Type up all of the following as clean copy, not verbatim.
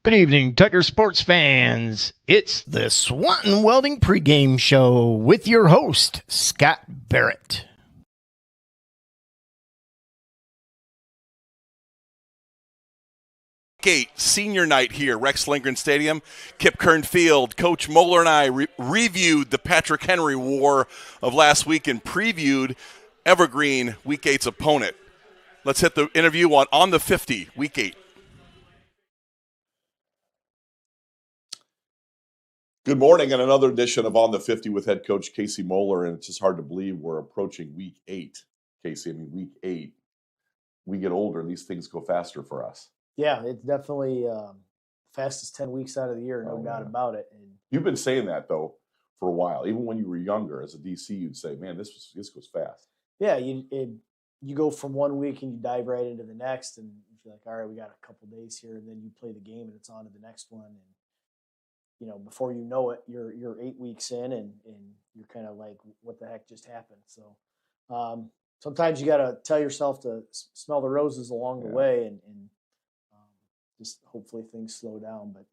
Good evening, Tucker sports fans. It's the Swanton Welding pregame show with your host, Scott Barrett. Senior night here, Rex Lindgren Stadium, Kip Kern Field. Coach Moeller and I reviewed the Patrick Henry War of last week and previewed Evergreen Week 8's opponent. Let's hit the interview on the 50, Week 8. Good morning and another edition of On the 50 with head coach Casey Moeller, and it's just hard to believe we're approaching Week 8. Casey, I mean, Week 8, we get older and these things go faster for us. Yeah, it's definitely fastest 10 weeks out of the year, no doubt about it. And you've been saying that, though, for a while. Even when you were younger as a DC, you'd say, man, this goes fast. Yeah, you go from one week and you dive right into the next, and you feel like, all right, we got a couple days here, and then you play the game and it's on to the next one. And before you know it, you're 8 weeks in, and you're kind of like, what the heck just happened? So sometimes you got to tell yourself to smell the roses along the way, and just hopefully things slow down. But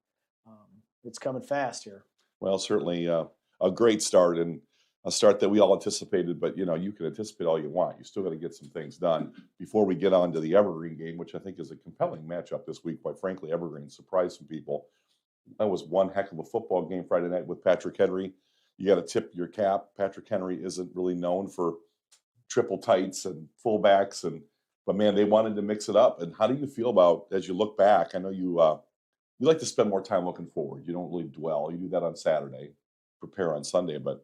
it's coming fast here. Well, certainly a great start, and a start that we all anticipated. But, you can anticipate all you want. You still got to get some things done before we get on to the Evergreen game, which I think is a compelling matchup this week. Quite frankly, Evergreen surprised some people. That was one heck of a football game Friday night with Patrick Henry. You got to tip your cap. Patrick Henry isn't really known for triple tights and fullbacks, but man, they wanted to mix it up. And how do you feel about, as you look back? I know you like to spend more time looking forward. You don't really dwell. You do that on Saturday, prepare on Sunday. But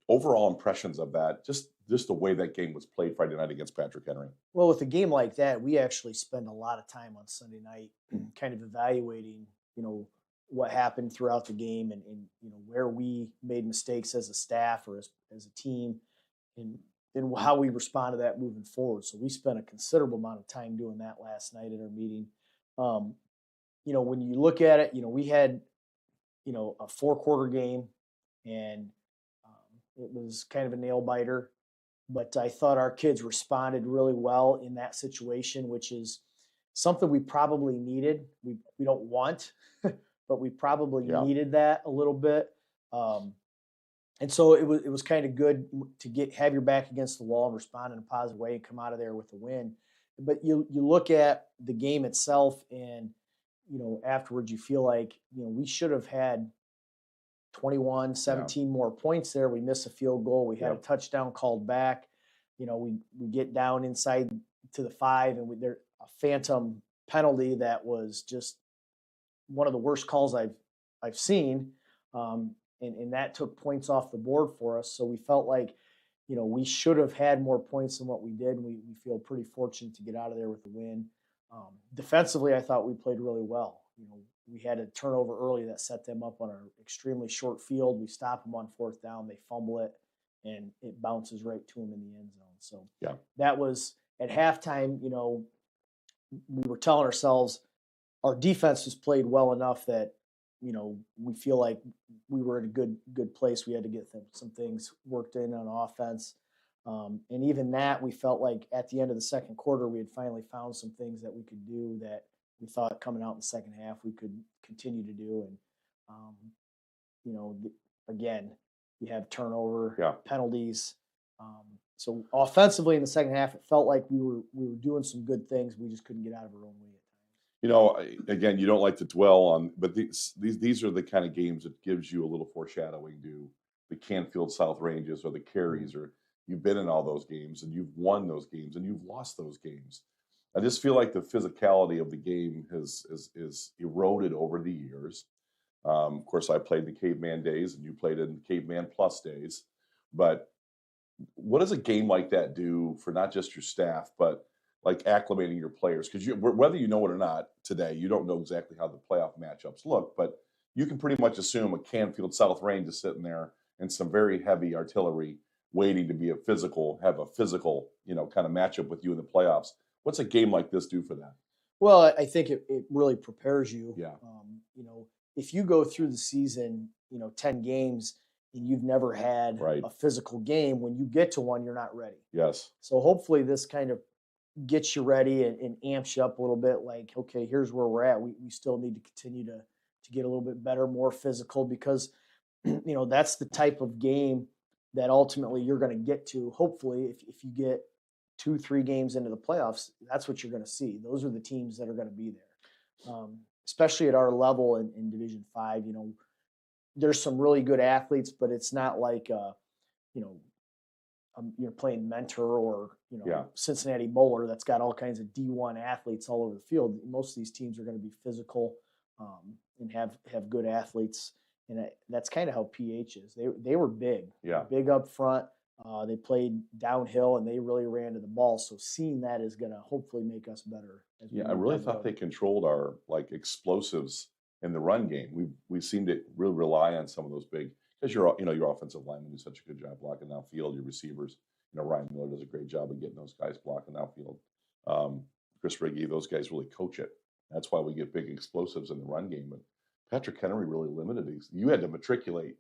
overall impressions of that, just the way that game was played Friday night against Patrick Henry. Well, with a game like that, we actually spend a lot of time on Sunday night kind of evaluating, what happened throughout the game, and where we made mistakes as a staff or as a team, and how we respond to that moving forward. So we spent a considerable amount of time doing that last night at our meeting. When you look at it, we had, a 4-quarter game, and it was kind of a nail biter, but I thought our kids responded really well in that situation, which is something we probably needed. We don't want, but we probably needed that a little bit. And so it was kind of good to have your back against the wall and respond in a positive way and come out of there with a win. But you look at the game itself, and afterwards you feel like we should have had 17 more points there. We missed a field goal. We had a touchdown called back. We get down inside to the 5, and there's a phantom penalty that was just one of the worst calls I've seen. And that took points off the board for us. So we felt like, we should have had more points than what we did. And we feel pretty fortunate to get out of there with the win. Defensively, I thought we played really well. We had a turnover early that set them up on an extremely short field. We stop them on 4th down. They fumble it, and it bounces right to them in the end zone. So that was at halftime. We were telling ourselves our defense was played well enough that we feel like we were in a good place. We had to get some things worked in on offense. And even that, we felt like at the end of the second quarter, we had finally found some things that we could do that we thought coming out in the second half we could continue to do. And, again, you have turnover, penalties. So offensively in the second half, it felt like we were doing some good things. We just couldn't get out of our own way. Again, you don't like to dwell on, but these are the kind of games that gives you a little foreshadowing to the Canfield South Ranges or the Carries, or you've been in all those games and you've won those games and you've lost those games. I just feel like the physicality of the game is eroded over the years. Of course, I played in the Caveman days and you played in Caveman Plus days. But what does a game like that do for not just your staff, but like acclimating your players? Because whether you know it or not today, you don't know exactly how the playoff matchups look, but you can pretty much assume a Canfield South Range is sitting there and some very heavy artillery waiting to have a physical, kind of matchup with you in the playoffs. What's a game like this do for that? Well, I think it really prepares you. Yeah. If you go through the season, 10 games and you've never had a physical game, when you get to one, you're not ready. Yes. So hopefully this kind of gets you ready and amps you up a little bit. Like, okay, here's where we're at. We still need to continue to get a little bit better, more physical, because that's the type of game that ultimately you're going to get to. Hopefully, if you get 2-3 games into the playoffs, that's what you're going to see. Those are the teams that are going to be there, especially at our level in Division 5. There's some really good athletes, but it's not like you're playing Mentor or Cincinnati Moeller that's got all kinds of D1 athletes all over the field. Most of these teams are going to be physical and have good athletes, and that's kind of how PH is. They were big, big up front. They played downhill and they really ran to the ball. So seeing that is going to hopefully make us better. I really thought they controlled our explosives in the run game. We seemed to really rely on some of those big, because your offensive linemen do such a good job blocking downfield. Your receivers, Ryan Miller does a great job of getting those guys blocking downfield. Chris Riggy, those guys really coach it. That's why we get big explosives in the run game. But Patrick Henry really limited these. You had to matriculate,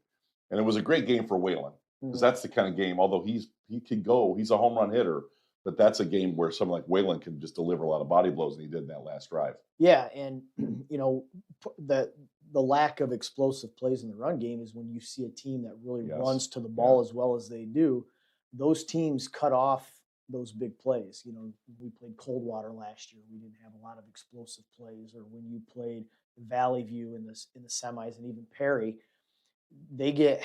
and it was a great game for Whalen, because that's the kind of game. Although he can go, he's a home run hitter, but that's a game where someone like Whalen can just deliver a lot of body blows, and he did in that last drive. Yeah, and the lack of explosive plays in the run game is when you see a team that really runs to the ball as well as they do. Those teams cut off those big plays. We played Coldwater last year. We didn't have a lot of explosive plays. Or when you played Valley View in the semis, and even Perry, they get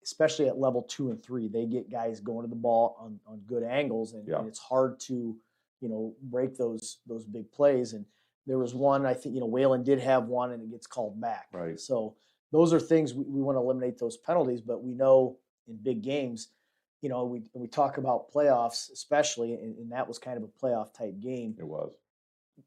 especially at level 2 and 3, they get guys going to the ball on good angles, and it's hard to break those big plays. And there was one, I think, Whalen did have one, and it gets called back. Right. So those are things we want to eliminate those penalties, but we know in big games, we talk about playoffs, especially, and that was kind of a playoff type game. It was.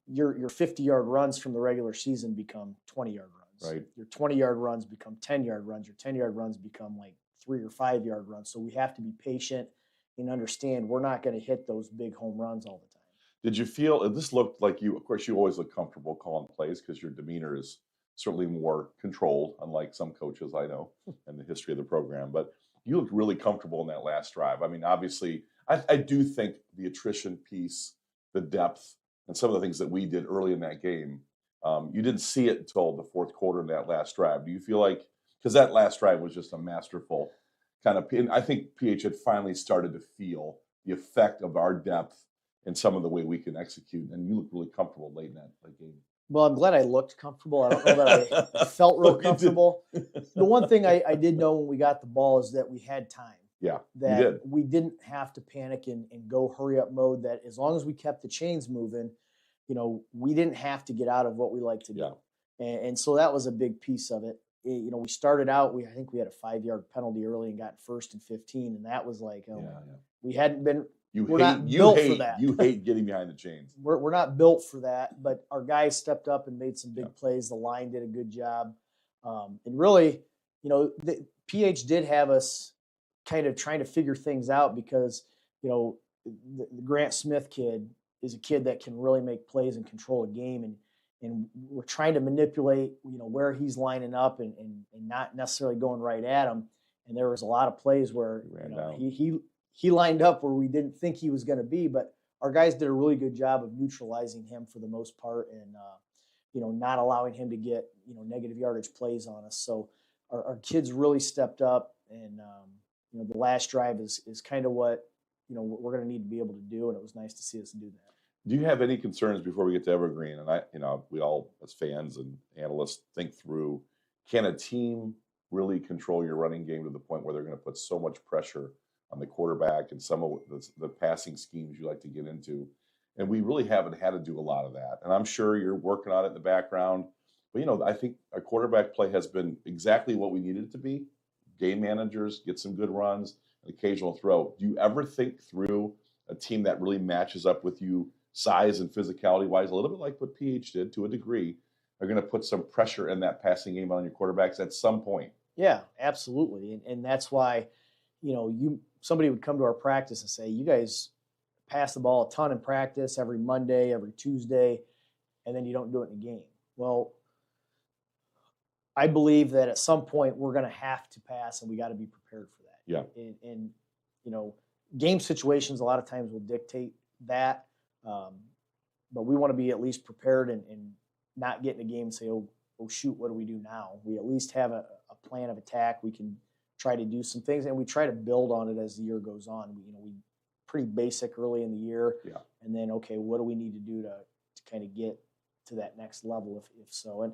Your 50-yard runs from the regular season become 20-yard runs. Right. Your 20-yard runs become 10-yard runs. Your 10-yard runs become like 3 or 5-yard runs. So we have to be patient and understand we're not going to hit those big home runs all the time. Did you feel this looked like you? Of course, you always look comfortable calling plays because your demeanor is certainly more controlled, unlike some coaches I know in the history of the program. But you looked really comfortable in that last drive. I mean, obviously, I do think the attrition piece, the depth, and some of the things that we did early in that game, you didn't see it until the fourth quarter in that last drive. Do you feel like, because that last drive was just a masterful kind of, and I think PH had finally started to feel the effect of our depth and some of the way we can execute, and you look really comfortable late in that game. Well, I'm glad I looked comfortable. I don't know that I felt real comfortable. The one thing I did know when we got the ball is that we had time. Yeah, that you did. We didn't have to panic and go hurry up mode. That as long as we kept the chains moving, we didn't have to get out of what we like to do. And so that was a big piece of it. We started out, I think we had a 5-yard penalty early and got 1st and 15, and that was like, we hadn't been. We're not built for that. You hate getting behind the chains. We're not built for that, but our guys stepped up and made some big plays. The line did a good job. And really, the PH did have us kind of trying to figure things out because, the Grant Smith kid is a kid that can really make plays and control a game. And we're trying to manipulate, where he's lining up and not necessarily going right at him. And there was a lot of plays where he lined up where we didn't think he was going to be, but our guys did a really good job of neutralizing him for the most part, and not allowing him to get negative yardage plays on us. So our kids really stepped up, and the last drive is kind of what we're going to need to be able to do, and it was nice to see us do that. Do you have any concerns before we get to Evergreen? And we all as fans and analysts think through, can a team really control your running game to the point where they're going to put so much pressure on the quarterback and some of the passing schemes you like to get into? And we really haven't had to do a lot of that. And I'm sure you're working on it in the background. But, I think our quarterback play has been exactly what we needed it to be. Game managers get some good runs, an occasional throw. Do you ever think through a team that really matches up with you size and physicality-wise, a little bit like what PH did to a degree, are going to put some pressure in that passing game on your quarterbacks at some point? Yeah, absolutely. And that's why, somebody would come to our practice and say, you guys pass the ball a ton in practice every Monday, every Tuesday, and then you don't do it in a game. Well, I believe that at some point we're going to have to pass, and we got to be prepared for that. Yeah. And game situations a lot of times will dictate that. But we want to be at least prepared and not get in a game and say, oh shoot, what do we do now? We at least have a plan of attack. We can try to do some things, and we try to build on it as the year goes on. We pretty basic early in the year, and then okay, what do we need to do to kind of get to that next level, if so? And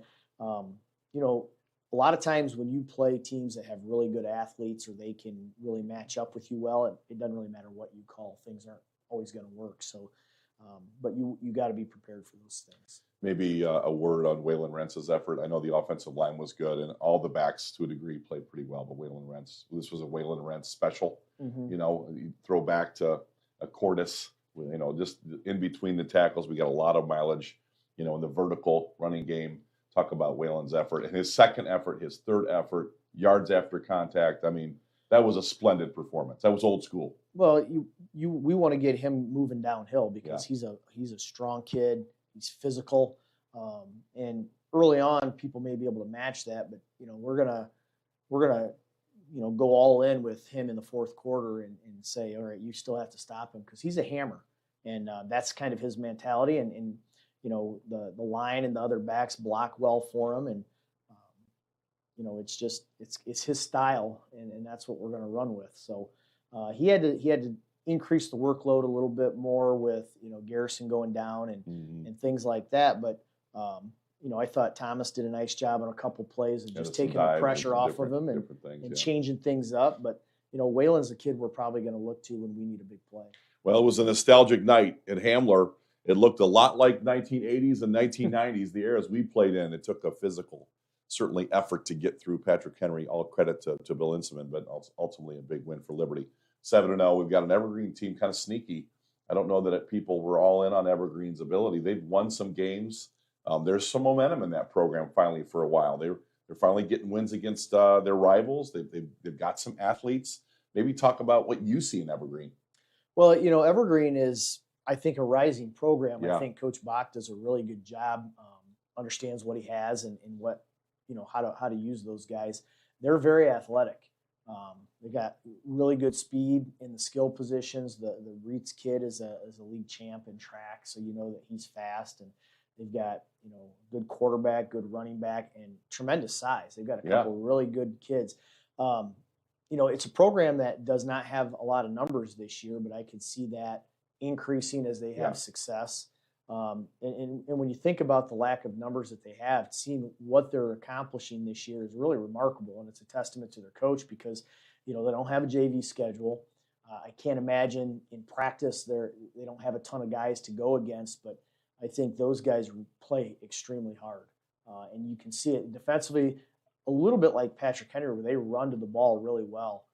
a lot of times when you play teams that have really good athletes or they can really match up with you well, it doesn't really matter what you call. Things aren't always going to work. So, but you got to be prepared for those things. Maybe a word on Waylon Rentz's effort. I know the offensive line was good, and all the backs to a degree played pretty well. But Waylon Rentz, this was a Waylon Rentz special. Mm-hmm. You throw back to a Cordis. Just in between the tackles, we got a lot of mileage. In the vertical running game. Talk about Waylon's effort and his second effort, his third effort, yards after contact. I mean, that was a splendid performance. That was old school. Well, we want to get him moving downhill because he's a strong kid. He's physical, and early on, people may be able to match that. But we're gonna go all in with him in the fourth quarter and say, all right, you still have to stop him because he's a hammer, and that's kind of his mentality. And the line and the other backs block well for him, and it's his style, and that's what we're going to run with. So he had to increase the workload a little bit more with Garrison going down and things like that. But I thought Thomas did a nice job on a couple plays of just taking the pressure off of him and changing things up. But Waylon's a kid we're probably going to look to when we need a big play. Well, it was a nostalgic night at Hamler. It looked a lot like 1980s and 1990s, the eras we played in. It took a physical, certainly, effort to get through Patrick Henry. All credit to Bill Inseman, but ultimately a big win for Liberty. 7-0. We've got an Evergreen team, kind of sneaky. I don't know that people were all in on Evergreen's ability. They've won some games. There's some momentum in that program finally for a while. They're finally getting wins against their rivals. They've got some athletes. Maybe talk about what you see in Evergreen. Well, Evergreen is, I think, a rising program. I think Coach Bach does a really good job, understands what he has and what, how to use those guys. They're very athletic. They got really good speed in the skill positions. The Reitz kid is a league champ in track, so that he's fast. And they've got, good quarterback, good running back, and tremendous size. They've got a couple of really good kids. It's a program that does not have a lot of numbers this year, but I could see that increasing as they have success. And when you think about the lack of numbers that they have, seeing what they're accomplishing this year is really remarkable, and it's a testament to their coach because, they don't have a JV schedule. I can't imagine in practice they don't have a ton of guys to go against, but I think those guys play extremely hard. And you can see it defensively a little bit like Patrick Henry, where they run to the ball really well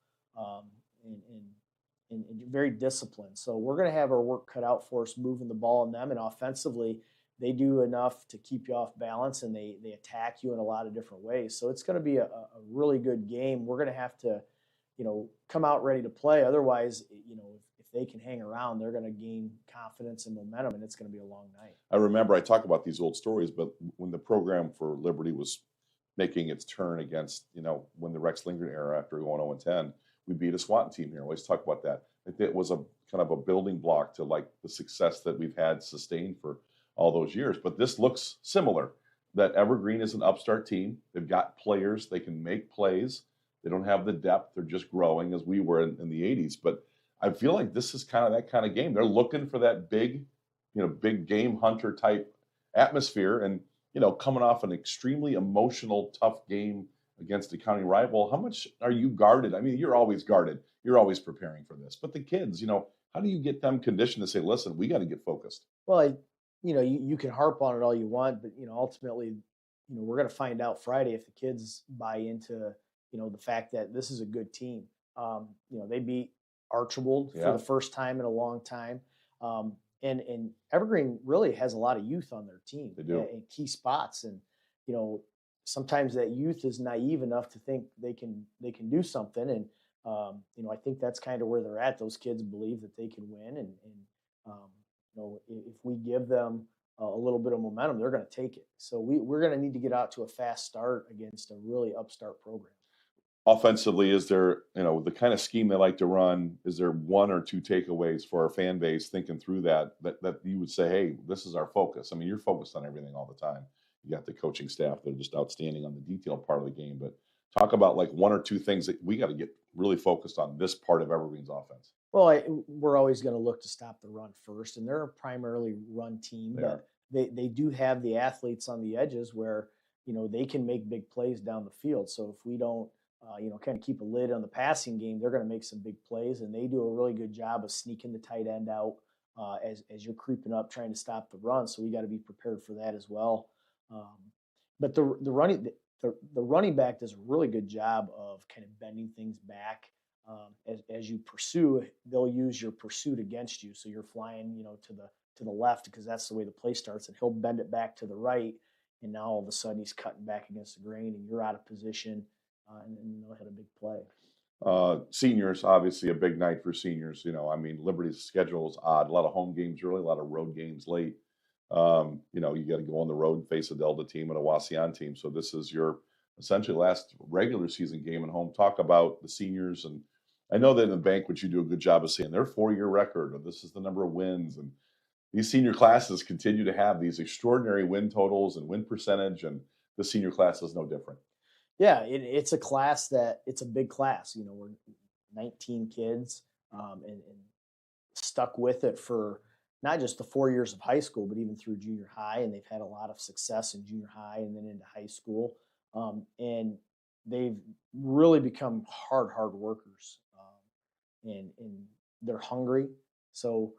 and very disciplined. So we're going to have our work cut out for us moving the ball on them. And offensively, they do enough to keep you off balance, and they attack you in a lot of different ways. So it's going to be a really good game. We're going to have to, come out ready to play. Otherwise, if they can hang around, they're going to gain confidence and momentum, and it's going to be a long night. I remember I talk about these old stories, but when the program for Liberty was making its turn against, when the Rex Lindgren era after going 0-10, we beat a SWAT team here. I always talk about that. It was a kind of a building block to like the success that we've had sustained for all those years. But this looks similar, that Evergreen is an upstart team. They've got players. They can make plays. They don't have the depth. They're just growing as we were in the 80s. But I feel like this is kind of that kind of game. They're looking for that big game hunter type atmosphere. And, coming off an extremely emotional, tough game against a county rival, how much are you guarded? I mean, you're always guarded. You're always preparing for this. But the kids, how do you get them conditioned to say, listen, we got to get focused? Well, you can harp on it all you want, but, ultimately, we're going to find out Friday if the kids buy into, the fact that this is a good team. They beat Archibald for the first time in a long time. And Evergreen really has a lot of youth on their team. They do. In key spots. And, sometimes that youth is naive enough to think they can do something. And, I think that's kind of where they're at. Those kids believe that they can win. And if we give them a little bit of momentum, they're going to take it. So we're going to need to get out to a fast start against a really upstart program. offensively, is there, the kind of scheme they like to run? Is there one or two takeaways for our fan base thinking through that you would say, hey, this is our focus? I mean, you're focused on everything all the time. You got the coaching staff that are just outstanding on the detail part of the game, but talk about like one or two things that we got to get really focused on this part of Evergreen's offense. Well, we're always going to look to stop the run first, and they're a primarily run team, but they do have the athletes on the edges where, they can make big plays down the field. So if we don't, kind of keep a lid on the passing game, they're going to make some big plays, and they do a really good job of sneaking the tight end out as you're creeping up trying to stop the run. So we got to be prepared for that as well. But the running back does a really good job of kind of bending things back. As you pursue, they'll use your pursuit against you. So you're flying, to the left because that's the way the play starts, and he'll bend it back to the right. And now all of a sudden he's cutting back against the grain, and you're out of position, and they'll hit a big play. Seniors, obviously a big night for seniors. Liberty's schedule is odd. A lot of home games early, a lot of road games late. You got to go on the road and face a Delta team and a Wasion team. So this is your essentially last regular season game at home. Talk about the seniors. And I know that in the banquet you do a good job of saying their 4-year record, or this is the number of wins. And these senior classes continue to have these extraordinary win totals and win percentage, and the senior class is no different. Yeah, it's a class it's a big class. We're 19 kids, and stuck with it for not just the 4 years of high school, but even through junior high. And they've had a lot of success in junior high and then into high school. And they've really become hard workers, and they're hungry. So,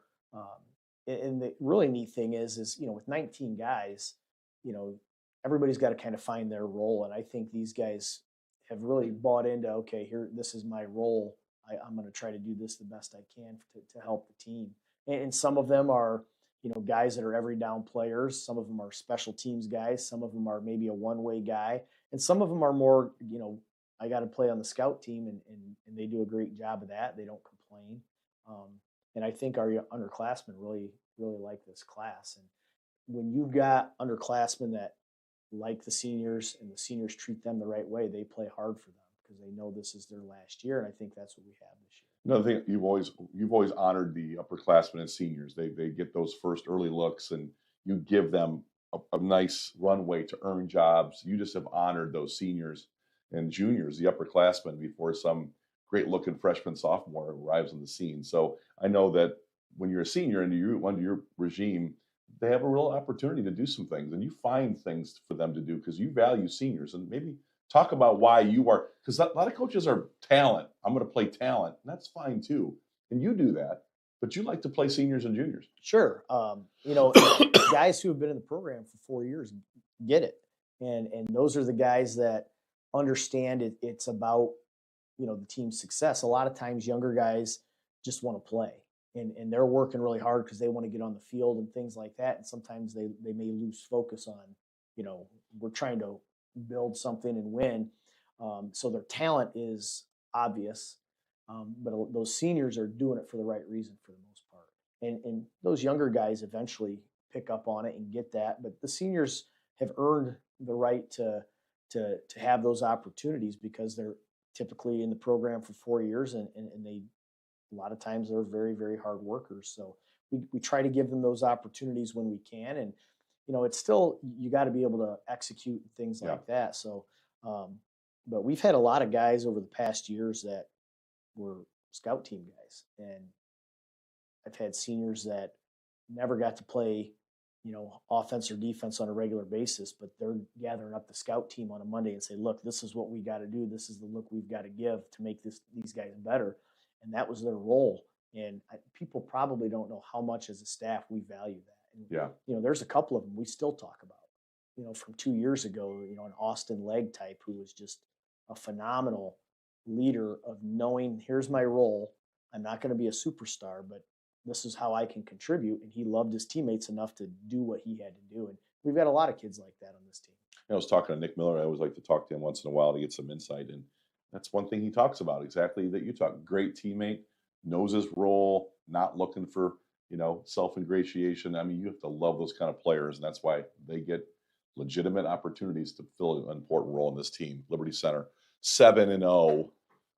and the really neat thing is, with 19 guys, everybody's got to kind of find their role. And I think these guys have really bought into, okay, this is my role. I'm going to try to do this the best I can to help the team. And some of them are, guys that are every down players. Some of them are special teams guys. Some of them are maybe a one-way guy. And some of them are more, I got to play on the scout team, and they do a great job of that. They don't complain. And I think our underclassmen really, really like this class. And when you've got underclassmen that like the seniors, and the seniors treat them the right way, they play hard for them because they know this is their last year. And I think that's what we have this year. Another thing, you've always honored the upperclassmen and seniors. They get those first early looks, and you give them a nice runway to earn jobs. You just have honored those seniors and juniors, the upperclassmen, before some great looking freshman, sophomore arrives on the scene. So I know that when you're a senior and under your regime, they have a real opportunity to do some things, and you find things for them to do because you value seniors. And maybe talk about why you are, because a lot of coaches are talent. I'm going to play talent, and that's fine too. And you do that, but you like to play seniors and juniors. Sure. Guys who have been in the program for 4 years get it. And those are the guys that understand it's about, the team's success. A lot of times younger guys just want to play, and they're working really hard because they want to get on the field and things like that. And sometimes they may lose focus on, we're trying to build something and win. So their talent is obvious, but those seniors are doing it for the right reason for the most part. And those younger guys eventually pick up on it and get that. But the seniors have earned the right to have those opportunities because they're typically in the program for 4 years, and they, a lot of times they're very, very hard workers. So we try to give them those opportunities when we can. And, it's still, you got to be able to execute things like that. So, but we've had a lot of guys over the past years that were scout team guys. And I've had seniors that never got to play, offense or defense on a regular basis, but they're gathering up the scout team on a Monday and say, look, this is what we got to do. This is the look we've got to give to make these guys better. And that was their role. And people probably don't know how much as a staff we value that. And, there's a couple of them we still talk about, from 2 years ago, an Austin Legg type who was just a phenomenal leader of knowing, here's my role. I'm not going to be a superstar, but this is how I can contribute. And he loved his teammates enough to do what he had to do. And we've got a lot of kids like that on this team. I was talking to Nick Miller. I always like to talk to him once in a while to get some insight. And that's one thing he talks about, exactly that you talk. Great teammate, knows his role, not looking for, self-ingratiation. I mean, you have to love those kind of players. And that's why they get legitimate opportunities to fill an important role in this team. Liberty Center 7-0,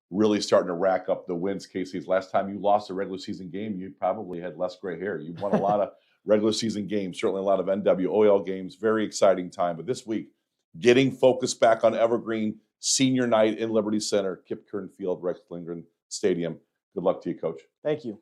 really starting to rack up the wins. Casey's last time you lost a regular season game, you probably had less gray hair. You won a lot of regular season games, certainly a lot of NWOL games. Very exciting time. But this week, getting focused back on Evergreen Senior Night in Liberty Center, Kip Kern Field, Rex Lindgren Stadium. Good luck to you, Coach. Thank you.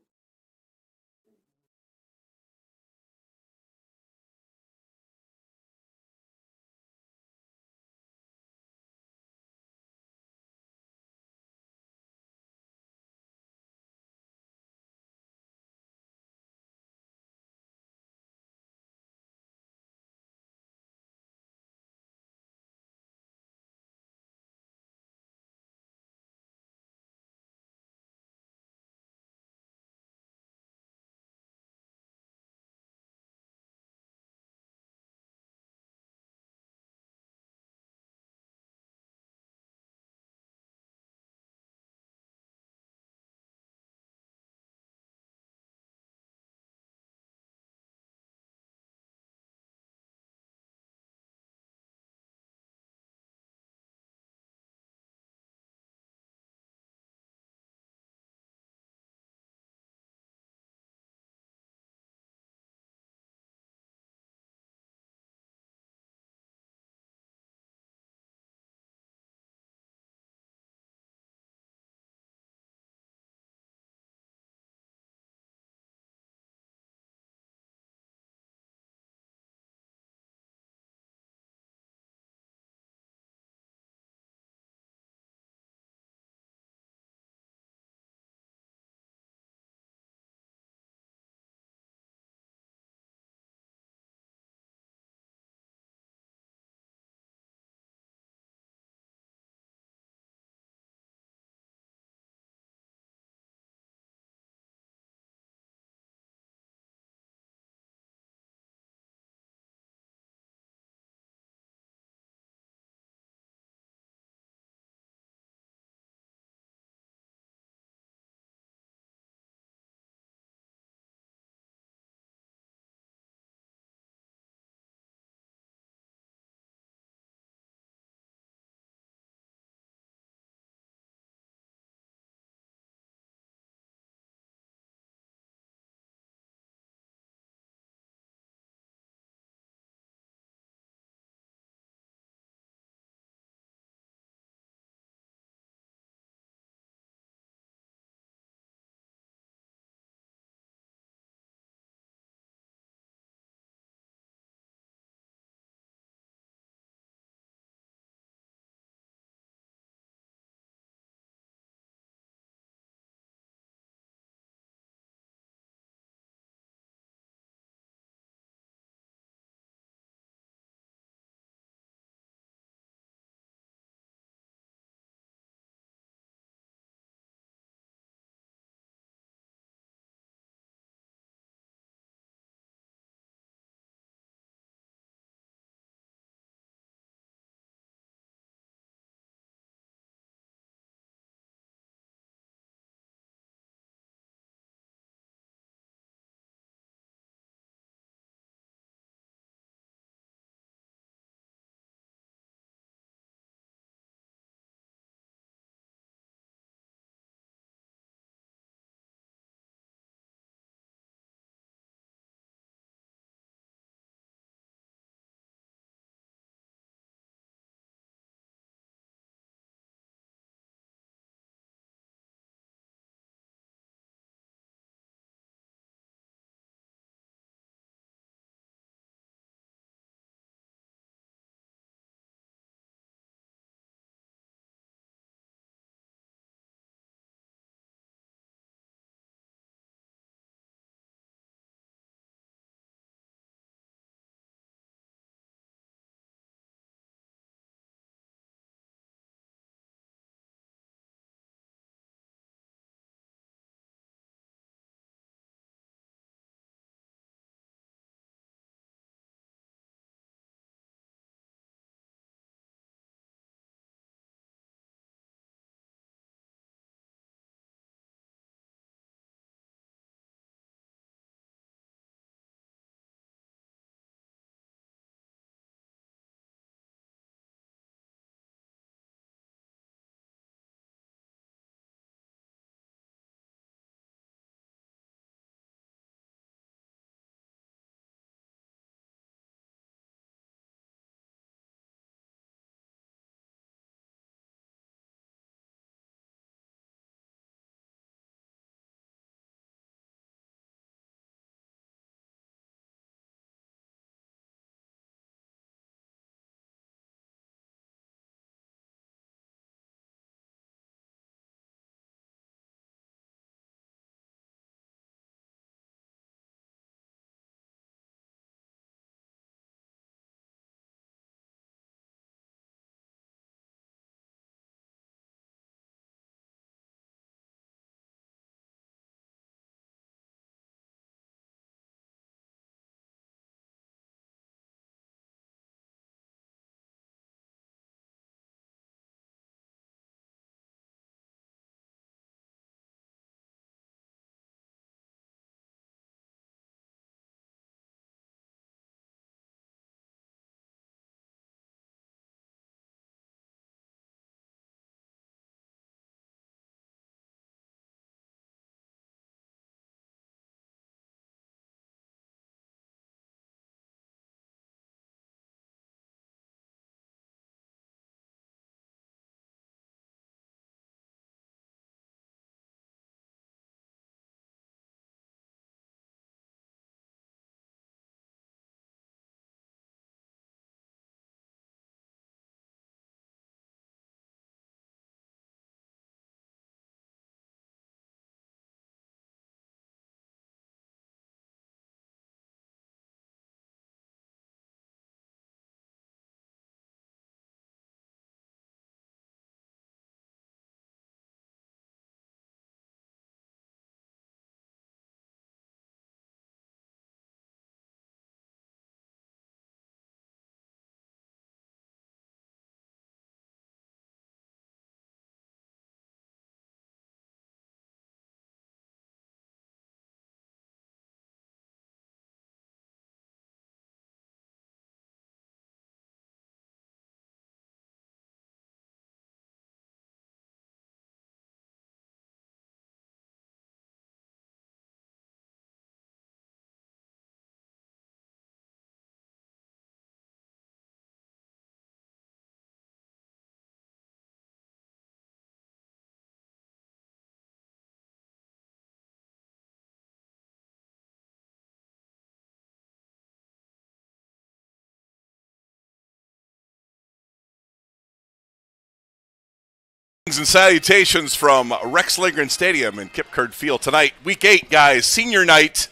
And salutations from Rex Lindgren Stadium in Kip Kearn Field tonight. Week 8, guys, senior night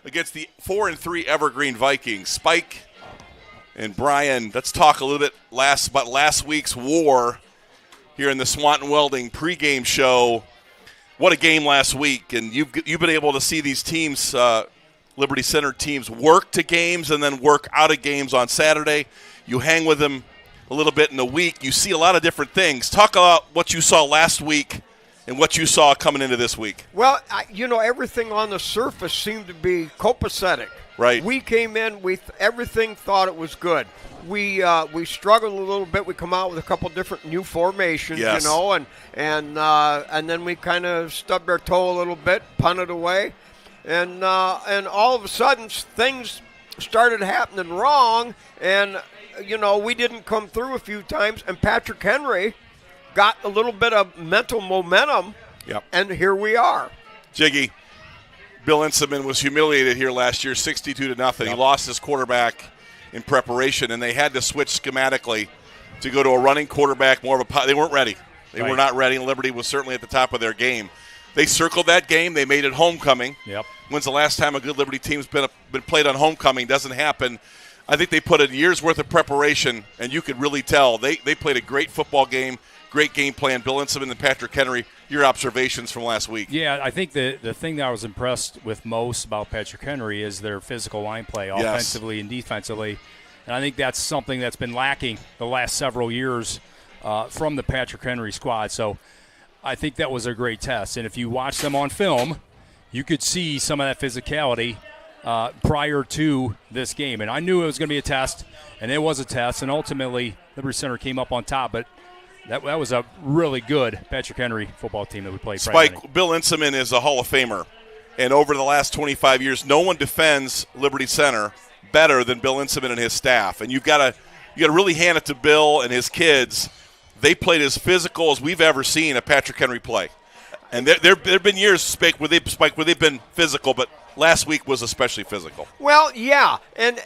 against the 4-3 Evergreen Vikings. Spike and Brian, let's talk a little bit about last week's war here in the Swanton Welding pregame show. What a game last week, and you've been able to see these teams, Liberty Center teams, work to games and then work out of games on Saturday. You hang with them a little bit in the week. You see a lot of different things. Talk about what you saw last week and what you saw coming into this week. Well, everything on the surface seemed to be copacetic. Right. We came in, everything thought it was good. We struggled a little bit. We come out with a couple different new formations, yes. and then we kind of stubbed our toe a little bit, punted away, and all of a sudden things started happening wrong, and we didn't come through a few times, and Patrick Henry got a little bit of mental momentum, yep. And here we are. Jiggy, Bill Inselman was humiliated here last year, 62-0. Yep. He lost his quarterback in preparation, and they had to switch schematically to go to a running quarterback, they weren't ready. They were not ready, and Liberty was certainly at the top of their game. They circled that game. They made it homecoming. Yep. When's the last time a good Liberty team's been played on homecoming? Doesn't happen. I think they put a year's worth of preparation, and you could really tell. They played a great football game, great game plan. Bill Inselman and Patrick Henry, your observations from last week. Yeah, I think the thing that I was impressed with most about Patrick Henry is their physical line play, offensively and defensively. And I think that's something that's been lacking the last several years from the Patrick Henry squad. So I think that was a great test. And if you watch them on film, you could see some of that physicality prior to this game. And I knew it was going to be a test, and it was a test. And ultimately, Liberty Center came up on top. But that was a really good Patrick Henry football team that we played. Spike, Bill Inselman is a Hall of Famer. And over the last 25 years, no one defends Liberty Center better than Bill Inselman and his staff. And you got to really hand it to Bill and his kids. They played as physical as we've ever seen a Patrick Henry play. And there have been years, Spike, where they've been physical, but last week was especially physical. Well, yeah, and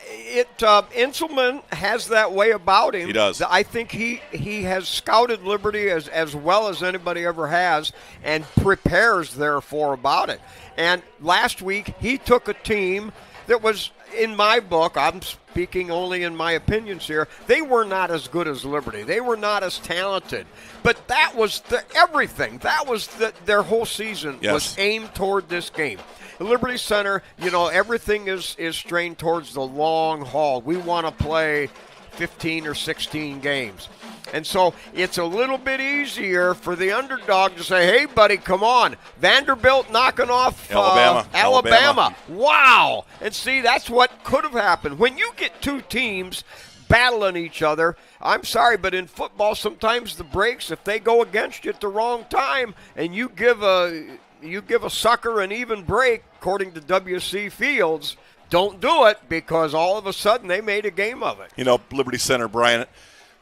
Inselman has that way about him. He does. I think he has scouted Liberty as well as anybody ever has, and prepares therefore about it. And last week he took a team that was, in my book, I'm speaking only in my opinions here, they were not as good as Liberty. They were not as talented. But that was everything. That was their whole season was aimed toward this game. Liberty Center, everything is strained towards the long haul. We want to play 15 or 16 games. And so it's a little bit easier for the underdog to say, hey, buddy, come on. Vanderbilt knocking off Alabama. Wow. And see, that's what could have happened. When you get two teams battling each other, I'm sorry, but in football, sometimes the breaks, if they go against you at the wrong time and you give a sucker an even break, according to W.C. Fields, don't do it, because all of a sudden they made a game of it. Liberty Center, Brian,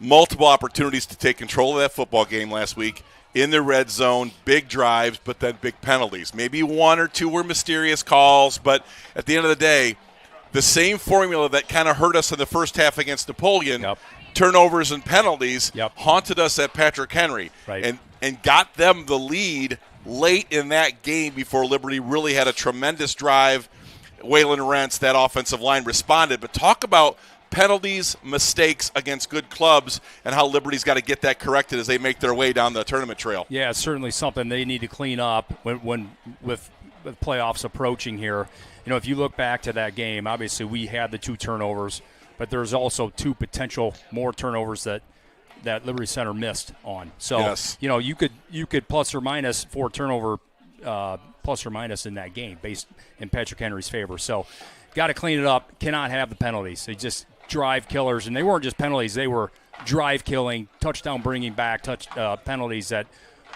multiple opportunities to take control of that football game last week in the red zone, big drives, but then big penalties. Maybe one or two were mysterious calls, but at the end of the day, the same formula that kind of hurt us in the first half against Napoleon, turnovers and penalties, haunted us at Patrick Henry, and got them the lead late in that game before Liberty really had a tremendous drive. Waylon Rentz, that offensive line, responded. But talk about penalties, mistakes against good clubs, and how Liberty's got to get that corrected as they make their way down the tournament trail. Yeah, it's certainly something they need to clean up when with playoffs approaching here. If you look back to that game, obviously we had the 2 turnovers, but there's also 2 potential more turnovers that Liberty Center missed on. So, you could plus or minus 4 turnover plus or minus in that game based in Patrick Henry's favor. So, got to clean it up. Cannot have the penalties. They just drive killers, and they weren't just penalties. They were drive killing, touchdown bringing back penalties that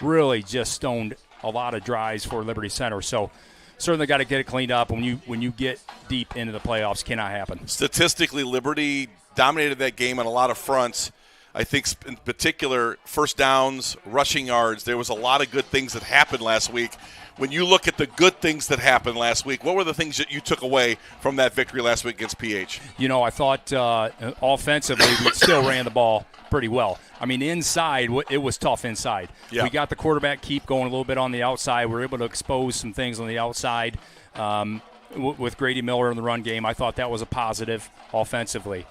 really just stoned a lot of drives for Liberty Center. So, certainly got to get it cleaned up. When you get deep into the playoffs, cannot happen. Statistically, Liberty dominated that game on a lot of fronts. I think in particular, first downs, rushing yards, there was a lot of good things that happened last week. When you look at the good things that happened last week, what were the things that you took away from that victory last week against PH? I thought offensively we still ran the ball pretty well. I mean, inside, it was tough inside. Yeah. We got the quarterback keep going a little bit on the outside. We were able to expose some things on the outside with Grady Miller in the run game. I thought that was a positive offensively.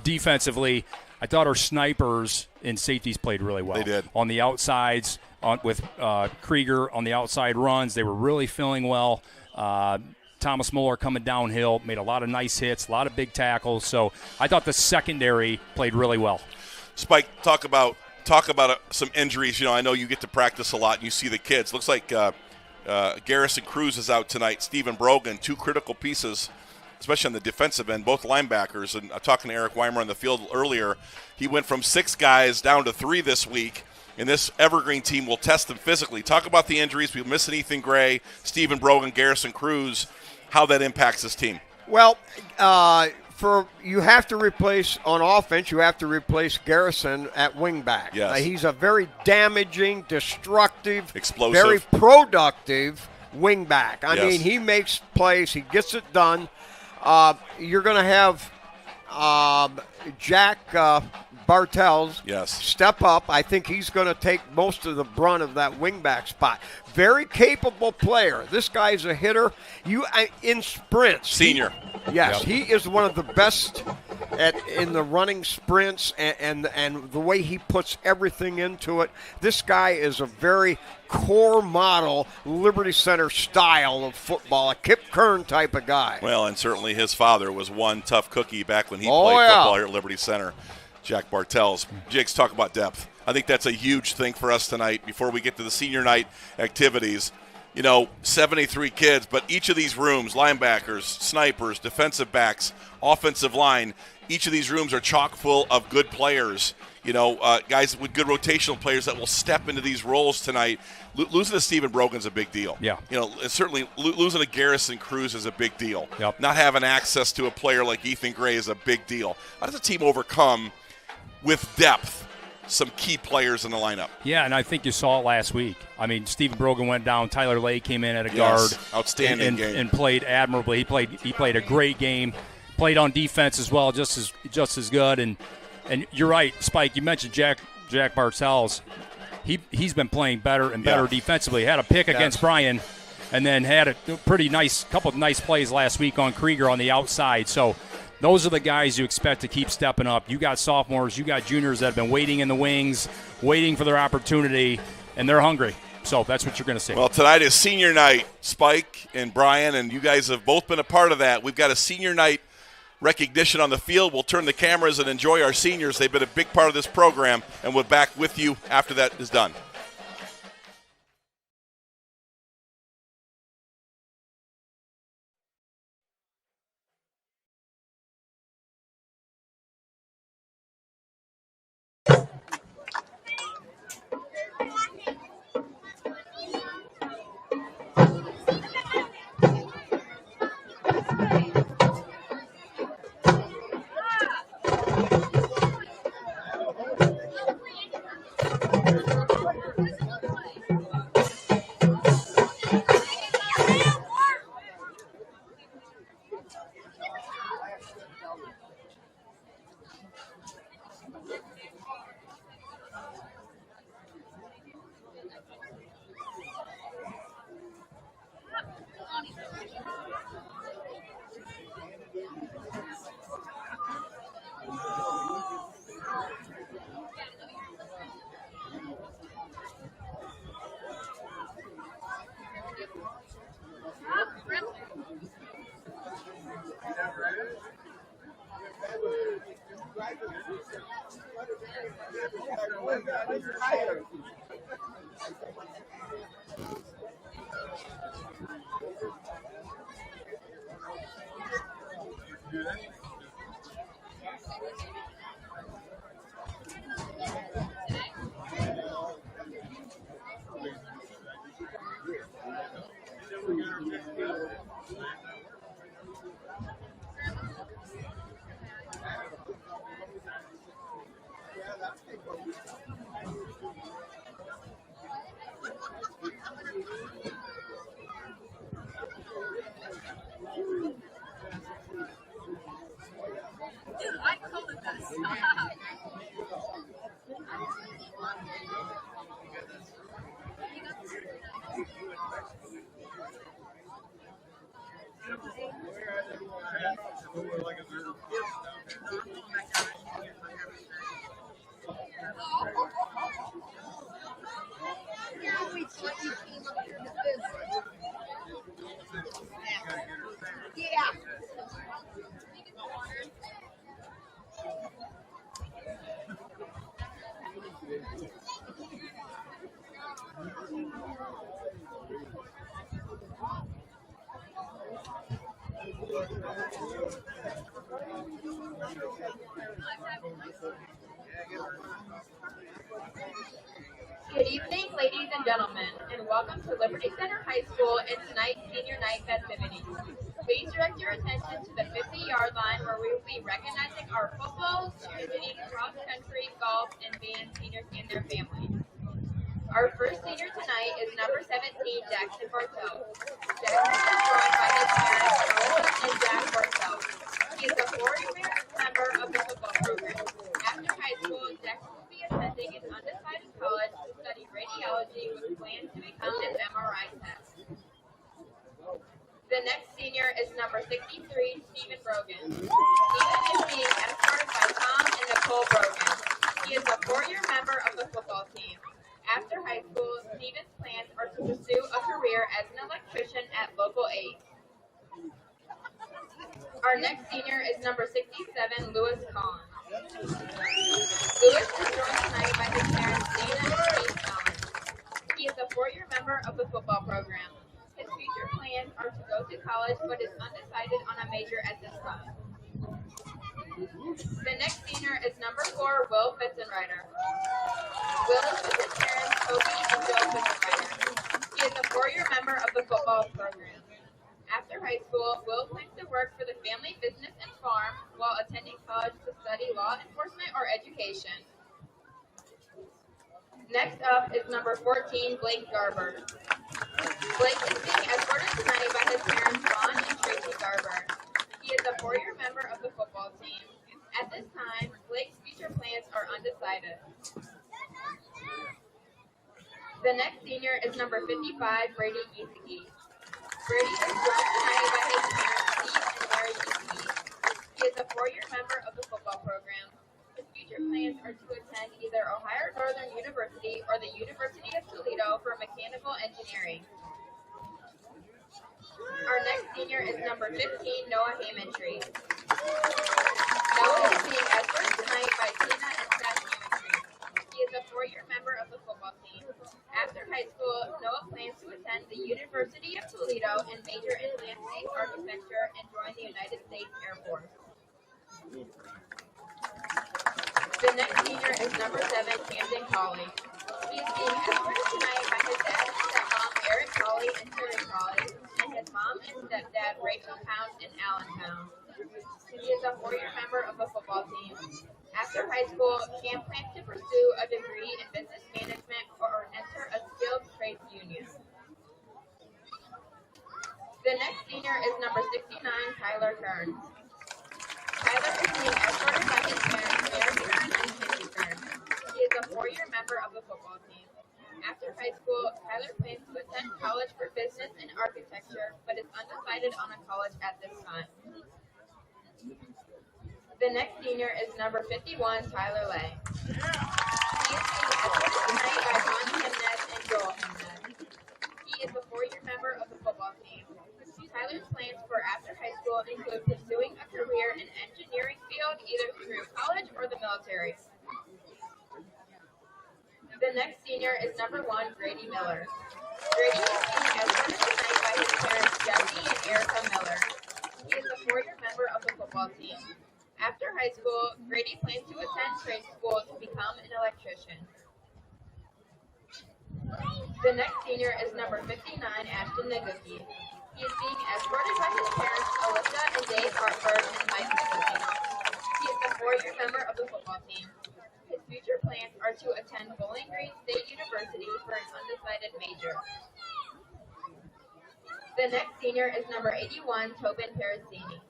Defensively, I thought our snipers and safeties played really well. They did. On the outsides, with Krieger on the outside runs, they were really feeling well. Thomas Muller coming downhill, made a lot of nice hits, a lot of big tackles. So I thought the secondary played really well. Spike, talk about some injuries. I know you get to practice a lot and you see the kids. Looks like Garrison Cruz is out tonight. Stephen Brogan, 2 critical pieces, especially on the defensive end, both linebackers. And talking to Eric Weimer on the field earlier, he went from 6 guys down to 3 this week. And this Evergreen team will test them physically. Talk about the injuries. We're missing Ethan Gray, Stephen Brogan, Garrison Cruz, how that impacts this team. Well, you have to replace on offense. You have to replace Garrison at wingback. Yes. He's a very damaging, destructive, Explosive, very productive wingback. I Yes. mean, he makes plays. He gets it done. You're going to have Jack Bartels step up. I think he's going to take most of the brunt of that wingback spot. Very capable player. This guy's a hitter. In sprints. Senior. Yes, he is one of the best in the running sprints and the way he puts everything into it. This guy is a very core model Liberty Center style of football, a Kip Kern type of guy. Well, and certainly his father was one tough cookie back when he played football here at Liberty Center. Jack Bartels. Jigs, talk about depth. I think that's a huge thing for us tonight before we get to the senior night activities. 73 kids, but each of these rooms, linebackers, snipers, defensive backs, offensive line, each of these rooms are chock full of good players. Guys with good rotational players that will step into these roles tonight. Losing to Stephen Brogan's a big deal. Yeah. Certainly losing to Garrison Cruz is a big deal. Yep. Not having access to a player like Ethan Gray is a big deal. How does a team overcome, with depth, some key players in the lineup? Yeah, and I think you saw it last week. I mean, Stephen Brogan went down. Tyler Lay came in at a guard. Outstanding game. And played admirably. He played a great game. Played on defense as well, just as good. And you're right, Spike. You mentioned Jack Bartels. He's been playing better and better defensively. Had a pick against Bryan, and then had a couple of nice plays last week on Krieger on the outside. So those are the guys you expect to keep stepping up. You got sophomores, you got juniors that have been waiting in the wings, waiting for their opportunity, and they're hungry. So that's what you're going to see. Well, tonight is senior night. Spike and Brian, and you guys have both been a part of that. We've got a senior night recognition on the field. We'll turn the cameras and enjoy our seniors. They've been a big part of this program, and we're back with you after that is done. evening, ladies and gentlemen, and welcome to Liberty Center High School and tonight's senior night festivities. Please direct your attention to the 50-yard line where we will be recognizing our football, cheerleading, cross country, golf, and band seniors and their families. Our first senior tonight is number 17, Jackson Bartel. Jackson is joined by his parents, Melissa and Jack Bartel. He is a 4-year member of the football program. After high school, Jackson will be attending an undecided college to study radiology with plans to become an MRI tech. The next senior is number 63, Stephen Brogan. Stephen is being escorted by Tom and Nicole Brogan. He is a 4-year member of the football team. After high school, Stephen's plans are to pursue a career as an electrician at Local 8. Our next senior is number 67, Lewis Collins. Lewis is joined tonight by his parents, Dana and Steve Collins. He is a 4-year member of the football program. His future plans are to go to college, but is undecided on a major at this time. The next senior is number 4, Will Fitzenreiter. Will is with his parents, Toby and Joe Fitzenreiter. He is a 4-year member of the football program. After high school, Will plans to work for the family business and farm while attending college to study law enforcement or education. Next up is number 14, Blake Garber. Blake is being escorted tonight by his parents, Ron and Tracy Garber. He is a 4-year member of the football team. At this time, Blake's future plans are undecided. The next senior is number 55, Brady Giesecke. Brady is joined tonight by his parents, Steve and Mary Giesecke. He is a 4-year member of the football program. His future plans are to attend either Ohio Northern University or the University of Toledo for mechanical engineering. Our next senior is number 15, Noah Haymantree. Noah is being escorted tonight by Tina and Seth Haymantree. He is a 4-year member of the football team. After high school, Noah plans to attend the University of Toledo and major in landscape architecture and join the United States Air Force. The next senior is number 7, Camden Colley. He is being escorted tonight by his dad and stepmom, Eric Colley and Terry Colley, and his mom and stepdad, Rachel Pound and Alan Pound. He is a 4-year member of the football team. After high school, Cam plans to pursue a degree in business management or enter a skilled trades union. The next senior is number 69, Tyler Kern. Tyler is being escorted by his parents, Mary Kern and Cindy Kern. He is a 4-year member of the football team. After high school, Tyler plans to attend college for business and architecture, but is undecided on a college at this time. The next senior is number 51, Tyler Lay. He is being escorted tonight by Ron Jimenez and Joel Jimenez. He is a 4-year member of the football team. Tyler's plans for after high school include pursuing a career in engineering field either through college or the military. The next senior is number 1, Grady Miller. Grady is being escorted tonight by his parents, Jesse and Erica Miller. He is a 4-year member of the football team. After high school, Grady plans to attend trade school to become an electrician. The next senior is number 59, Ashton Naguki. He is being escorted by his parents, Alyssa and Dave Hartford and Mike Naguki. He is a 4-year member of the football team. His future plans are to attend Bowling Green State University for an undecided major. The next senior is number 81, Tobin Pericini.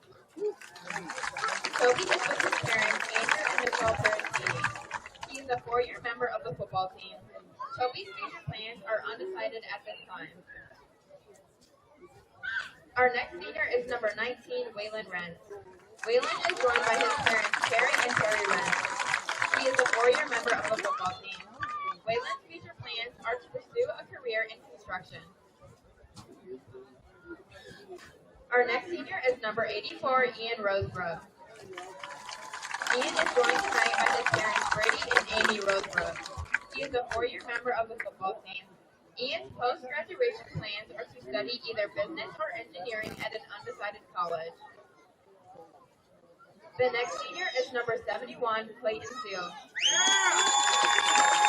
Toby is with his parents, Andrew and Nicole Pericini. He is a 4-year member of the football team. Toby's future plans are undecided at this time. Our next senior is number 19, Waylon Renz. Waylon is joined by his parents, Terry and Terry Renz. He is a 4-year member of the football team. Waylon's future plans are to pursue a career in construction. Our next senior is number 84, Ian Rosebrook. Ian is joined tonight by his parents, Brady and Amy Rosebrook. He is a 4-year member of the football team. Ian's post-graduation plans are to study either business or engineering at an undecided college. The next senior is number 71, Clayton Seal.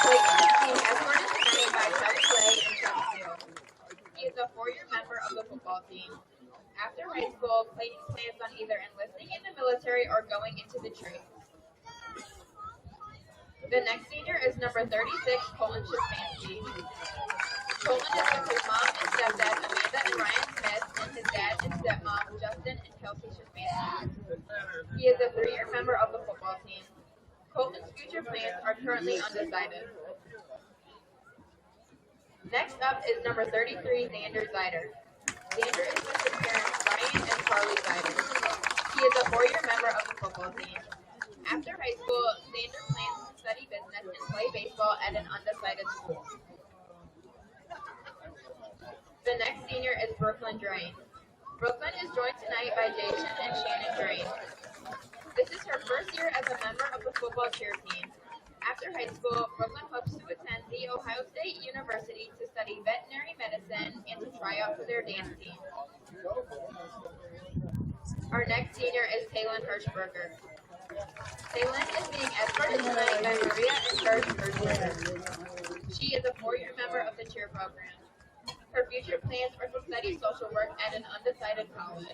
Clayton is being escorted tonight senior is number 36, Colton Schifanski. Colton is with his mom and stepdad, Amanda and Ryan Smith, and his dad and stepmom, Justin and Kelsey Schifanski. He is a 3-year member of the football team. Colton's future plans are currently undecided. Next up is number 33, Xander Zider. Xander is with his parents, Ryan and Carly Zider. He is a 4-year member of the football team. After high school, Xander plans to study business and play baseball at an undecided school. The next senior is Brooklyn Drain. Brooklyn is joined tonight by Jason and Shannon Drain. This is her first year as a member of the football cheer team. After high school, Brooklyn hopes to attend The Ohio State University to study veterinary medicine and to try out for their dance team. Our next senior is Taylin Hirschberger. Taylin is being escorted tonight by Maria and Serge Hirschberger. She is a 4-year member of the cheer program. Her future plans are to study social work at an undecided college.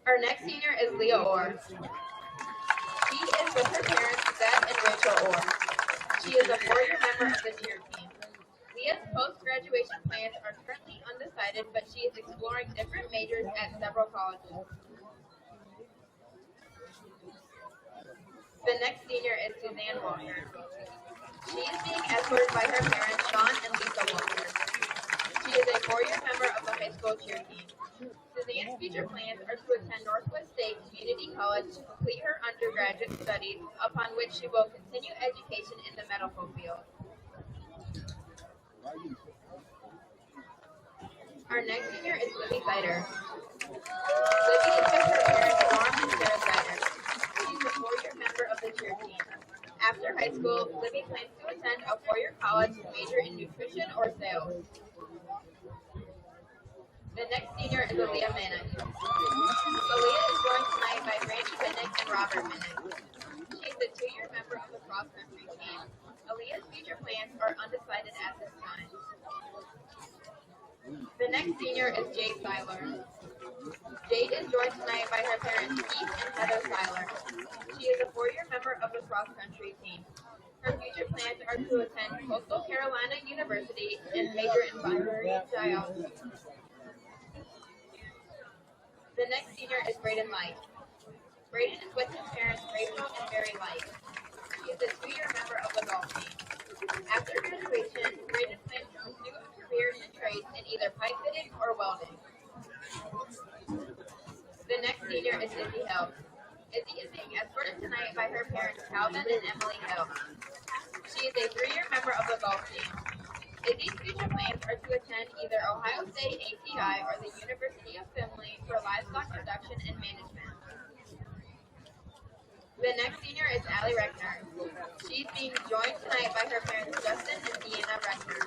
Our next senior is Leah Orr. She is with her parents, Beth and Rachel Orr. She is a 4-year member of the cheer team. Leah's post-graduation plans are currently undecided, but she is exploring different majors at several colleges. The next senior is Suzanne Walker. She is being escorted by her parents, Sean and Lisa Walker. She is a 4-year member of the high school cheer team. Suzanne's future plans are to attend Northwest State Community College to complete her undergraduate studies, upon which she will continue education in the medical field. Our next senior is Libby Zider. Libby is with her parents, Norm and Sarah Zider. She's a 4-year member of the cheer team. After high school, Libby plans to attend a 4-year college to major in nutrition or sales. The next senior is Aaliyah Minnick. Aaliyah is joined tonight by Randy Minnick and Robert Minnick. She is a 2-year member of the cross-country team. Aaliyah's future plans are undecided at this time. The next senior is Jade Seiler. Jade is joined tonight by her parents, Keith and Heather Seiler. She is a 4-year member of the cross-country team. Her future plans are to attend Coastal Carolina University and major in binary geology. The next senior is Braden Light. Braden is with his parents, Rachel and Barry Light. He is a 2-year member of the golf team. After graduation, Braden plans to pursue a career in the trades in either pipe fitting or welding. The next senior is Izzy Hill. Izzy is being escorted tonight by her parents, Calvin and Emily Hill. She is a 3-year member of the golf team. Izzy's future plans are to attend either Ohio State ATI or the University of Findlay for livestock production and management. The next senior is Allie Reckner. She's being joined tonight by her parents, Justin and Deanna Reckner.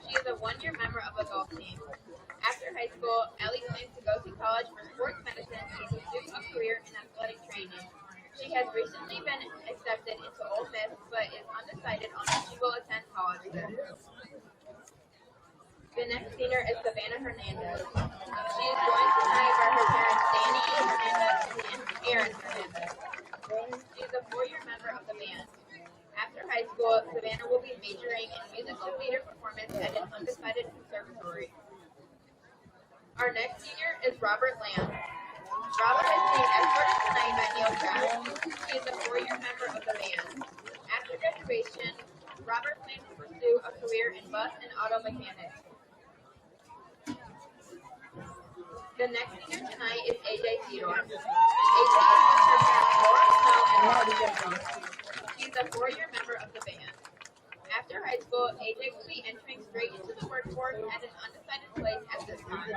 She is a 1-year member of the golf team. After high school, Allie plans to go to college for sports medicine and pursue a career in athletic training. She has recently been accepted into Ole Miss, but is undecided on if she will attend college there. The next senior is Savannah Hernandez. She is joined tonight by her parents, Danny Hernandez and Aaron Hernandez. She is a 4-year member of the band. After high school, Savannah will be majoring in musical theater performance at an undecided conservatory. Our next senior is Robert Lamb. Robert is being escorted tonight by Neil Trash. He is a 4-year member of the band. After graduation, Robert plans to pursue a career in bus and auto mechanics. The next senior tonight is AJ Theodore. AJ is with her parents Laura Snow and Marty Gibson. He is a 4-year member of the band. After high school, AJ will be entering straight into the workforce at an undecided place at this time.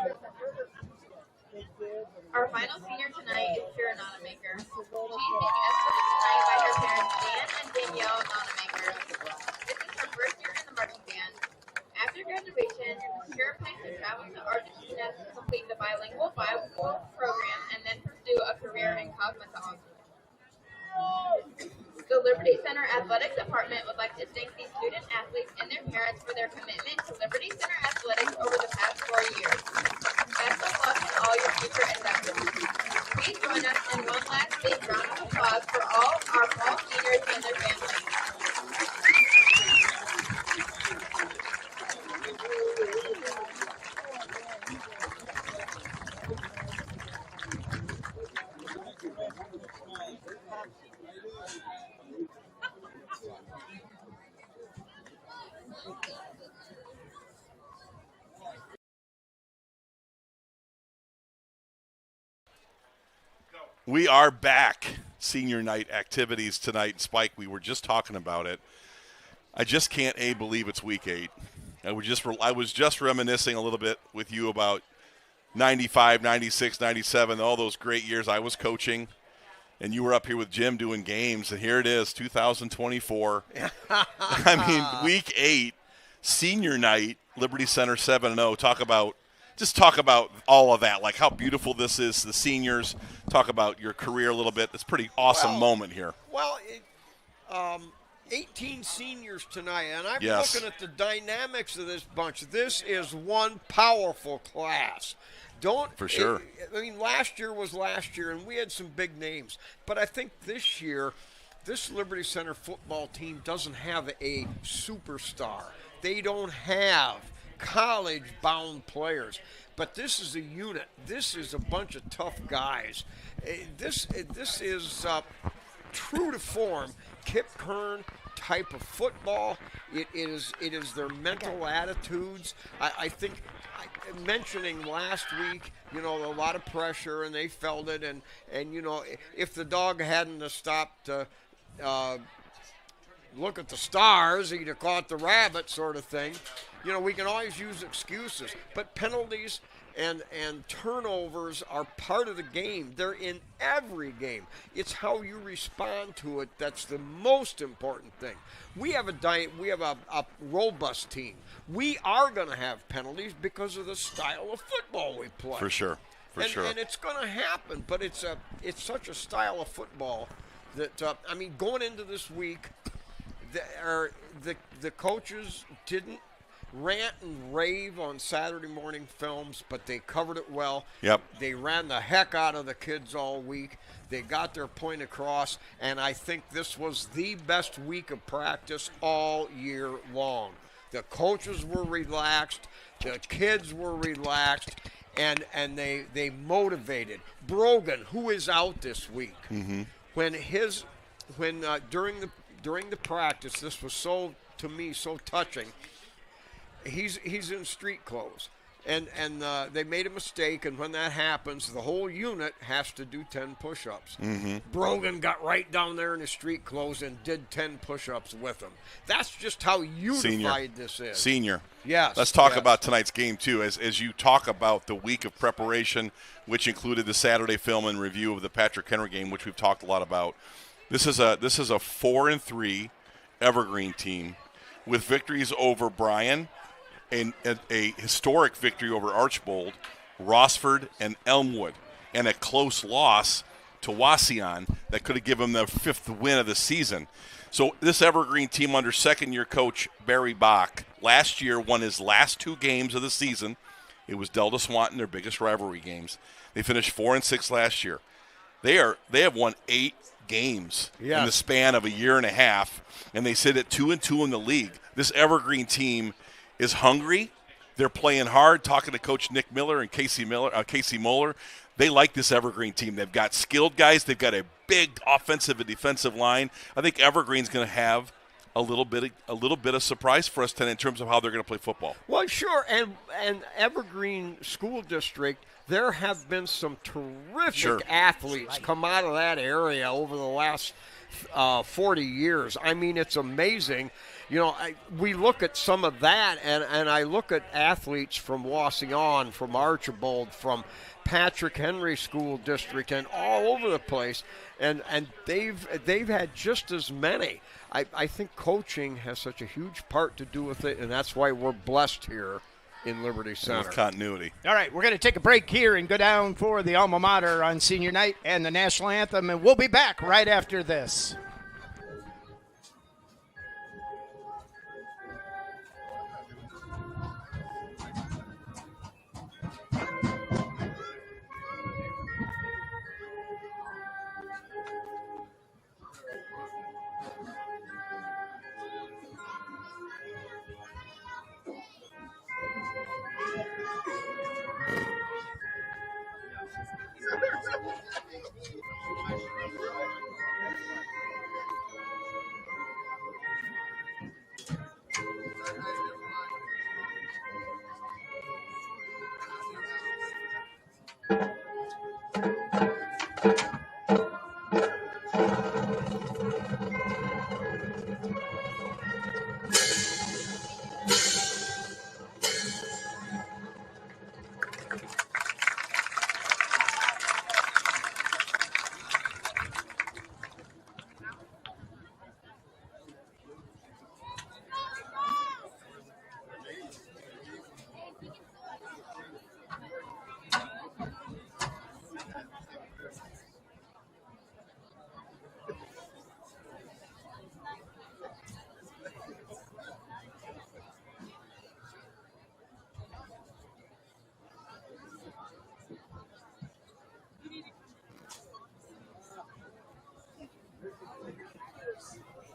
Our final senior tonight is Kira Nonamaker. She's being escorted tonight by her parents Dan and Danielle Nonamaker. This is her first year in the marching band. After graduation, Kira plans to travel to Argentina to complete the bilingual Bible program and then pursue a career in cosmetology. The Liberty Center Athletic Department would like to thank these student athletes and their parents for their commitment to Liberty Center athletics over the past 4 years. Best of luck in all your future endeavors. Please join us in one last big round of applause for all our fall seniors and their families. We are back. Senior night activities tonight. Spike, we were just talking about it. I just can't believe it's week 8. I was just reminiscing a little bit with you about 95, 96, 97, all those great years I was coaching. And you were up here with Jim doing games, and here it is, 2024. I mean, week 8, senior night, Liberty Center 7-0. Talk about all of that, like how beautiful this is, the seniors. Talk about your career a little bit. It's a pretty awesome moment here. Well, 18 seniors tonight, and I'm Yes. looking at the dynamics of this bunch. This is one powerful class. For sure. I mean, last year was last year, and we had some big names. But I think this year, this Liberty Center football team doesn't have a superstar. They don't have college-bound players. But this is a unit. This is a bunch of tough guys. This is true to form, Kip Kern type of football. It is their mental attitudes. I think mentioning last week, a lot of pressure, and they felt it. And if the dog hadn't have stopped to look at the stars, he'd have caught the rabbit, sort of thing. We can always use excuses, but penalties and turnovers are part of the game. They're in every game. It's how you respond to it that's the most important thing. We have a robust team. We are going to have penalties because of the style of football we play. For sure. And it's going to happen, but it's such a style of football that going into this week, the coaches didn't rant and rave on Saturday morning films, but they covered it well. Yep. They ran the heck out of the kids all week. They got their point across, and I think this was the best week of practice all year long. The coaches were relaxed. The kids were relaxed. And they motivated. Brogan, who is out this week, during the practice, this was so touching. He's in street clothes, and they made a mistake, and when that happens, the whole unit has to do 10 push-ups. Brogan got right down there in his street clothes and did 10 push-ups with him. That's just how unified this is. Senior. Yes. Let's talk about tonight's game, too. As you talk about the week of preparation, which included the Saturday film and review of the Patrick Henry game, which we've talked a lot about. This is a 4-3 Evergreen team with victories over Bryan, and a historic victory over Archbold, Rossford, and Elmwood, and a close loss to Wauseon that could have given them the 5th win of the season. So this Evergreen team under second-year coach Barry Bach last year won his last 2 games of the season. It was Delta Swanton, their biggest rivalry games. They finished 4-6 last year. They have won 8 games in the span of a year and a half, and they sit at 2-2 in the league. This Evergreen team is hungry. They're playing hard. Talking to Coach Nick Miller and Casey Moeller, they like this Evergreen team. They've got skilled guys. They've got a big offensive and defensive line. I think Evergreen's going to have a little bit of surprise for us tonight in terms of how they're going to play football. Well, sure, and Evergreen School District, there have been some terrific athletes come out of that area over the last 40 years. I mean, it's amazing. We look at some of that, and I look at athletes from Wauseon, from Archbold, from Patrick Henry School District, and all over the place, and they've had just as many. I think coaching has such a huge part to do with it, and that's why we're blessed here in Liberty Center. With continuity. All right, we're going to take a break here and go down for the alma mater on senior night and the national anthem, and we'll be back right after this.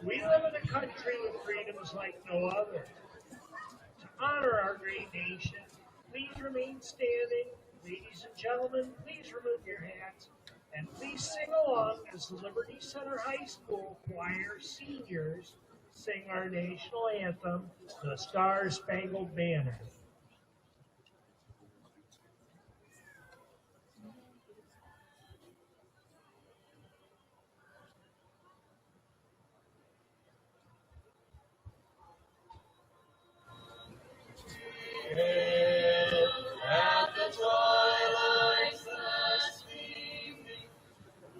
We live in a country with freedoms like no other. To honor our great nation, please remain standing. Ladies and gentlemen, please remove your hats and please sing along as the Liberty Center High School choir seniors sing our national anthem, the Star-Spangled Banner. At the twilight's last evening,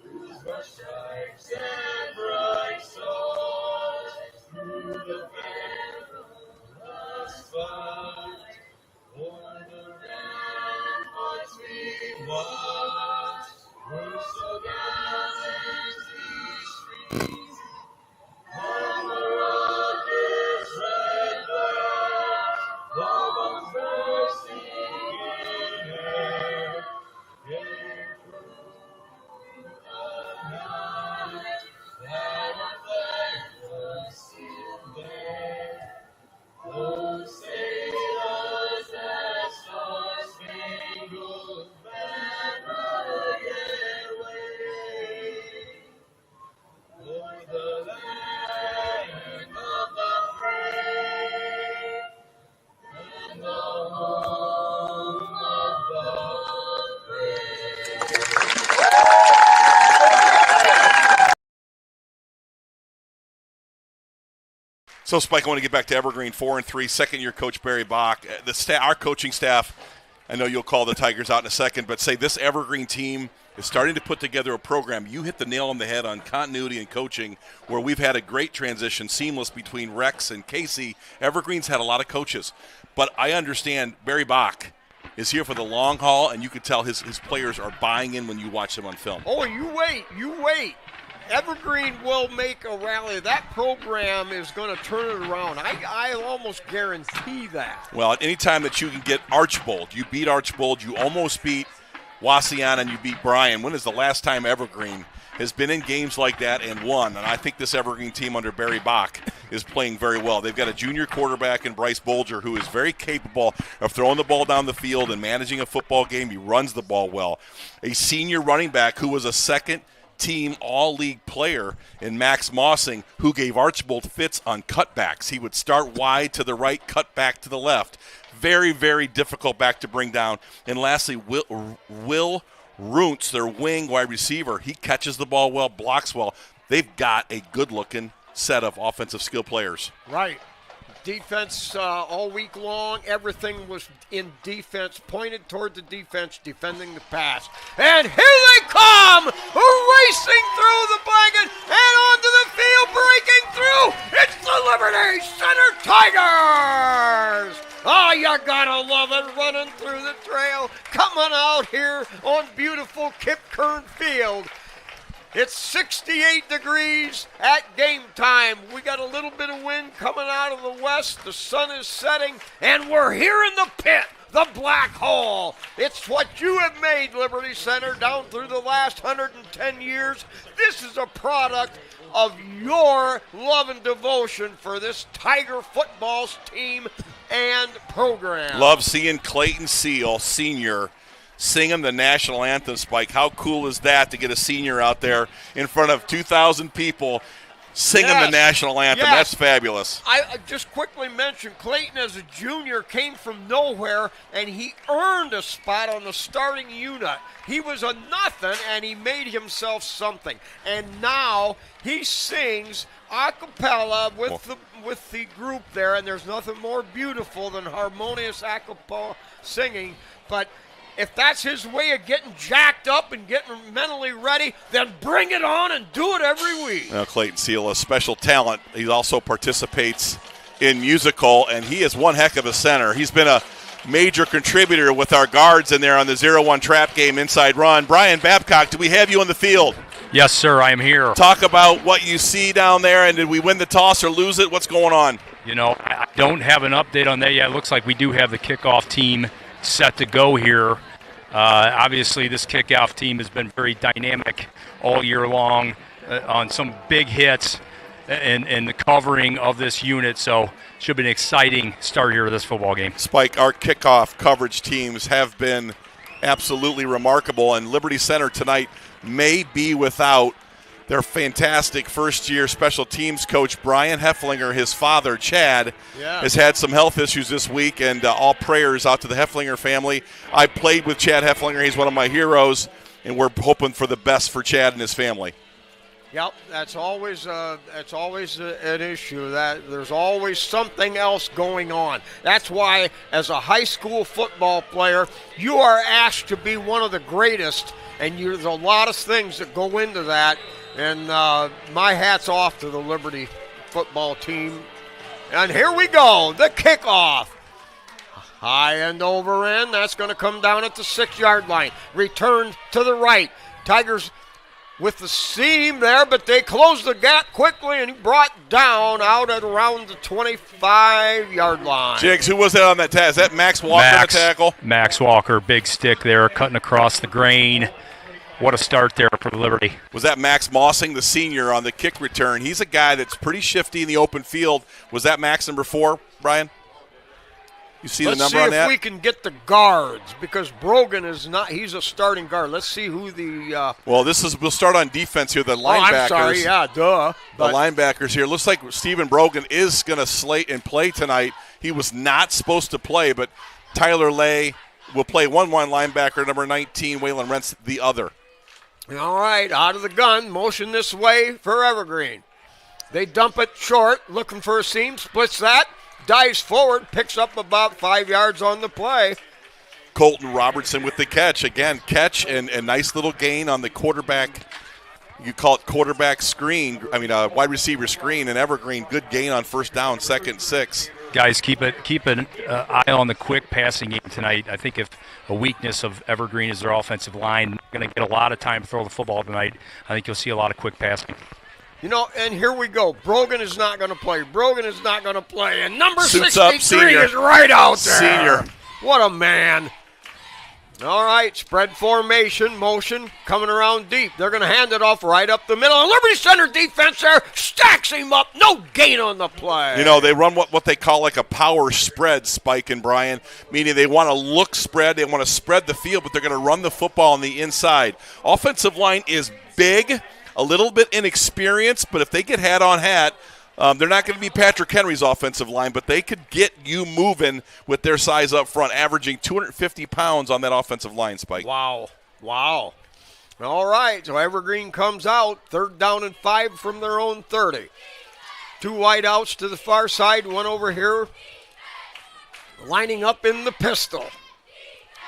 whose stripes and bright stars through the perilous fight, o'er the ramparts we watched, were so gallantly streaming, and the rocket's red glare, the bombs bursting in air, gave proof the night that our flag was still there. Oh, sailors, that star-spangled banner yet wave, o'er the land of the free, and the home of the brave. So, Spike, I want to get back to Evergreen 4-3, second-year coach Barry Bach. Our coaching staff, I know you'll call the Tigers out in a second, but say this Evergreen team is starting to put together a program. You hit the nail on the head on continuity and coaching, where we've had a great transition, seamless between Rex and Casey. Evergreen's had a lot of coaches, but I understand Barry Bach is here for the long haul, and you can tell his players are buying in when you watch them on film. Oh, you wait. Evergreen will make a rally. That program is going to turn it around. I almost guarantee that. Well, any time that you can get Archbold, you beat Archbold, you almost beat Wassian, and you beat Bryan. When is the last time Evergreen has been in games like that and won? And I think this Evergreen team under Barry Bach is playing very well. They've got a junior quarterback in Bryce Bolger who is very capable of throwing the ball down the field and managing a football game. He runs the ball well. A senior running back who was a second-team all-league player in Max Mossing, who gave Archbold fits on cutbacks. He would start wide to the right, cut back to the left. Very, very difficult back to bring down. And lastly, Will Runtz, their wing wide receiver, he catches the ball well, blocks well. They've got a good-looking set of offensive skill players. Right. Defense all week long, everything was in defense, pointed toward the defense, defending the pass. And here they come, racing through the blanket and onto the field, breaking through. It's the Liberty Center Tigers. Oh, you gotta love it, running through the trail, coming out here on beautiful Kip Kern Field. It's 68 degrees at game time. We got a little bit of wind coming out of the west. The sun is setting, and we're here in the pit, the black hole. It's what you have made, Liberty Center, down through the last 110 years. This is a product of your love and devotion for this Tiger football team and program. Love seeing Clayton Seal, senior, singing the national anthem, Spike. How cool is that to get a senior out there in front of 2,000 people singing the national anthem. Yes. That's fabulous. I just quickly mentioned Clayton as a junior came from nowhere, and he earned a spot on the starting unit. He was a nothing, and he made himself something. And now he sings a cappella with the group there, and there's nothing more beautiful than harmonious a cappella singing. But if that's his way of getting jacked up and getting mentally ready, then bring it on and do it every week. Clayton Seal, a special talent. He also participates in musical, and he is one heck of a center. He's been a major contributor with our guards in there on the 0-1 trap game inside run. Brian Babcock, do we have you on the field? Yes, sir, I am here. Talk about what you see down there, and did we win the toss or lose it? What's going on? I don't have an update on that yet. It looks like we do have the kickoff team set to go here. Obviously, this kickoff team has been very dynamic all year long on some big hits and the covering of this unit. So should be an exciting start here of this football game. Spike, our kickoff coverage teams have been absolutely remarkable, and Liberty Center tonight may be without their fantastic first-year special teams coach, Brian Hefflinger. His father, Chad, has had some health issues this week, and all prayers out to the Hefflinger family. I played with Chad Hefflinger. He's one of my heroes, and we're hoping for the best for Chad and his family. Yep, that's always an issue. That there's always something else going on. That's why, as a high school football player, you are asked to be one of the greatest, and there's a lot of things that go into that. And my hat's off to the Liberty football team. And here we go, the kickoff. High end over end. That's going to come down at the 6-yard line. Return to the right. Tigers with the seam there, but they closed the gap quickly and brought down out at around the 25-yard line. Jigs, who was that on that tackle? Is that Max Walker on the tackle? Max Walker, big stick there, cutting across the grain. What a start there for Liberty. Was that Max Mossing, the senior, on the kick return? He's a guy that's pretty shifty in the open field. Was that Max number 4, Brian? You see the number on that? Let's see if we can get the guards, because Brogan is not – he's a starting guard. Let's see who the Well, we'll start on defense here. The linebackers. I'm sorry, yeah, duh. The linebackers here. Looks like Stephen Brogan is going to slate and play tonight. He was not supposed to play, but Tyler Lay will play one linebacker, number 19, Waylon Rentz, the other. All right, out of the gun, motion this way for Evergreen. They dump it short, looking for a seam, splits that, dives forward, picks up about 5 yards on the play. Colton Robertson with the catch. Again, catch and nice little gain on the quarterback. You call it quarterback screen. Wide receiver screen, and Evergreen, good gain on first down, 2nd, 6. Guys, keep an eye on the quick passing game tonight. I think if a weakness of Evergreen is their offensive line, they're going to get a lot of time to throw the football tonight. I think you'll see a lot of quick passing. And here we go. Brogan is not going to play. And number Suits 63 is right out there. Senior. What a man. All right, spread formation, motion, coming around deep. They're going to hand it off right up the middle. And Liberty Center defense there stacks him up. No gain on the play. They run what they call like a power spread, Spike and Brian, meaning they want to look spread. They want to spread the field, but they're going to run the football on the inside. Offensive line is big, a little bit inexperienced, but if they get hat on hat, they're not going to be Patrick Henry's offensive line, but they could get you moving with their size up front, averaging 250 pounds on that offensive line, Spike. Wow. All right, so Evergreen comes out, 3rd down and 5 from their own 30. 2 wide outs to the far side, one over here lining up in the pistol.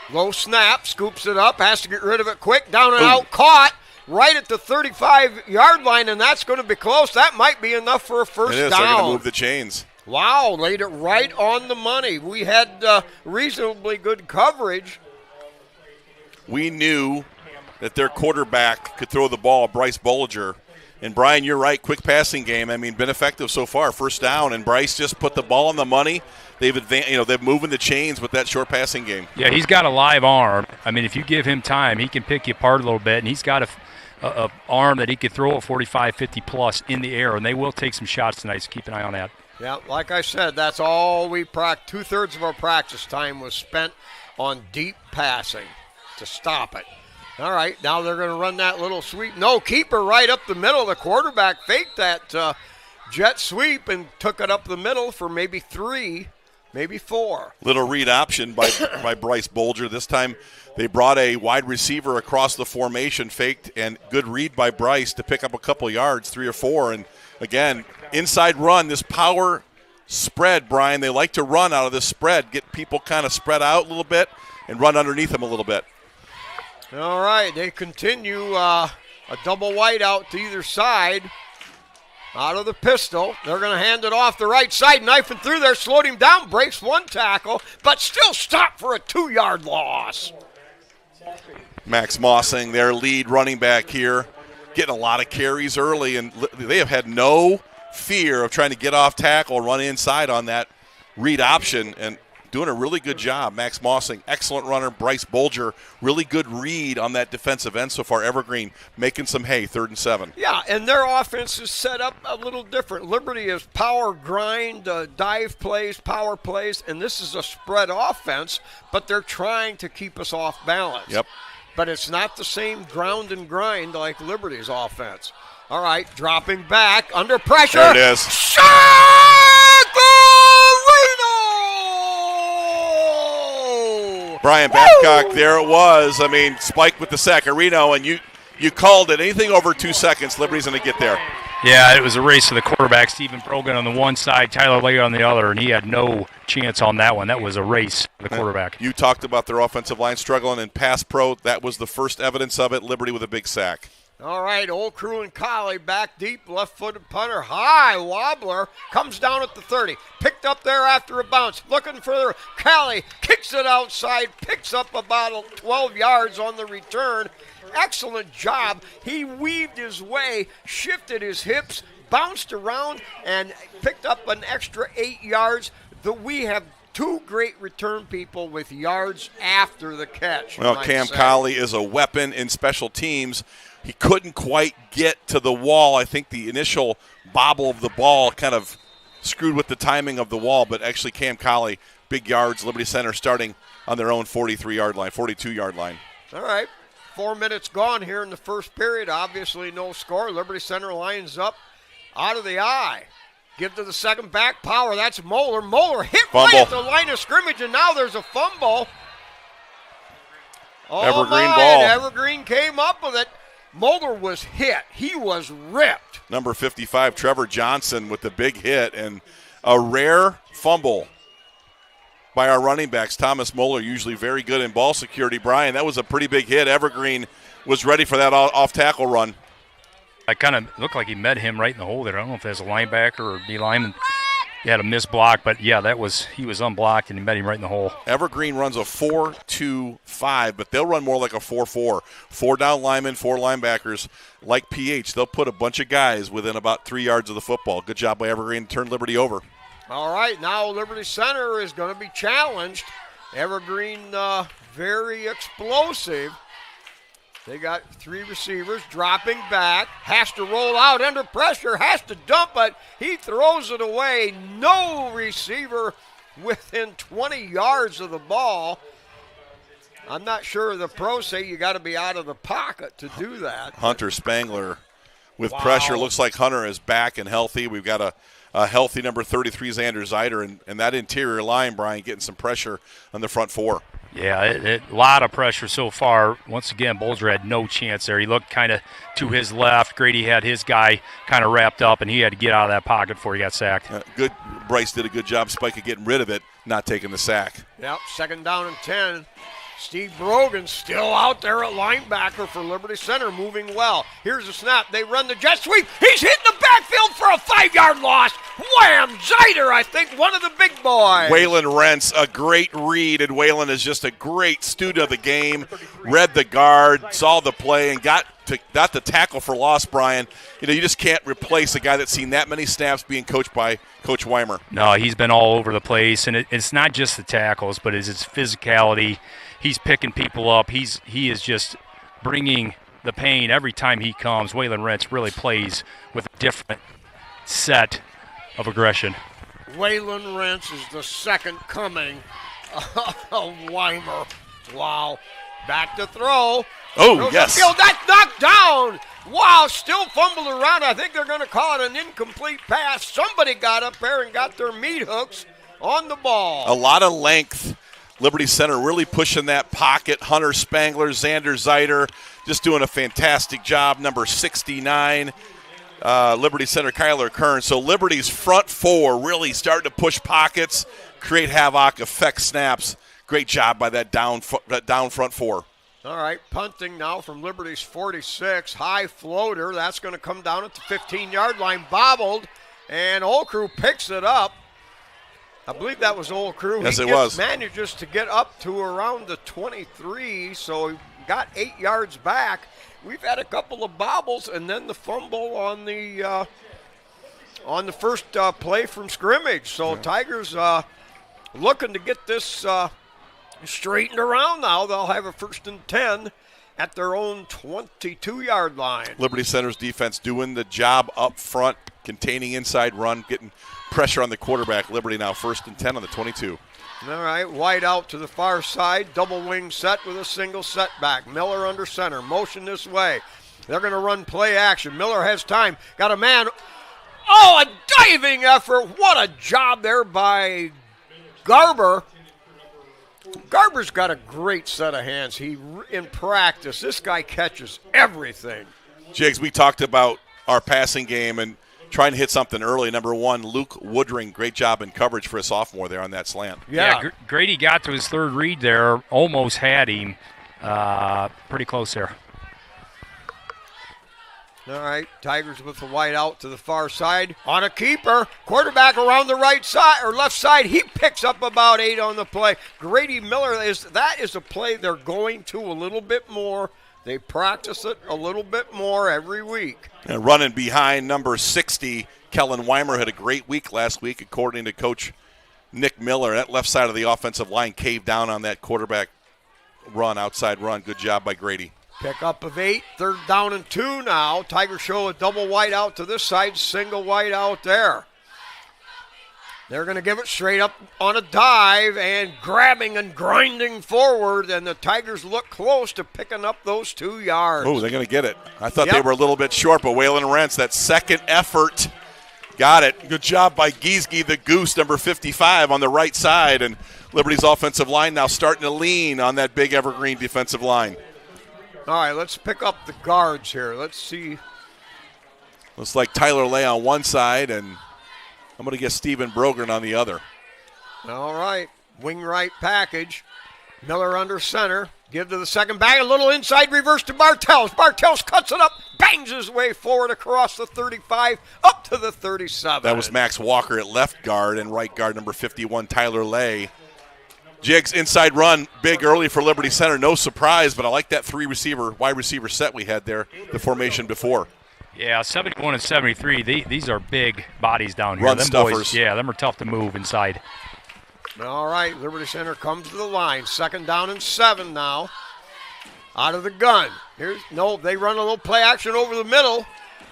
Low snap, scoops it up, has to get rid of it quick, down and out, caught. Right at the 35-yard line, and that's going to be close. That might be enough for a first down. It is. They're going to move the chains. Wow, laid it right on the money. We had reasonably good coverage. We knew that their quarterback could throw the ball, Bryce Bollinger. And, Brian, you're right, quick passing game. Been effective so far, first down. And Bryce just put the ball on the money. They're moving the chains with that short passing game. Yeah, he's got a live arm. If you give him time, he can pick you apart a little bit. And he's got a arm that he could throw a 45, 50-plus in the air. And they will take some shots tonight, so keep an eye on that. Yeah, like I said, that's all we practiced. 2/3 of our practice time was spent on deep passing to stop it. All right, now they're going to run that little sweep. No, keeper right up the middle. The quarterback faked that jet sweep and took it up the middle for maybe 3, maybe 4. Little read option by Bryce Bolger. This time they brought a wide receiver across the formation, faked, and good read by Bryce to pick up a couple yards, 3 or 4. And again, inside run, this power spread, Brian. They like to run out of this spread, get people kind of spread out a little bit and run underneath them a little bit. All right, they continue a double wide out to either side. Out of the pistol. They're going to hand it off the right side, knifing through there, slowed him down, breaks 1 tackle, but still stopped for a 2-yard loss. Max Mossing, their lead running back here, getting a lot of carries early, and they have had no fear of trying to get off tackle, run inside on that read option, and doing a really good job. Max Mossing, excellent runner. Bryce Bolger, really good read on that defensive end so far. Evergreen making some hay, 3rd and 7. Yeah, and their offense is set up a little different. Liberty is power grind, dive plays, power plays, and this is a spread offense, but they're trying to keep us off balance. Yep. But it's not the same ground and grind like Liberty's offense. All right, dropping back, under pressure. There it is. Brian Babcock, there it was. I mean, Spike with the Sacarino, and you called it. Anything over 2 seconds, Liberty's going to get there. Yeah, it was a race to the quarterback. Stephen Brogan on the one side, Tyler Lager on the other, and he had no chance on that one. That was a race to the quarterback. You talked about their offensive line struggling in pass pro. That was the first evidence of it. Liberty with a big sack. All right, Old Crew and Collie back deep, left-footed punter, high wobbler, comes down at the 30. Picked up there after a bounce, looking for Collie, kicks it outside, picks up about 12 yards on the return. Excellent job. He weaved his way, shifted his hips, bounced around, and picked up an extra 8 yards. We have 2 great return people with yards after the catch. Well, Cam Collie is a weapon in special teams. He couldn't quite get to the wall. I think the initial bobble of the ball kind of screwed with the timing of the wall, but actually Cam Collie, big yards, Liberty Center starting on their own 43-yard line, 42-yard line. All right, 4 minutes gone here in the first period. Obviously no score. Liberty Center lines up out of the eye. Give to the second back, Power. That's Moeller. Moeller hit fumble right at the line of scrimmage, and now there's a fumble. Oh, Evergreen ball. Evergreen came up with it. Moeller was hit. He was ripped. Number 55, Trevor Johnson with the big hit, and a rare fumble by our running backs. Thomas Moeller, usually very good in ball security. Brian, that was a pretty big hit. Evergreen was ready for that off-tackle run. I kind of looked like he met him right in the hole there. I don't know if that's a linebacker or D lineman. He had a missed block, but yeah, he was unblocked and he met him right in the hole. Evergreen runs a 4-2-5, but they'll run more like a 4-4. 4 down linemen, 4 linebackers. Like PH, they'll put a bunch of guys within about 3 yards of the football. Good job by Evergreen to turn Liberty over. All right, now Liberty Center is going to be challenged. Evergreen very explosive. They got 3 receivers dropping back, has to roll out under pressure, has to dump it. He throws it away. No receiver within 20 yards of the ball. I'm not sure the pros say you got to be out of the pocket to do that. Hunter Spangler with pressure. Looks like Hunter is back and healthy. We've got a healthy number 33, Xander Zeider, and that interior line, Brian, getting some pressure on the front 4. Yeah, a lot of pressure so far. Once again, Bolger had no chance there. He looked kind of to his left. Grady had his guy kind of wrapped up, and he had to get out of that pocket before he got sacked. Good. Bryce did a good job, Spike, of getting rid of it, not taking the sack. Yep, 2nd down and 10. Steve Brogan still out there at linebacker for Liberty Center, moving well. Here's a snap. They run the jet sweep. He's hitting the backfield for a 5-yard loss. Wham! Zeider, I think, one of the big boys. Waylon Rentz, a great read, and Waylon is just a great student of the game. Read the guard, saw the play, and got the tackle for loss, Brian. You know, you just can't replace a guy that's seen that many snaps being coached by Coach Weimer. No, he's been all over the place, and it's not just the tackles, but it's his physicality. He's picking people up. He is just bringing the pain every time he comes. Waylon Rentz really plays with a different set of aggression. Waylon Rentz is the second coming of Weimer. Wow. Back to throw. Oh, yes. Field, that's knocked down. Wow, still fumbled around. I think they're going to call it an incomplete pass. Somebody got up there and got their meat hooks on the ball. A lot of length. Liberty Center really pushing that pocket. Hunter Spangler, Xander Zeiter just doing a fantastic job. Number 69, Liberty Center, Kyler Kern. So Liberty's front four really starting to push pockets, create havoc, affect snaps. Great job by that down front four. All right, punting now from Liberty's 46. High floater. That's going to come down at the 15-yard line. Bobbled, and Old Crew picks it up. I believe that was Old Crew. Yes, he it was. Manages to get up to around the 23, so he got 8 yards back. We've had a couple of bobbles, and then the fumble on the first play from scrimmage. So Tigers looking to get this straightened around now. They'll have a 1st and 10 at their own 22-yard line. Liberty Center's defense doing the job up front, containing inside run, getting pressure on the quarterback. Liberty now 1st and 10 on the 22. All right, wide out to the far side. Double wing set with a single setback. Miller under center. Motion this way. They're going to run play action. Miller has time. Got a man. Oh, a diving effort. What a job there by Garber. Garber's got a great set of hands. In practice, this guy catches everything. Jigs, we talked about our passing game and trying to hit something early. Number 1, Luke Woodring, great job in coverage for a sophomore there on that slant. Yeah, Grady got to his third read there, almost had him. Pretty close there. All right, Tigers with the wide out to the far side. On a keeper, quarterback around the right side or left side. He picks up about 8 on the play. Grady Miller, that is a play they're going to a little bit more. They practice it a little bit more every week. And running behind number 60, Kellen Weimer had a great week last week, according to Coach Nick Miller. That left side of the offensive line caved down on that quarterback run, outside run. Good job by Grady. Pick up of 8, 3rd down and 2 now. Tigers show a double wide out to this side, single wide out there. They're going to give it straight up on a dive and grabbing and grinding forward, and the Tigers look close to picking up those 2 yards. Oh, they're going to get it. I thought they were a little bit short, but Waylon Rentz, that second effort, got it. Good job by Giesge, the Goose, number 55 on the right side, and Liberty's offensive line now starting to lean on that big Evergreen defensive line. All right, let's pick up the guards here. Let's see. Looks like Tyler Lay on one side, and I'm going to guess Steven Brogren on the other. All right, wing right package. Miller under center. Give to the second back. A little inside reverse to Bartels. Bartels cuts it up, bangs his way forward across the 35, up to the 37. That was Max Walker at left guard, and right guard number 51, Tyler Lay. Jigs, inside run, big early for Liberty Center. No surprise, but I like that wide receiver set we had there, the formation before. Yeah, 71 and 73, these are big bodies down here. Run them stuffers. Boys, yeah, them are tough to move inside. All right, Liberty Center comes to the line. 2nd down and 7 now. Out of the gun. They run a little play action over the middle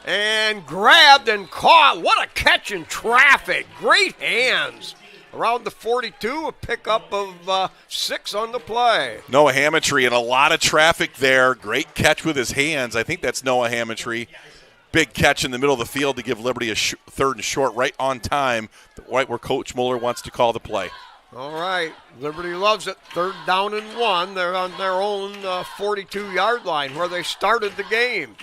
and grabbed and caught. What a catch in traffic. Great hands. Around the 42, a pickup of 6 on the play. Noah Hammontree and a lot of traffic there. Great catch with his hands. I think that's Noah Hammontree. Big catch in the middle of the field to give Liberty a 3rd and short right on time, right where Coach Mueller wants to call the play. All right, Liberty loves it. 3rd down and 1. They're on their own 42-yard line where they started the game.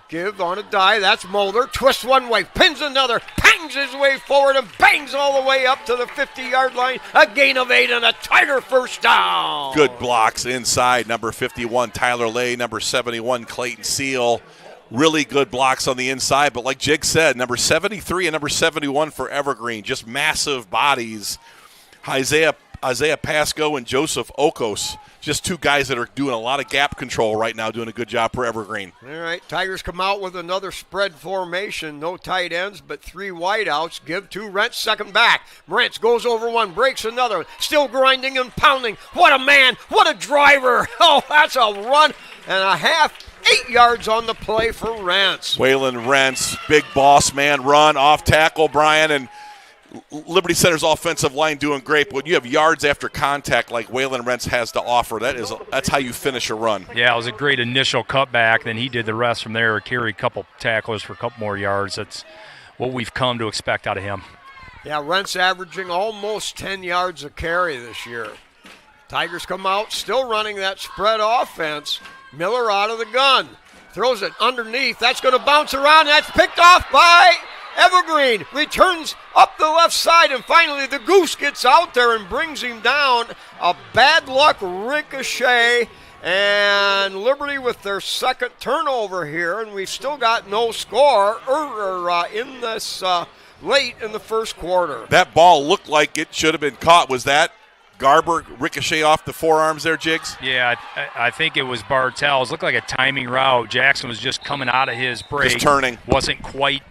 Give on a dive. That's Mulder. Twists one way, pins another, pangs his way forward, and bangs all the way up to the 50-yard line. A gain of 8 and a Tiger 1st down. Good blocks inside. Number 51, Tyler Lay. Number 71, Clayton Seal. Really good blocks on the inside. But like Jig said, number 73 and number 71 for Evergreen. Just massive bodies. Isaiah Pasco and Joseph Okos. Just 2 guys that are doing a lot of gap control right now, doing a good job for Evergreen. All right, Tigers come out with another spread formation. No tight ends, but 3 wideouts. Give to Rentz, second back. Rentz goes over one, breaks another. Still grinding and pounding. What a man. What a driver. Oh, that's a run and a half. 8 yards on the play for Rentz. Waylon Rentz, big boss man run, off tackle, Brian, and Liberty Center's offensive line doing great. But when you have yards after contact like Waylon Rentz has to offer, that's how you finish a run. Yeah, it was a great initial cutback. Then he did the rest from there, carry a couple tacklers for a couple more yards. That's what we've come to expect out of him. Yeah, Rentz averaging almost 10 yards a carry this year. Tigers come out, still running that spread offense. Miller out of the gun. Throws it underneath. That's going to bounce around. That's picked off by Evergreen. Returns up the left side, and finally the Goose gets out there and brings him down. A bad luck ricochet, and Liberty with their second turnover here, and we've still got no score in this late in the first quarter. That ball looked like it should have been caught. Was that Garber ricochet off the forearms there, Jigs? Yeah, I think it was Bartels. Looked like a timing route. Jackson was just coming out of his break. Just turning. Wasn't quite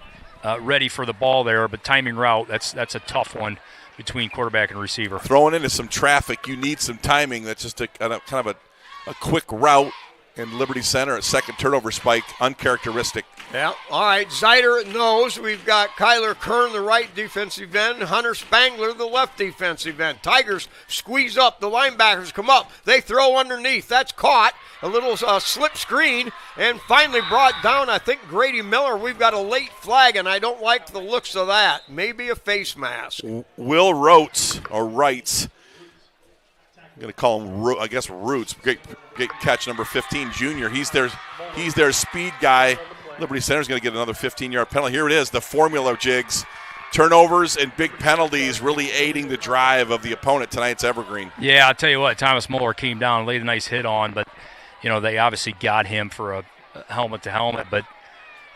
ready for the ball there, but timing route, that's a tough one between quarterback and receiver. Throwing into some traffic, you need some timing. That's just kind of a quick route. In Liberty Center, a second turnover spike, uncharacteristic. Yeah, all right, Zeider knows. We've got Kyler Kern, the right defensive end, Hunter Spangler, the left defensive end. Tigers squeeze up, the linebackers come up, they throw underneath. That's caught, a little slip screen, and finally brought down, I think, Grady Miller. We've got a late flag, and I don't like the looks of that. Maybe a face mask. Will Rotes, or Wrights, I'm going to call him, I guess, Roots. Great catch, number 15, junior. He's their speed guy. Liberty Center's going to get another 15-yard penalty. Here it is, the formula, Jigs. Turnovers and big penalties really aiding the drive of the opponent tonight. It's Evergreen. Yeah, I'll tell you what, Thomas Muller came down, laid a nice hit on, but, they obviously got him for a helmet-to-helmet. But,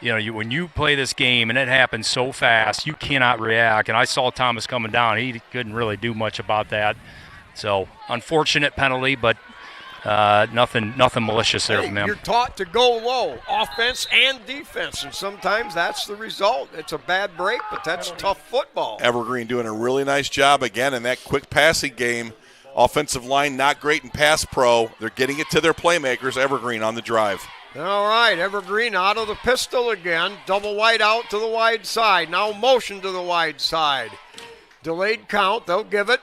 when you play this game and it happens so fast, you cannot react. And I saw Thomas coming down. He couldn't really do much about that. So, unfortunate penalty, but nothing malicious there from him. You're taught to go low, offense and defense, and sometimes that's the result. It's a bad break, but that's tough football. Evergreen doing a really nice job again in that quick passing game. Offensive line not great in pass pro. They're getting it to their playmakers. Evergreen on the drive. All right, Evergreen out of the pistol again. Double wide out to the wide side. Now motion to the wide side. Delayed count. They'll give it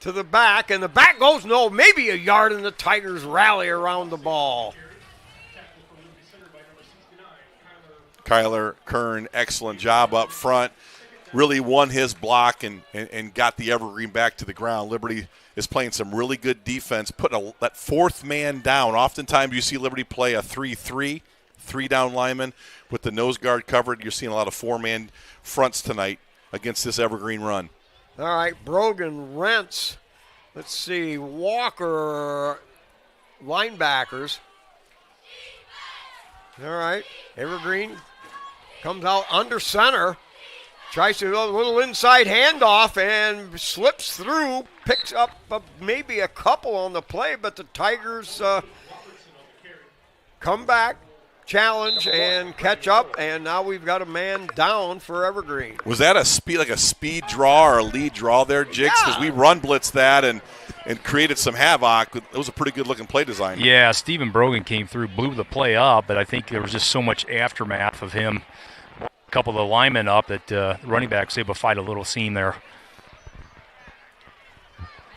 to the back, and the back goes maybe a yard, and the Tigers rally around the ball. Kyler Kern, excellent job up front. Really won his block and got the Evergreen back to the ground. Liberty is playing some really good defense, putting that fourth man down. Oftentimes you see Liberty play a 3-3, three-down lineman with the nose guard covered. You're seeing a lot of four-man fronts tonight against this Evergreen run. All right, Brogan, Rentz, let's see, Walker, linebackers. All right, Evergreen comes out under center, tries to do a little inside handoff and slips through, picks up maybe a couple on the play, but the Tigers come back, challenge, and catch up, and now we've got a man down for Evergreen. Was that a speed draw or a lead draw there, Jigs? Because we run blitzed that and created some havoc. It was a pretty good-looking play design. Yeah, Stephen Brogan came through, blew the play up, but I think there was just so much aftermath of him, a couple of the linemen up, that running back was able to fight a little seam there.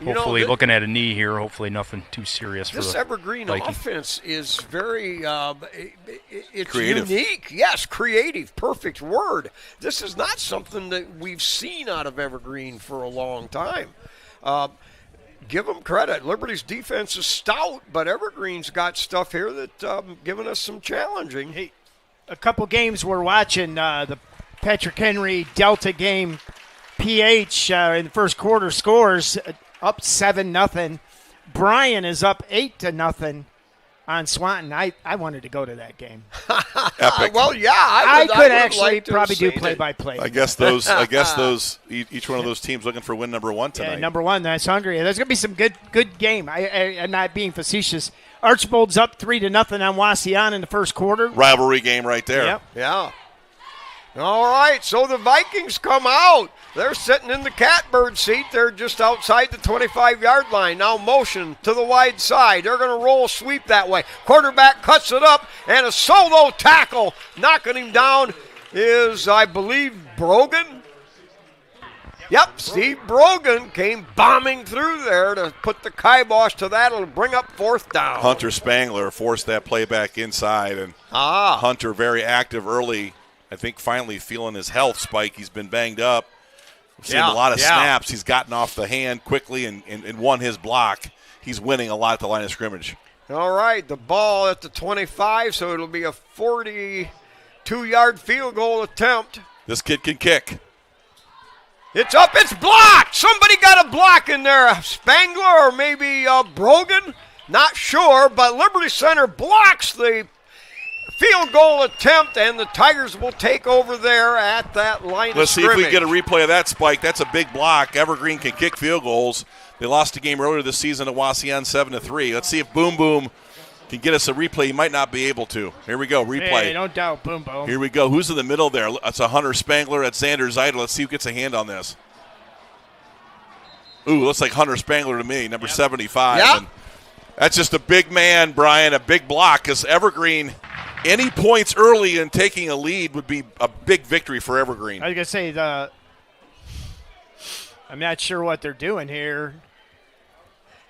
Hopefully, looking at a knee here, hopefully nothing too serious for the This Evergreen Vikings. offense is very it's creative. Unique. Yes, creative. Perfect word. This is not something that we've seen out of Evergreen for a long time. Give them credit. Liberty's defense is stout, but Evergreen's got stuff here that giving us some challenging. Hey, a couple games we're watching, the Patrick Henry Delta game, PH in the first quarter scores up 7-0. Bryan is up 8-0 on Swanton. I wanted to go to that game. Epic. Well, yeah, I would could actually like to have probably do seen it. play-by-play. I guess those each one of those teams looking for win number one tonight. Yeah, number one. That's hungry. There's going to be some good game. I'm not being facetious. Archbold's up 3-0 on Wasion in the first quarter. Rivalry game right there. Yep. Yeah. All right, so the Vikings come out. They're sitting in the catbird seat. They're just outside the 25-yard line. Now motion to the wide side. They're going to roll sweep that way. Quarterback cuts it up, and a solo tackle. Knocking him down is, I believe, Brogan. Yep, Steve Brogan came bombing through there to put the kibosh to that. It'll bring up 4th down. Hunter Spangler forced that play back inside, and Hunter very active early. I think finally feeling his health, Spike. He's been banged up. We've seen a lot of snaps. He's gotten off the hand quickly and won his block. He's winning a lot at the line of scrimmage. All right, the ball at the 25, so it'll be a 42-yard field goal attempt. This kid can kick. It's up. It's blocked. Somebody got a block in there. Spangler or maybe Brogan. Not sure, but Liberty Center blocks the field goal attempt, and the Tigers will take over there at that line Let's of see if scrimmage. we can get a replay of that, Spike. That's a big block. Evergreen can kick field goals. They lost a game earlier this season at Wasion 7-3. Let's see if Boom Boom can get us a replay. He might not be able to. Here we go, replay. Hey, don't doubt Boom Boom. Here we go. Who's in the middle there? That's a Hunter Spangler. That's Xander Zeidel. Let's see who gets a hand on this. Ooh, looks like Hunter Spangler to me, number 75. Yeah. And that's just a big man, Brian, a big block, because Evergreen, any points early in taking a lead would be a big victory for Evergreen. I was going to say, I'm not sure what they're doing here.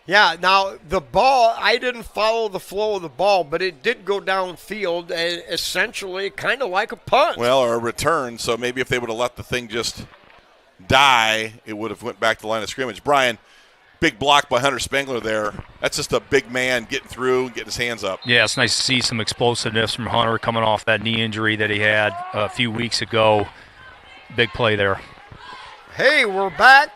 Yeah, now the ball, I didn't follow the flow of the ball, but it did go downfield, essentially kind of like a punt. Well, or a return, so maybe if they would have let the thing just die, it would have went back to the line of scrimmage. Brian, big block by Hunter Spangler there. That's just a big man getting through, getting his hands up. Yeah, it's nice to see some explosiveness from Hunter coming off that knee injury that he had a few weeks ago. Big play there. Hey, we're back.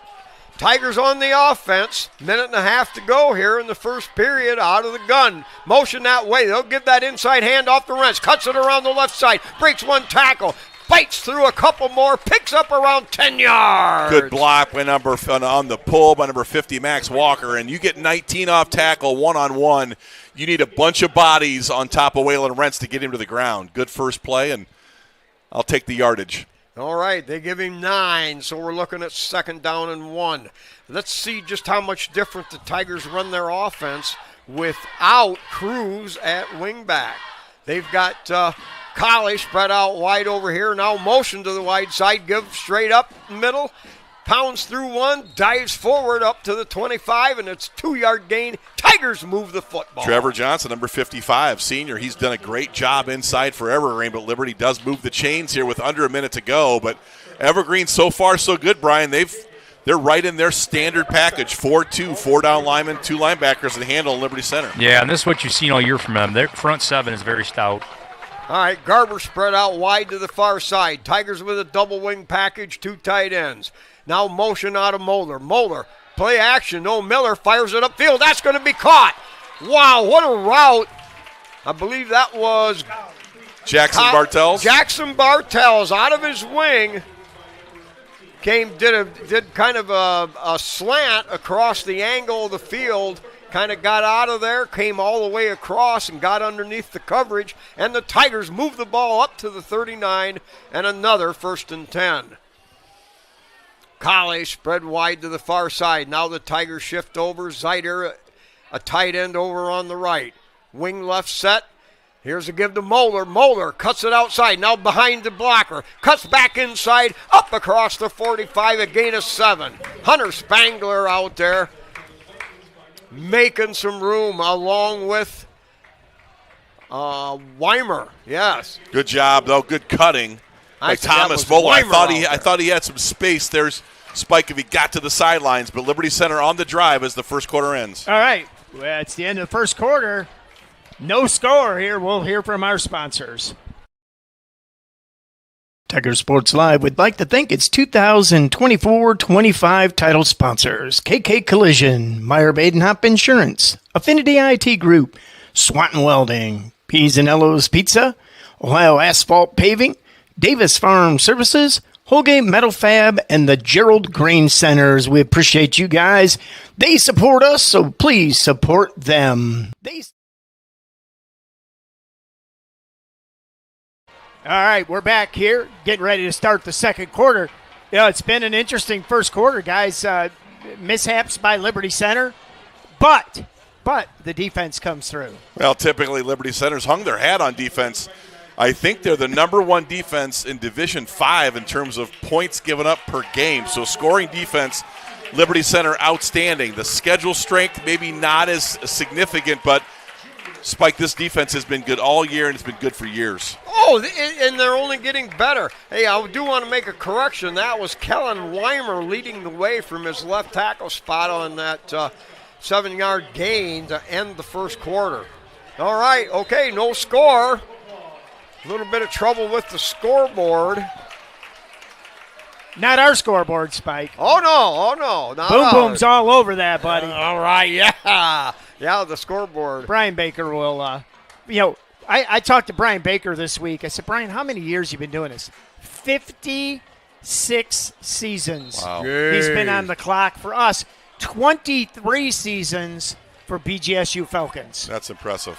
Tigers on the offense. Minute and a half to go here in the first period. Out of the gun. Motion that way. They'll give that inside hand off the wrench. Cuts it around the left side. Breaks one tackle. Bites through a couple more. Picks up around 10 yards. Good block by on the pull by number 50, Max Walker. And you get 19 off tackle, one-on-one. You need a bunch of bodies on top of Waylon Rents to get him to the ground. Good first play, and I'll take the yardage. All right, they give him 9, so we're looking at 2nd down and 1. Let's see just how much different the Tigers run their offense without Cruz at wingback. They've got Colley spread out wide over here. Now motion to the wide side, give straight up middle. Pounds through one, dives forward up to the 25, and it's 2-yard gain. Tigers move the football. Trevor Johnson, number 55, senior. He's done a great job inside for Evergreen, but Liberty does move the chains here with under a minute to go. But Evergreen, so far, so good, Brian. They're right in their standard package, 4-2, 4-down linemen, 2 linebackers to handle Liberty Center. Yeah, and this is what you've seen all year from them. Their front 7 is very stout. All right, Garber spread out wide to the far side. Tigers with a double wing package, 2 tight ends. Now motion out of Moeller. Moeller, play action. No, Miller fires it upfield. That's going to be caught. Wow, what a route. I believe that was Jackson Bartels. Jackson Bartels out of his wing. Did kind of a slant across the angle of the field. Kind of got out of there, came all the way across and got underneath the coverage. And the Tigers move the ball up to the 39 and another 1st and 10. Colley spread wide to the far side. Now the Tigers shift over. Zeider, a tight end over on the right. Wing left set. Here's a give to Moeller. Moeller cuts it outside. Now behind the blocker. Cuts back inside. Up across the 45. A gain of 7. Hunter Spangler out there making some room along with Weimer. Yes. Good job, though. Good cutting. Like Thomas Moeller. I thought he had some space. There's Spike if he got to the sidelines, but Liberty Center on the drive as the first quarter ends. All right. Well, it's the end of the first quarter. No score here. We'll hear from our sponsors. Tiger Sports Live would like to thank its 2024-25 title sponsors: KK Collision, Meyer Badenhop Insurance, Affinity IT Group, Swanton Welding, P's and Ello's Pizza, Ohio Asphalt Paving, Davis Farm Services, Holgate Metal Fab, and the Gerald Grain Centers. We appreciate you guys. They support us, so please support them. All right, we're back here, getting ready to start the second quarter. You know, it's been an interesting first quarter, guys. Mishaps by Liberty Center, but the defense comes through. Well, typically Liberty Center's hung their hat on defense I think they're the number one defense in Division 5 in terms of points given up per game. So scoring defense, Liberty Center outstanding. The schedule strength maybe not as significant, but Spike, this defense has been good all year, and it's been good for years. Oh, and they're only getting better. Hey, I do want to make a correction. That was Kellen Weimer leading the way from his left tackle spot on that 7-yard gain to end the first quarter. All right, okay, no score. A little bit of trouble with the scoreboard. Not our scoreboard, Spike. Oh, no. Not Boom ours. Boom's all over that, buddy. All right, yeah. Yeah, the scoreboard. Brian Baker will, I talked to Brian Baker this week. I said, Brian, how many years you been doing this? 56 seasons. Wow. He's been on the clock for us. 23 seasons for BGSU Falcons. That's impressive.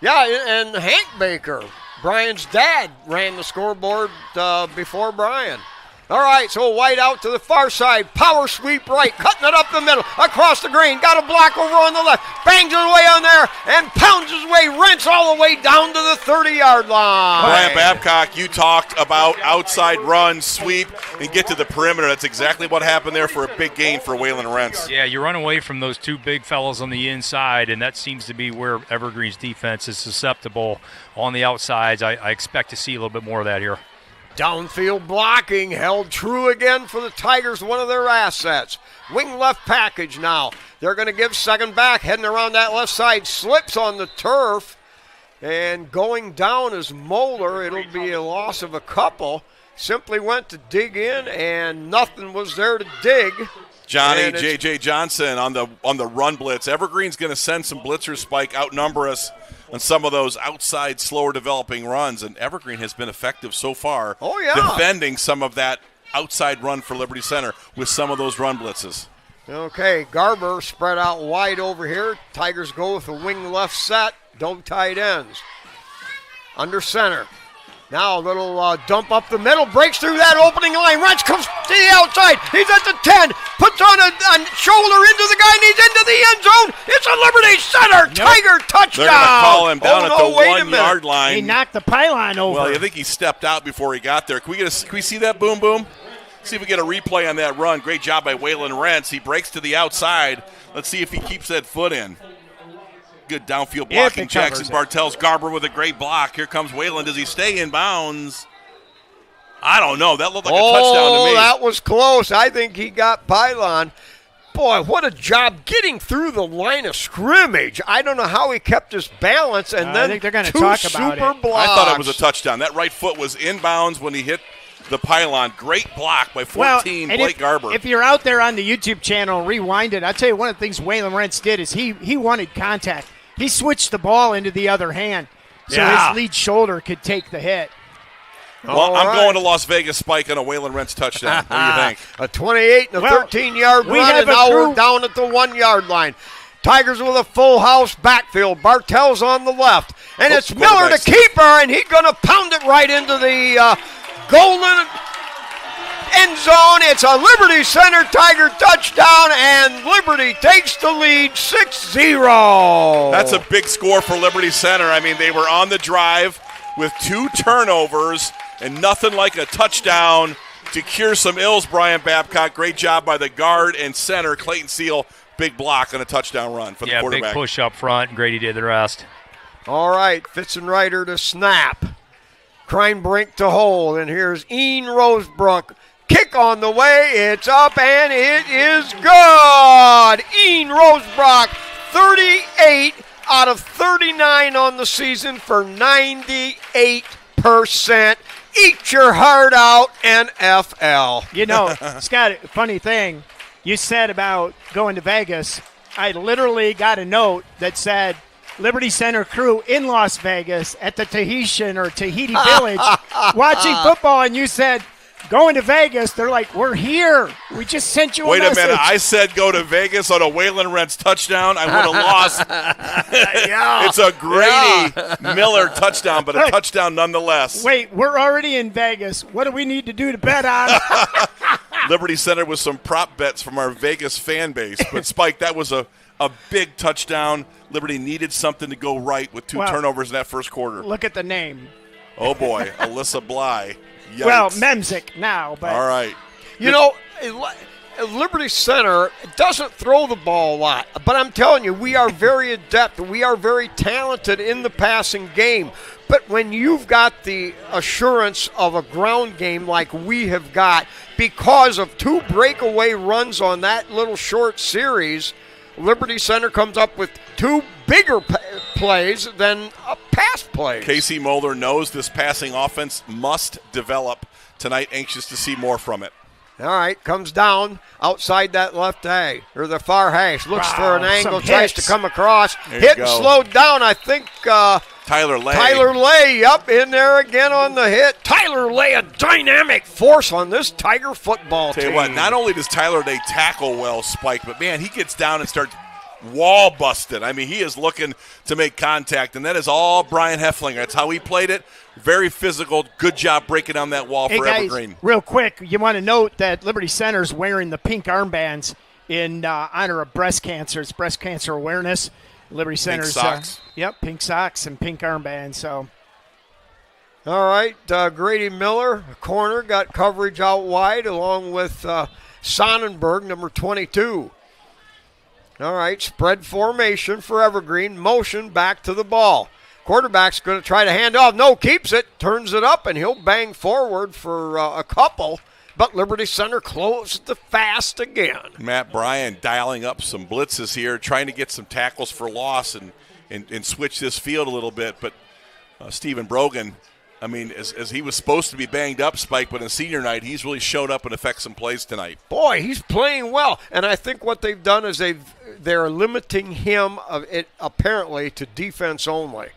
Yeah, and Hank Baker, Brian's dad, ran the scoreboard before Brian. All right, so White out to the far side. Power sweep right, cutting it up the middle, across the green. Got a block over on the left. Bangs it away on there and pounds his way, rents all the way down to the 30-yard line. Brian Babcock, you talked about outside run, sweep, and get to the perimeter. That's exactly what happened there for a big gain for Waylon Rentz. Yeah, you run away from those two big fellas on the inside, and that seems to be where Evergreen's defense is susceptible on the outsides. I expect to see a little bit more of that here. Downfield blocking held true again for the Tigers, one of their assets. Wing left package now. They're going to give second back, heading around that left side, slips on the turf, and going down is Moeller. It'll be a loss of a couple. Simply went to dig in, and nothing was there to dig. Johnny J.J. Johnson on the run blitz. Evergreen's going to send some blitzers, Spike, outnumber us on some of those outside, slower developing runs, and Evergreen has been effective so far defending some of that outside run for Liberty Center with some of those run blitzes. Okay, Garber spread out wide over here. Tigers go with a wing left set, no tight ends. Under center. Now a little dump up the middle, breaks through that opening line. Rentz comes to the outside. He's at the 10, puts on a shoulder into the guy, and he's into the end zone. It's a Liberty Center Tiger touchdown. They're going to call him down at the 1 yard line. He knocked the pylon over. Well, I think he stepped out before he got there. Can we see that boom? See if we get a replay on that run. Great job by Waylon Rentz. He breaks to the outside. Let's see if he keeps that foot in. Good downfield blocking. Jackson Bartels, Garber with a great block. Here comes Waylon. Does he stay in bounds? I don't know. That looked like a touchdown to me. That was close. I think he got pylon. Boy, what a job getting through the line of scrimmage. I don't know how he kept his balance, and then I think they're going to two talk about super it. blocks. I thought it was a touchdown. That right foot was in bounds when he hit the pylon. Great block by 14, Blake Garber. If you're out there on the YouTube channel, rewind it. I'll tell you one of the things Waylon Rentz did is he wanted contact. He switched the ball into the other hand so his lead shoulder could take the hit. Well, I'm going to Las Vegas, Spike, on a Waylon Rentz touchdown. What do you think? A 28 and a 13-yard run, and now we're down at the 1 yard line. Tigers with a full house backfield. Bartels on the left. And it's Miller, the keeper, and he's going to pound it right into the golden end zone. It's a Liberty Center Tiger touchdown, and Liberty takes the lead 6-0. That's a big score for Liberty Center. I mean, they were on the drive with 2 turnovers and nothing like a touchdown to cure some ills, Brian Babcock. Great job by the guard and center, Clayton Seal. Big block on a touchdown run for the quarterback. Big push up front. Grady did the rest. All right, Fitzenreiter to snap. Kreinbrink to hold, and here's Ian Rosebrook. Kick on the way, it's up, and it is good! Ian Rosebrook, 38 out of 39 on the season for 98%. Eat your heart out, NFL. You know, Scott, funny thing, you said about going to Vegas. I literally got a note that said, Liberty Center crew in Las Vegas at the Tahitian or Tahiti Village watching football, and you said, going to Vegas. They're like, we're here. We just sent you a message. Wait a minute. I said go to Vegas on a Waylon Rentz touchdown. I would have lost. It's a Grady Miller touchdown, but a touchdown nonetheless. Wait, we're already in Vegas. What do we need to do to bet on? Liberty Center with some prop bets from our Vegas fan base. But, Spike, that was a big touchdown. Liberty needed something to go right with 2 turnovers in that first quarter. Look at the name. Oh, boy. Alyssa Bly. Yikes. Well, Memzik now, but All right. You know, Liberty Center doesn't throw the ball a lot, but I'm telling you, we are very adept. We are very talented in the passing game. But when you've got the assurance of a ground game like we have got, because of 2 breakaway runs on that little short series, Liberty Center comes up with 2 bigger plays than pass plays. Casey Moeller knows this passing offense must develop tonight. Anxious to see more from it. All right, comes down outside that left hash, or the far hash. Looks for an angle, tries to come across. Hit and slowed down, I think. Tyler Lay. Tyler Lay, in there again on the hit. Tyler Lay, a dynamic force on this Tiger football team. Tell you what, not only does Tyler Lay tackle well, Spike, but, man, he gets down and starts wall busted. I mean, he is looking to make contact, and that is all Brian Hefflinger. That's how he played it. Very physical. Good job breaking down that wall for guys, Evergreen. Real quick, you want to note that Liberty Center's wearing the pink armbands in honor of breast cancer. It's breast cancer awareness. Liberty Center's pink socks. Pink socks and pink armbands. So, all right, Grady Miller, corner, got coverage out wide along with Sonnenberg, number 22. All right, spread formation for Evergreen. Motion back to the ball. Quarterback's going to try to hand off. No, keeps it, turns it up, and he'll bang forward for a couple. But Liberty Center closed the fast again. Matt Bryan dialing up some blitzes here, trying to get some tackles for loss and switch this field a little bit. But Stephen Brogan, I mean, as he was supposed to be banged up, Spike, but in senior night, he's really showed up and affected some plays tonight. Boy, he's playing well. And I think what they've done is they're limiting him apparently to defense only.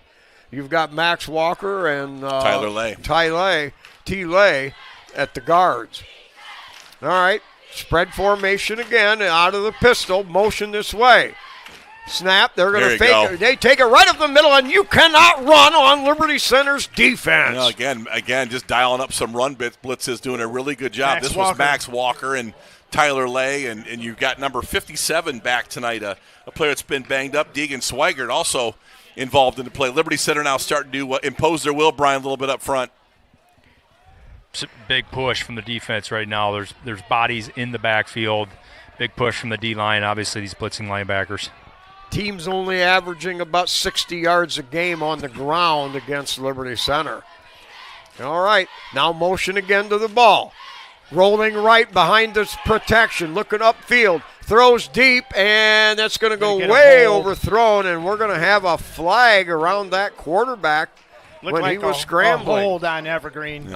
You've got Max Walker and Tyler Lay. T-Lay at the guards. All right, spread formation again out of the pistol, motion this way. Snap, they're going to fake it. They take it right up the middle, and you cannot run on Liberty Center's defense. You know, again, just dialing up some run blitzes, doing a really good job. This was Max Walker and Tyler Lay, and you've got number 57 back tonight, a player that's been banged up. Deegan Swigert also involved in the play. Liberty Center now starting to impose their will, Brian, a little bit up front. It's a big push from the defense right now. There's bodies in the backfield. Big push from the D-line, obviously, these blitzing linebackers. Team's only averaging about 60 yards a game on the ground against Liberty Center. All right, now motion again to the ball. Rolling right behind this protection, looking upfield. Throws deep, and that's going to go way overthrown, and we're going to have a flag around that quarterback when he was scrambling. A hold on Evergreen.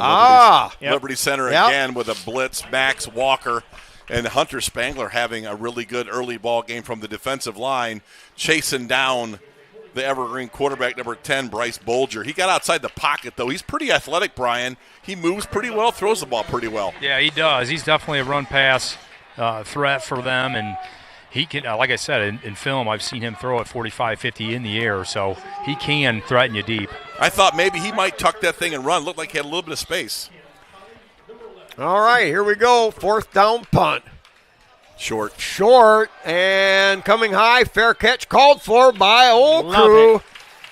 Liberty Center again with a blitz. Max Walker and Hunter Spangler having a really good early ball game from the defensive line, chasing down the Evergreen quarterback, number 10, Bryce Bolger. He got outside the pocket, though. He's pretty athletic, Brian. He moves pretty well, throws the ball pretty well. Yeah, he does. He's definitely a run-pass threat for them, and he can, like I said, in film, I've seen him throw at 45, 50 in the air, so he can threaten you deep. I thought maybe he might tuck that thing and run. Looked like he had a little bit of space. All right, here we go. 4th down punt. Short, and coming high. Fair catch called for by Old Crew.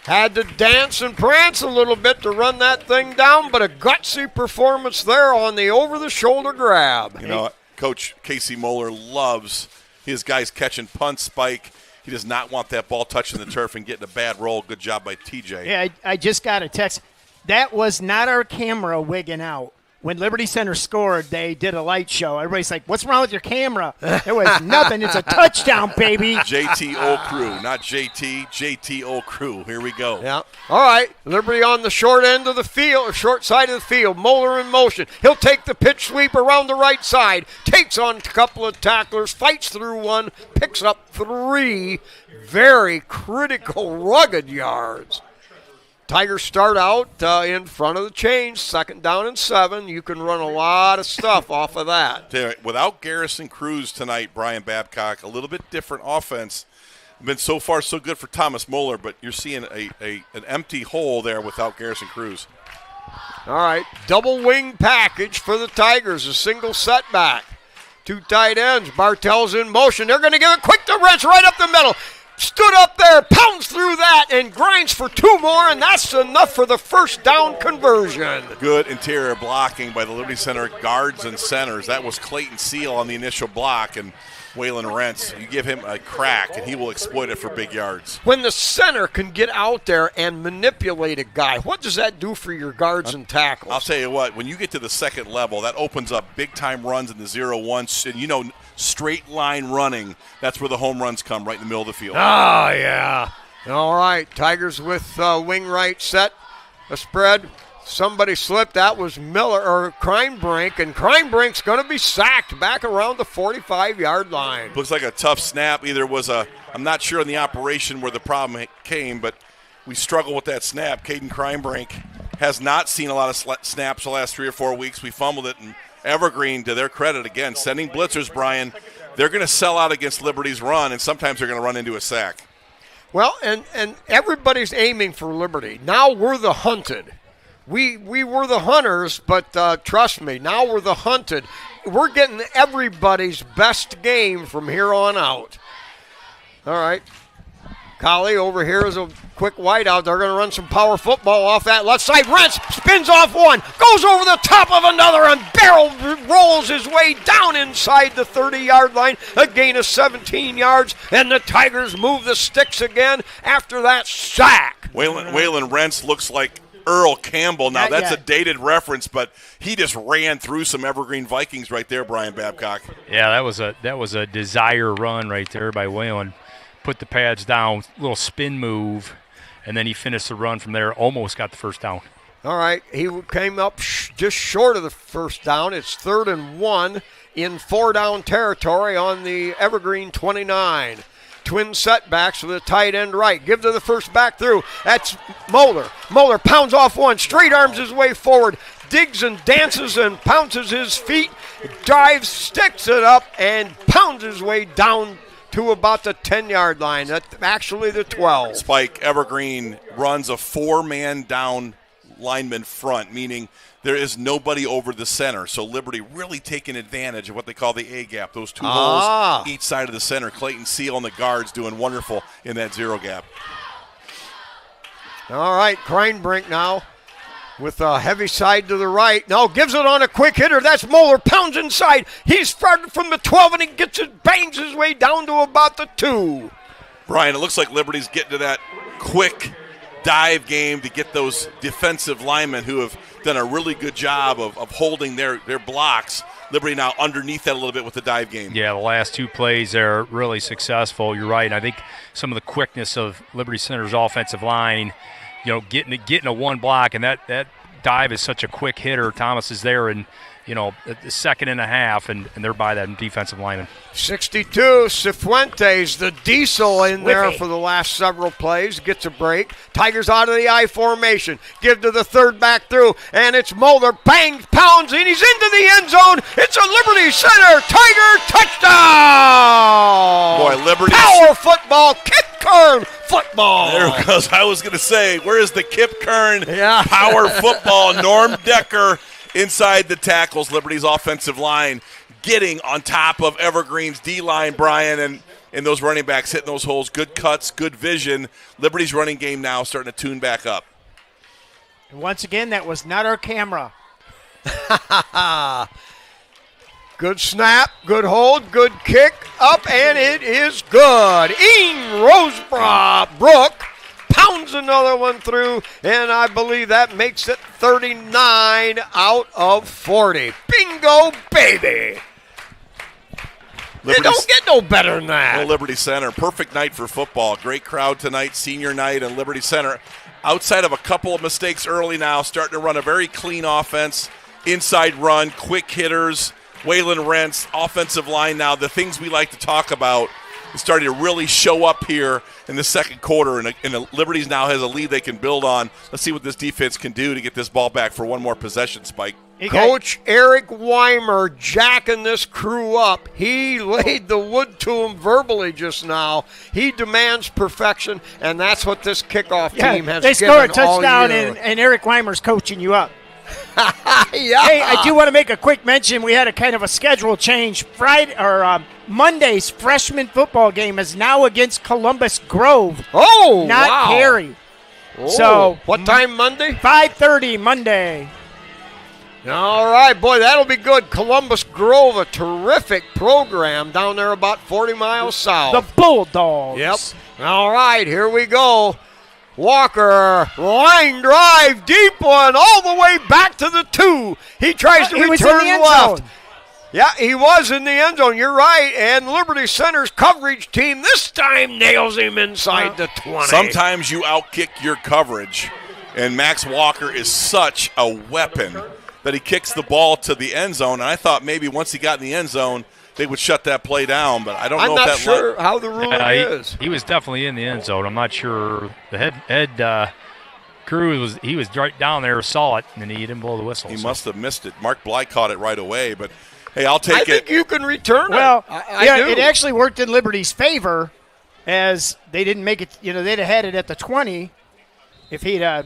Had to dance and prance a little bit to run that thing down, but a gutsy performance there on the over-the-shoulder grab. You know, Coach Casey Moeller loves his guys catching punts, Spike. He does not want that ball touching the turf and getting a bad roll. Good job by TJ. Yeah, I just got a text. That was not our camera wigging out. When Liberty Center scored, they did a light show. Everybody's like, what's wrong with your camera? There was nothing. It's a touchdown, baby. JT Crew, not JT. JT Crew. Here we go. Yeah. All right. Liberty on the short end of the field, or short side of the field. Moeller in motion. He'll take the pitch sweep around the right side. Takes on a couple of tacklers. Fights through one. Picks up 3 very critical, rugged yards. Tigers start out in front of the chains, 2nd down and 7. You can run a lot of stuff off of that. Without Garrison Cruz tonight, Brian Babcock, a little bit different offense. Been so far so good for Thomas Moeller, but you're seeing an empty hole there without Garrison Cruz. All right, double wing package for the Tigers, a single setback. 2 tight ends, Bartell's in motion. They're going to give it quick to Rich right up the middle. stood up there, pounds through that, and grinds for 2 more, and that's enough for the first down conversion. Good interior blocking by the Liberty Center guards and centers. That was Clayton Seal on the initial block, and Waylon Rentz, you give him a crack, and he will exploit it for big yards. When the center can get out there and manipulate a guy, what does that do for your guards and tackles? I'll tell you what, when you get to the second level, that opens up big-time runs in the 0-1, and you know, straight line running, that's where the home runs come, right in the middle of the field. Oh, yeah. All right, Tigers with wing right set, a spread. Somebody slipped. That was Miller or Crimebrink, and Crimebrink's going to be sacked back around the 45-yard line. Looks like a tough snap. Either was I'm not sure in the operation where the problem came, but we struggle with that snap. Caden Crimebrink has not seen a lot of snaps the last 3 or 4 weeks. We fumbled it, and Evergreen, to their credit, again, sending blitzers, Brian. They're going to sell out against Liberty's run, and sometimes they're going to run into a sack. Well, and everybody's aiming for Liberty. Now we're the hunted. We were the hunters, but trust me, now we're the hunted. We're getting everybody's best game from here on out. All right. Collie over here is a quick wideout. They're going to run some power football off that left side. Rentz spins off one, goes over the top of another, and barrel rolls his way down inside the 30-yard line. A gain of 17 yards, and the Tigers move the sticks again after that sack. Waylon Rentz looks like Earl Campbell. Now, that's a dated reference, but he just ran through some Evergreen Vikings right there, Brian Babcock. Yeah, that was a desire run right there by Waylon. Put the pads down, little spin move, and then he finished the run from there, almost got the first down. All right, he came up just short of the first down. It's 3rd and 1 in 4-down territory on the Evergreen 29. Twin setbacks with a tight end right. Give to the first back through. That's Moeller. Moeller pounds off one, straight arms his way forward, digs and dances and pounces his feet, dives, sticks it up, and pounds his way down to about the 10-yard line. That's actually the 12. Spike, Evergreen runs a 4-man down lineman front, meaning there is nobody over the center. So Liberty really taking advantage of what they call the A-gap, those 2 holes each side of the center. Clayton Seal and the guards doing wonderful in that 0 gap. All right, Crimebrink now with a heavy side to the right. Now gives it on a quick hitter. That's Moeller, pounds inside. He's started from the 12, and he bangs his way down to about the 2. Brian, it looks like Liberty's getting to that quick dive game to get those defensive linemen who have done a really good job of holding their blocks. Liberty now underneath that a little bit with the dive game. Yeah, the last 2 plays are really successful. You're right. And I think some of the quickness of Liberty Center's offensive line, getting a one block, and that dive is such a quick hitter. Thomas is there in, a second and a half, and they're by that defensive lineman. 62, Cifuentes, the diesel in there for the last several plays, gets a break. Tigers out of the I formation. Give to the third back through, and it's Moeller. Bangs, pounds, and he's into the end zone. It's a Liberty Center Tiger touchdown! Boy, Liberty. Power football, Kip Kern football. There it goes. I was going to say, where's the Kip Kern Yeah. power football? Norm Decker inside the tackles. Liberty's offensive line getting on top of Evergreen's D-line, Brian, and those running backs hitting those holes. Good cuts, good vision. Liberty's running game now starting to tune back up. And once again, that was not our camera. Good snap, good hold, good kick up, and it is good. Ian Rosebrook pounds another one through, and I believe that makes it 39 out of 40. Bingo, baby. It don't get no better than that. Well, Liberty Center, perfect night for football. Great crowd tonight, senior night, and Liberty Center, outside of a couple of mistakes early now, starting to run a very clean offense, inside run, quick hitters. Waylon Rentz, offensive line now, the things we like to talk about is starting to really show up here in the second quarter, and Liberty now has a lead they can build on. Let's see what this defense can do to get this ball back for one more possession, Spike. Coach Eric Weimer jacking this crew up. He laid the wood to him verbally just now. He demands perfection, and that's what this kickoff team has they given score a touchdown, all year. and Eric Weimer's coaching you up. Yeah. Hey, I do want to make a quick mention. We had a kind of a schedule change. Monday's freshman football game is now against Columbus Grove, Oh, not wow. Cary. Oh, So what time Monday? 5:30 Monday. All right, boy, that'll be good. Columbus Grove, a terrific program down there about 40 miles south. The Bulldogs. Yep. All right, here we go. Walker, line drive, deep one, all the way back to the 2. He tries to He was in return the end left. zone. Yeah, he was in the end zone. You're right. And Liberty Center's coverage team this time nails him inside the 20. Sometimes you outkick your coverage, and Max Walker is such a weapon that he kicks the ball to the end zone. And I thought maybe once he got in the end zone, they would shut that play down, but I don't know I'm if not that sure how the ruling is. He was definitely in the end zone. I'm not sure. The head crew was right down there, saw it, and he didn't blow the whistle. He must have missed it. Mark Bly caught it right away, but hey, I'll take I it. think you can return Well, it. I yeah, do. it actually worked in Liberty's favor, as they didn't make it. They'd have had it at the 20 if he'd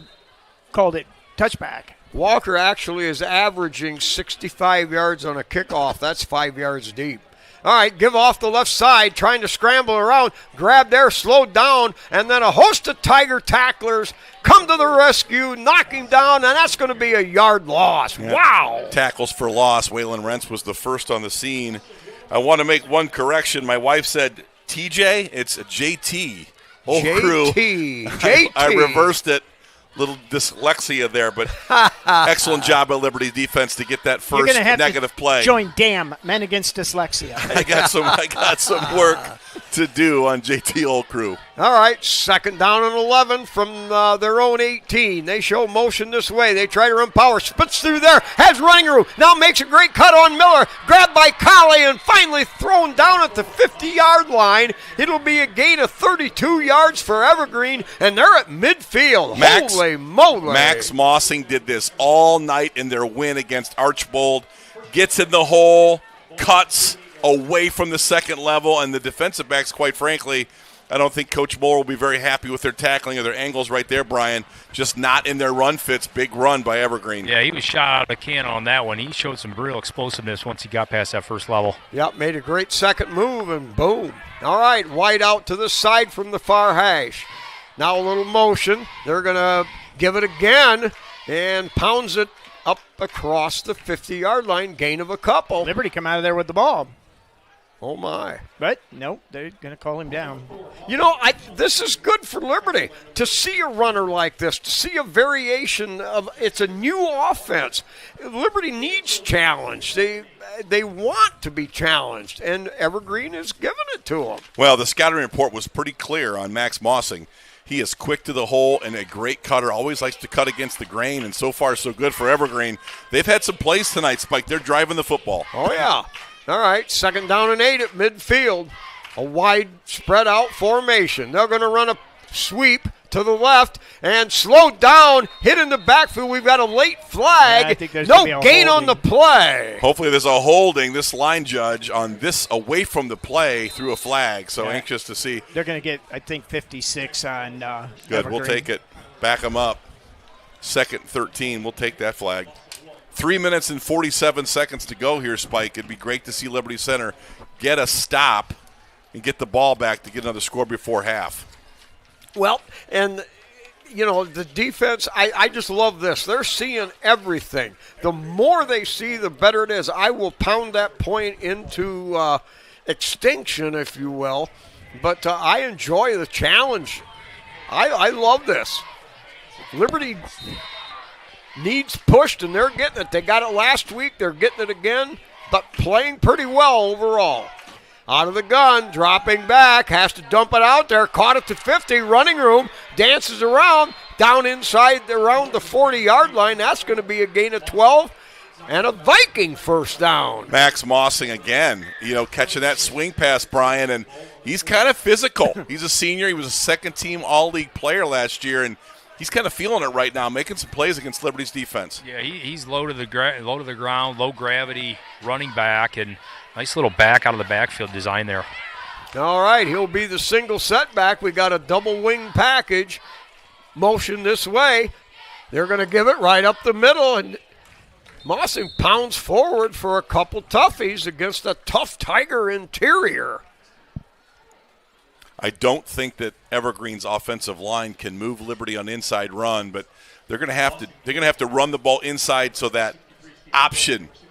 called it touchback. Walker actually is averaging 65 yards on a kickoff. That's 5 yards deep. All right, give off the left side, trying to scramble around, grab there, slowed down, and then a host of Tiger tacklers come to the rescue, knock him down, and that's going to be a yard loss. Yeah. Wow. Tackles for loss. Waylon Rentz was the first on the scene. I want to make one correction. My wife said TJ. It's a JT. Whole crew. JT. I reversed it. Little dyslexia there, but excellent job by Liberty defense to get that You're first gonna have negative to play. Join DAM, Men Against Dyslexia. I got some work to do on JT Old Crew. All right, second down and 11 from their own 18. They show motion this way. They try to run power. Spits through there. Has running room. Now makes a great cut on Miller. Grabbed by Colley and finally thrown down at the 50-yard line. It'll be a gain of 32 yards for Evergreen, and they're at midfield. Holy moly. Max Mossing did this all night in their win against Archbold. Gets in the hole, cuts away from the second level, and the defensive backs, quite frankly, I don't think Coach Moore will be very happy with their tackling or their angles right there, Brian. Just not in their run fits. Big run by Evergreen. Yeah, he was shot out of a can on that one. He showed some real explosiveness once he got past that first level. Yep, made a great second move, and boom. All right, wide out to the side from the far hash. Now a little motion. They're going to give it again and pounds it up across the 50-yard line, gain of a couple. Liberty come out of there with the ball. Oh, my. But, no, they're going to call him down. You know, this is good for Liberty. To see a runner like this, to see a variation of, it's a new offense. Liberty needs challenge. They want to be challenged, and Evergreen is giving it to them. Well, the scouting report was pretty clear on Max Mossing. He is quick to the hole and a great cutter. Always likes to cut against the grain, and so far so good for Evergreen. They've had some plays tonight, Spike. They're driving the football. Oh, yeah. All right, second down and 8 at midfield. A wide spread out formation. They're going to run a sweep to the left and slow down, hit in the backfield. We've got a late flag. Yeah, I think there's gonna be no a gain on the holding. play. Hopefully there's a holding. This line judge on this away from the play threw a flag, so Yeah. anxious to see. They're going to get, I think, 56 on Good, Evergreen. we'll take it. Back them up. Second 13, we'll take that flag. 3 minutes and 47 seconds to go here, Spike. It'd be great to see Liberty Center get a stop and get the ball back to get another score before half. Well, and, you know, the defense, I just love this. They're seeing everything. The more they see, the better it is. I will pound that point into extinction, if you will. But I enjoy the challenge. I love this. Liberty needs pushed, and they're getting it. They got it last week. They're getting it again, but playing pretty well overall. Out of the gun, dropping back, has to dump it out there. Caught it to 50, running room, dances around, down inside around the 40-yard line. That's going to be a gain of 12 and a Viking first down. Max Mossing again, catching that swing pass, Brian, and he's kind of physical. He's a senior. He was a second-team All-League player last year, and he's kind of feeling it right now, making some plays against Liberty's defense. Yeah, he's low to the ground, low gravity, running back, and nice little back out of the backfield design there. All right, he'll be the single setback. We got a double wing package. Motion this way. They're going to give it right up the middle, and Mossing pounds forward for a couple toughies against a tough Tiger interior. I don't think that Evergreen's offensive line can move Liberty on inside run, but they're going to have to run the ball inside so that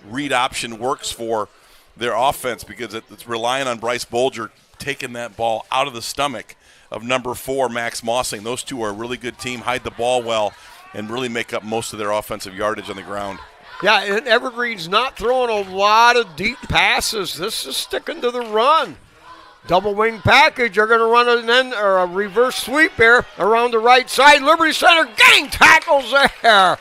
read option works for their offense, because it's relying on Bryce Bolger taking that ball out of the stomach of number 4, Max Mossing. Those two are a really good team, hide the ball well, and really make up most of their offensive yardage on the ground. Yeah, and Evergreen's not throwing a lot of deep passes. This is sticking to the run. Double wing package. They're going to run a reverse sweep here around the right side. Liberty Center getting tackles there.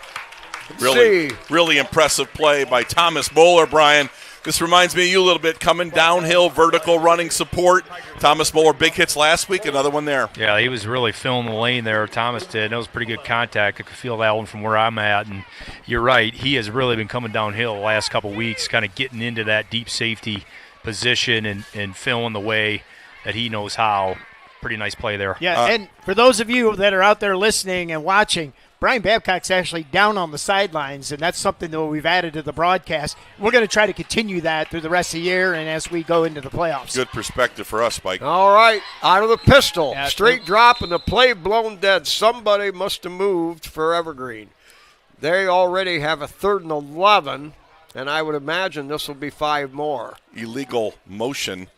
Really impressive play by Thomas Moeller, Brian. This reminds me of you a little bit, coming downhill, vertical running support. Thomas Moeller, big hits last week, another one there. Yeah, he was really filling the lane there, Thomas did. That was pretty good contact. I could feel that one from where I'm at. And you're right, he has really been coming downhill the last couple of weeks, kind of getting into that deep safety position and filling the way that he knows how. Pretty nice play there. Yeah, and for those of you that are out there listening and watching, Brian Babcock's actually down on the sidelines, and that's something that we've added to the broadcast. We're going to try to continue that through the rest of the year and as we go into the playoffs. Good perspective for us, Spike. All right, out of the pistol. Yeah, straight drop and the play blown dead. Somebody must have moved for Evergreen. They already have a 3rd and 11, and I would imagine this will be 5 more. Illegal motion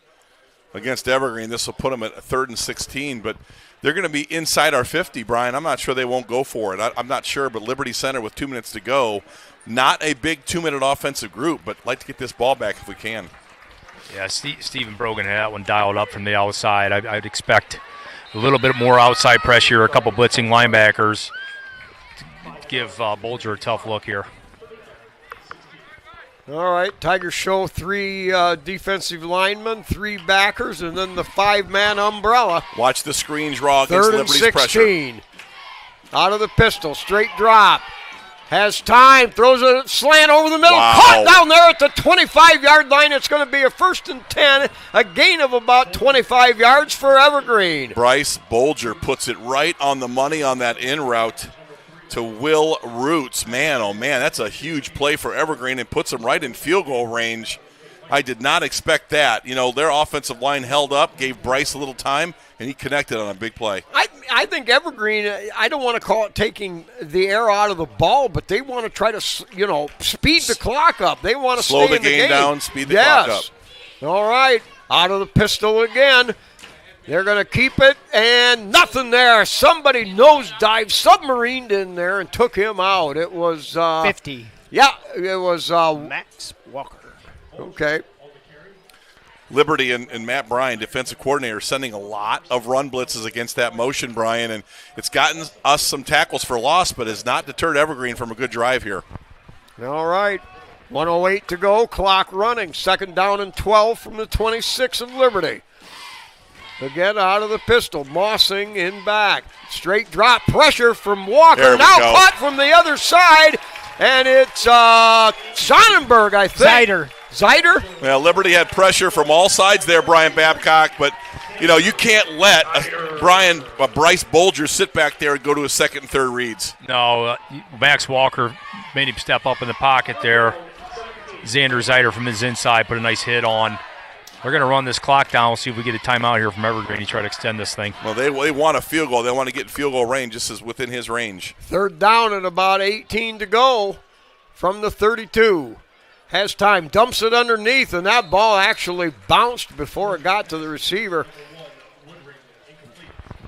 against Evergreen. This will put them at a 3rd and 16, but they're going to be inside our 50, Brian. I'm not sure they won't go for it. I'm not sure, but Liberty Center with 2 minutes to go, not a big 2-minute offensive group, but like to get this ball back if we can. Yeah, Stephen Brogan had that one dialed up from the outside. I'd expect a little bit more outside pressure, a couple blitzing linebackers to give Bolger a tough look here. All right, Tigers show 3 defensive linemen, 3 backers, and then the 5-man umbrella. Watch the screen draw against 3rd and Liberty's 16. pressure. Out of the pistol, straight drop. Has time, throws a slant over the middle. Wow. Caught down there at the 25-yard line. It's going to be a 1st and 10, a gain of about 25 yards for Evergreen. Bryce Bolger puts it right on the money on that in route to Will Roots. Man, oh man, that's a huge play for Evergreen and puts them right in field goal range. I did not expect that. You know, their offensive line held up, gave Bryce a little time, and he connected on a big play. I think Evergreen, I don't want to call it taking the air out of the ball, but they want to try to, speed the clock up. They want to slow stay the in the game game down, speed the clock up. All right, out of the pistol again. They're going to keep it, and nothing there. Somebody nosedived, submarined in there, and took him out. It was 50. Yeah, it was Max Walker. Okay. Liberty and Matt Bryan, defensive coordinator, sending a lot of run blitzes against that motion, Brian, and it's gotten us some tackles for loss, but has not deterred Evergreen from a good drive here. All right, 1:08 to go, clock running. 2nd down and 12 from the 26 of Liberty. Again, out of the pistol, Mossing in back. Straight drop pressure from Walker. Now caught from the other side, and it's Sonnenberg, I think. Zider? Well, Liberty had pressure from all sides there, Brian Babcock, but, you can't let Bryce Bolger sit back there and go to his 2nd and 3rd reads. No, Max Walker made him step up in the pocket there. Xander Zider from his inside put a nice hit on. They're going to run this clock down. We'll see if we get a timeout here from Evergreen to try to extend this thing. Well, they want a field goal. They want to get in field goal range just as within his range. 3rd down and about 18 to go from the 32. Has time, dumps it underneath, and that ball actually bounced before it got to the receiver.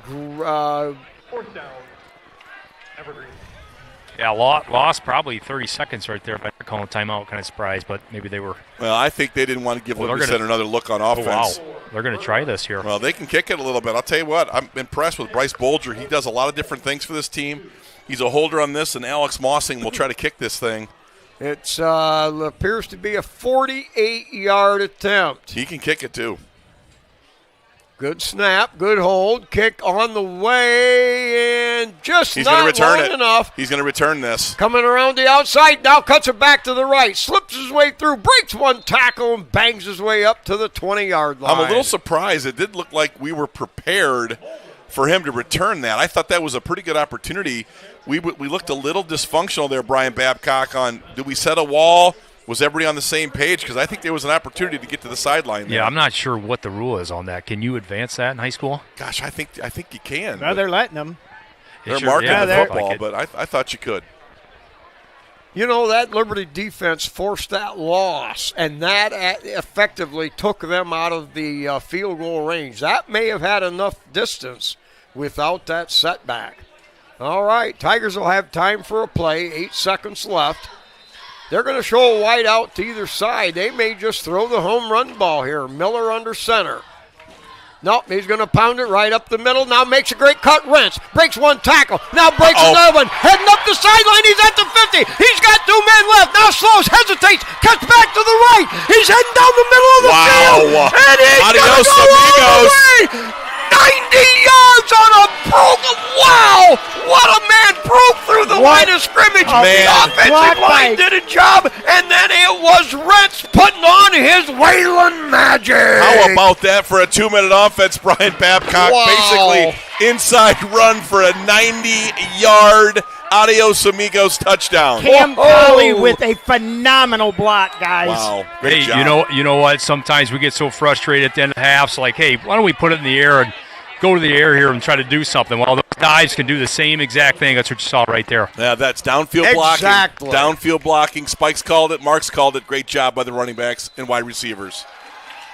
4th down, Evergreen. Yeah, lost probably 30 seconds right there by calling timeout. Kind of surprised, but maybe they were. Well, I think they didn't want to give Liberty Center another look on offense. Oh, wow. They're going to try this here. Well, they can kick it a little bit. I'll tell you what, I'm impressed with Bryce Bolger. He does a lot of different things for this team. He's a holder on this, and Alex Mossing will try to kick this thing. It appears to be a 48-yard attempt. He can kick it, too. Good snap, good hold, kick on the way, and He's not long it. enough. He's going to return this. Coming around the outside, now cuts it back to the right, slips his way through, breaks one tackle, and bangs his way up to the 20-yard line. I'm a little surprised. It did look like we were prepared for him to return that. I thought that was a pretty good opportunity we looked a little dysfunctional there, Brian Babcock, on did we set a wall? Was everybody on the same page? Because I think there was an opportunity to get to the sideline there. Yeah, I'm not sure what the rule is on that. Can you advance that in high school? Gosh, I think you can. Well, they're letting them. They're marking the football, but I thought you could. You know, that Liberty defense forced that loss, and that effectively took them out of the field goal range. That may have had enough distance without that setback. All right, Tigers will have time for a play, 8 seconds left. They're going to show a wide out to either side. They may just throw the home run ball here. Miller under center. Nope, he's going to pound it right up the middle. Now makes a great cut. Rents. Breaks one tackle. Now breaks another one. Heading up the sideline. He's at the 50. He's got 2 men left. Now slows, hesitates, cuts back to the right. He's heading down the middle of the field. And he's going to go all the way. 90 yards on a broken. Wow! What a man broke through the line of scrimmage. The offensive line did a job, and then it was Rents putting on his Wayland magic. How about that for a 2-minute offense, Brian Babcock? Wow. Basically, inside run for a 90-yard adios amigos touchdown. Cam Colley with a phenomenal block, guys. Wow, great job. You know what? Sometimes we get so frustrated at the end of the half. It's like, hey, why don't we put it in the air and go to the air here and try to do something? Well, those guys can do the same exact thing. That's what you saw right there. Yeah, that's downfield blocking. Downfield blocking. Spikes called it. Marks called it. Great job by the running backs and wide receivers.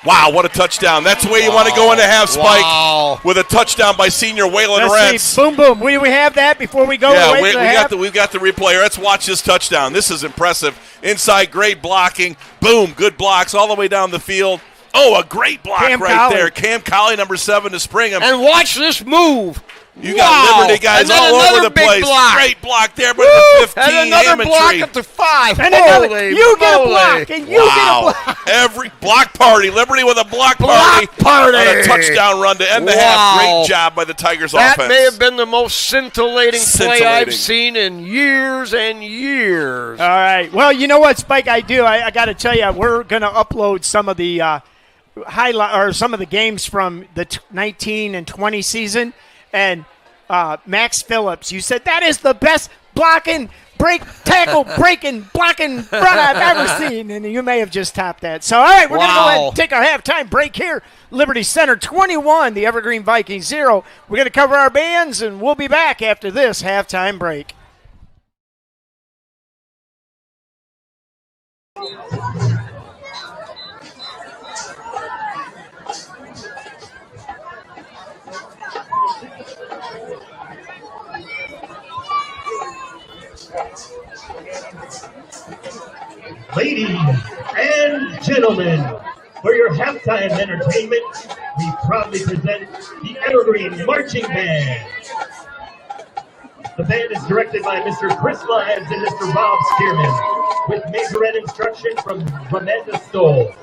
Wow, what a touchdown. That's the way you want to go into half, Spike, with a touchdown by senior Waylon Rents. See, boom, boom. We have that before we go yeah, away to the half? we've got the replay. Let's watch this touchdown. This is impressive. Inside, great blocking. Boom, good blocks all the way down the field. Oh, a great block there. Cam Colley, number 7, to spring him. And watch this move. You got Liberty guys all over the place. Block. Great block there by the 15. And another block at the 5. And another, you get a block, and you get a block. Every block party. Liberty with a block party. On a touchdown run to end the half. Great job by the Tigers offense. That may have been the most scintillating play I've seen in years and years. All right. Well, you know what, Spike, I got to tell you, we're going to upload some of the highlight or some of the games from the 19 and 20 season. And Max Phillips, you said that is the best blocking, blocking run I've ever seen. And you may have just topped that. So, all right, we're going to go ahead and take our halftime break here. Liberty Center 21, the Evergreen Vikings 0. We're going to cover our bands, and we'll be back after this halftime break. Ladies and gentlemen, for your halftime entertainment, we proudly present the Evergreen Marching Band. The band is directed by Mr. Chris Lyons and Mr. Bob Stearman, with majorette instruction from Amanda Stoll.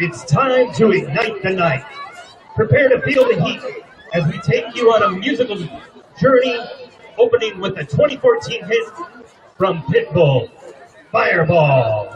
It's time to ignite the night. Prepare to feel the heat as we take you on a musical journey, opening with a 2014 hit from Pitbull, Fireball.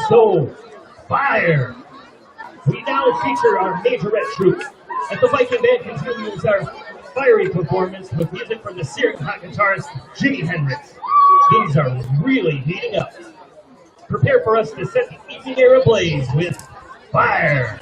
So, fire! We now feature our majorette troupe as the Viking Band continues our fiery performance with music from the searing hot guitarist Jimi Hendrix. Things are really heating up. Prepare for us to set the evening air ablaze with fire!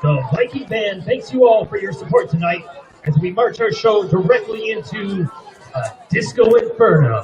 The Viking Band thanks you all for your support tonight as we march our show directly into a disco inferno.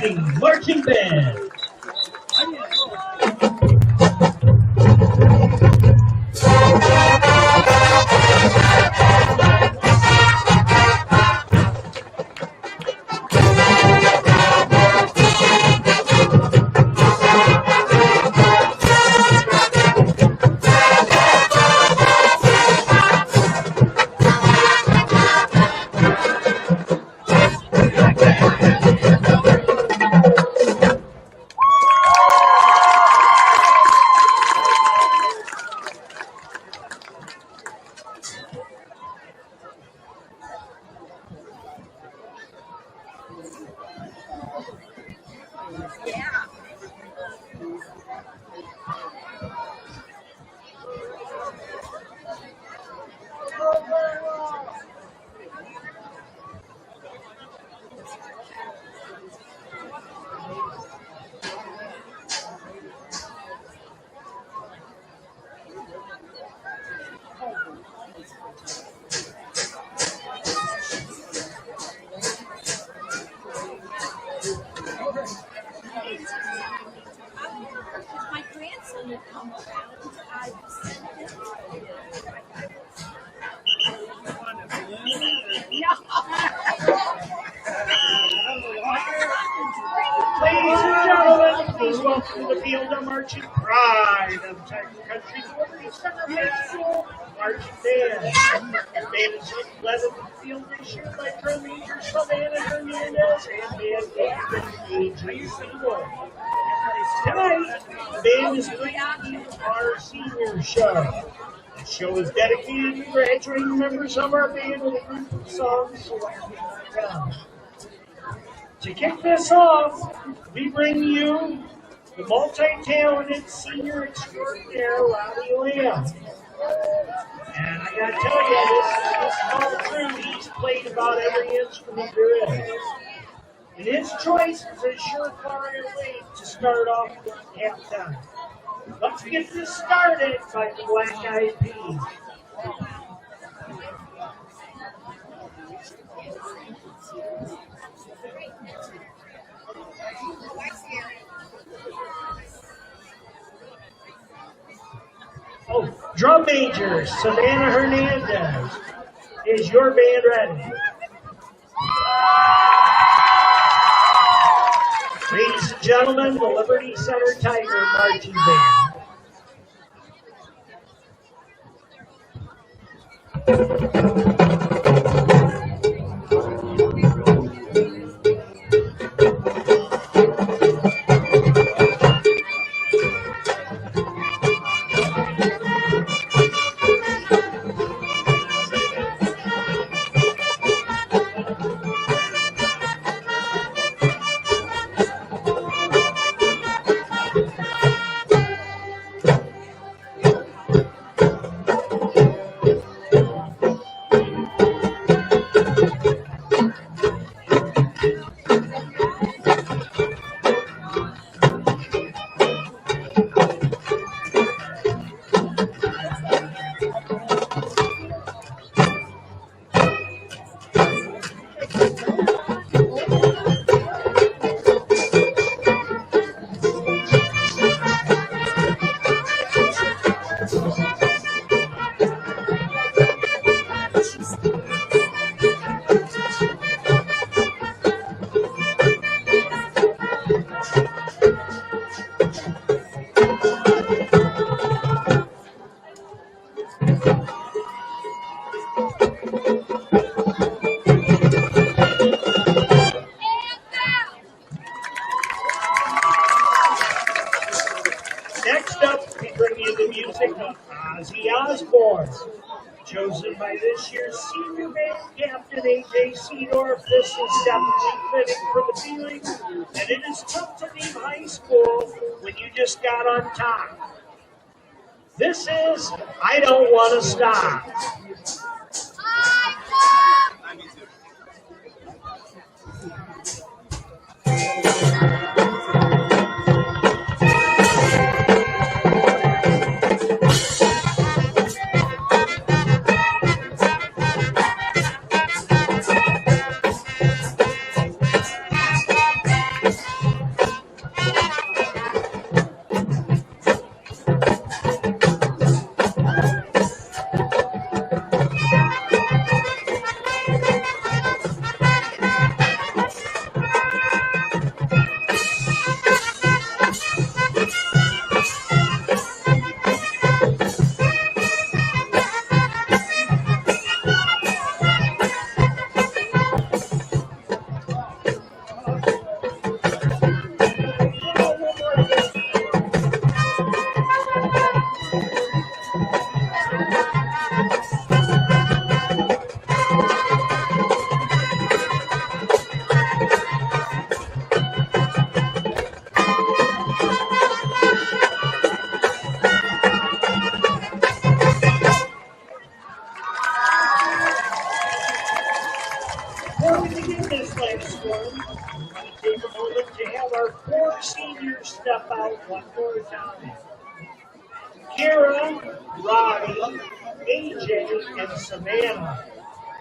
Viking marching band. My grandson would come around. I sent him. Ladies and gentlemen, please welcome to the field of marching pride of Tiger Country's Liberty Center High School marching band. The band is led in the field this year by drum major Savannah Hernandez and band captain A.J. Seymour. Tonight, the band is bringing our senior show. The show is dedicated to graduating members of our band with a group of songs selected by them. To kick this off, we bring you the multi-talented senior extraordinaire, Robbie Lamb. And I gotta tell you, this is all true. He's played about every instrument there is. And his choice is a surefire way to start off halftime. Let's get this started by the Black Eyed Peas. Oh, drum major Savannah Hernandez. Is your band ready? Ladies and gentlemen, the Liberty Center Tiger Marching Band. Chosen by this year's senior band captain, A.J. Seedorf. This is definitely fitting for the feeling, and it is tough to leave high school when you just got on top. This is I Don't Want to Stop. before we begin this last one, I want to take a moment to have our 4 seniors step out one more time. Kira, Robbie, AJ, and Savannah.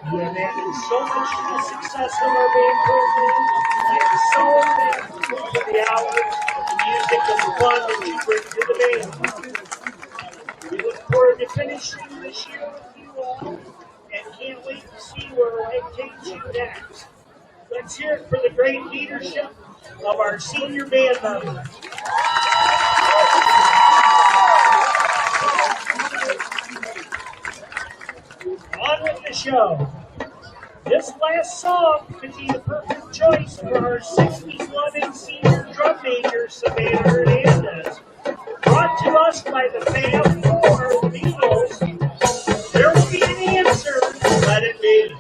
You have added so much to the success of our band program. I am so thankful for the hours of music and fun that you bring to the band. We look forward to finishing this year with you all and can't wait to see where life takes you next. Let's hear it for the great leadership of our senior band members. On with the show. This last song could be the perfect choice for our 60s-loving senior drum major, Savannah Hernandez. Brought to us by the Fab Four, the Beatles. There will be an answer, let it be.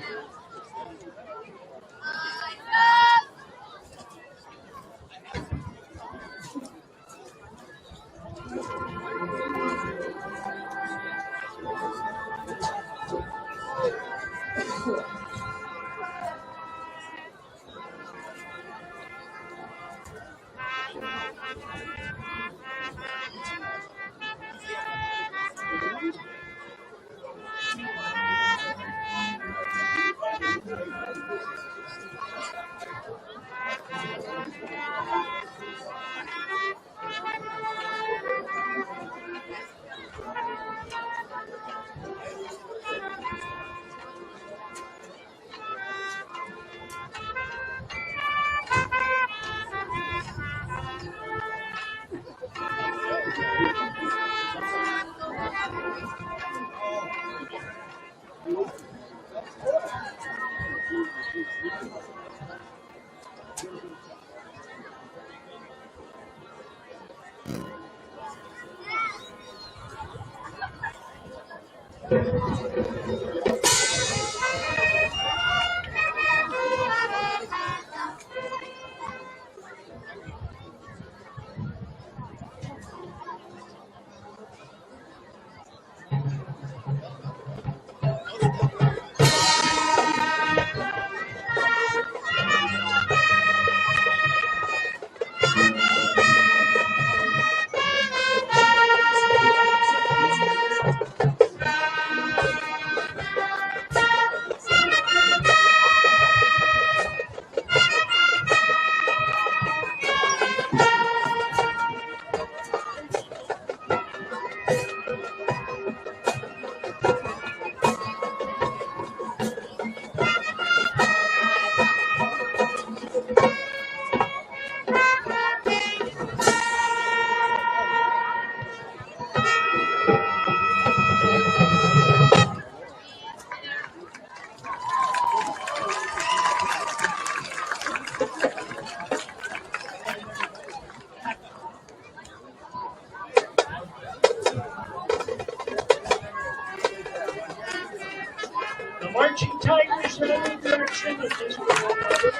The Marching Tigers in a new direction with this one another.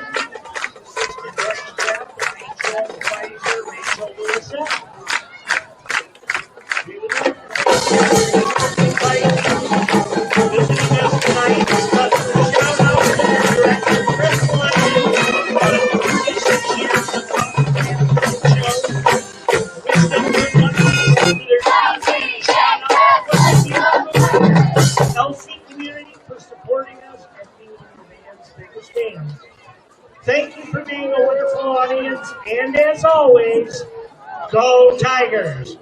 Assistant running staff, Rachel Pfizer, Rachel Lewis. We would like to invite visiting us tonight. Special shout out to the director, Chris Lyon, about a 36 years of show. Wish them good luck to their team. Shout out to the LC community for supporting us and being the band's biggest fans. Thank you for being a wonderful audience, and as always, go Tigers!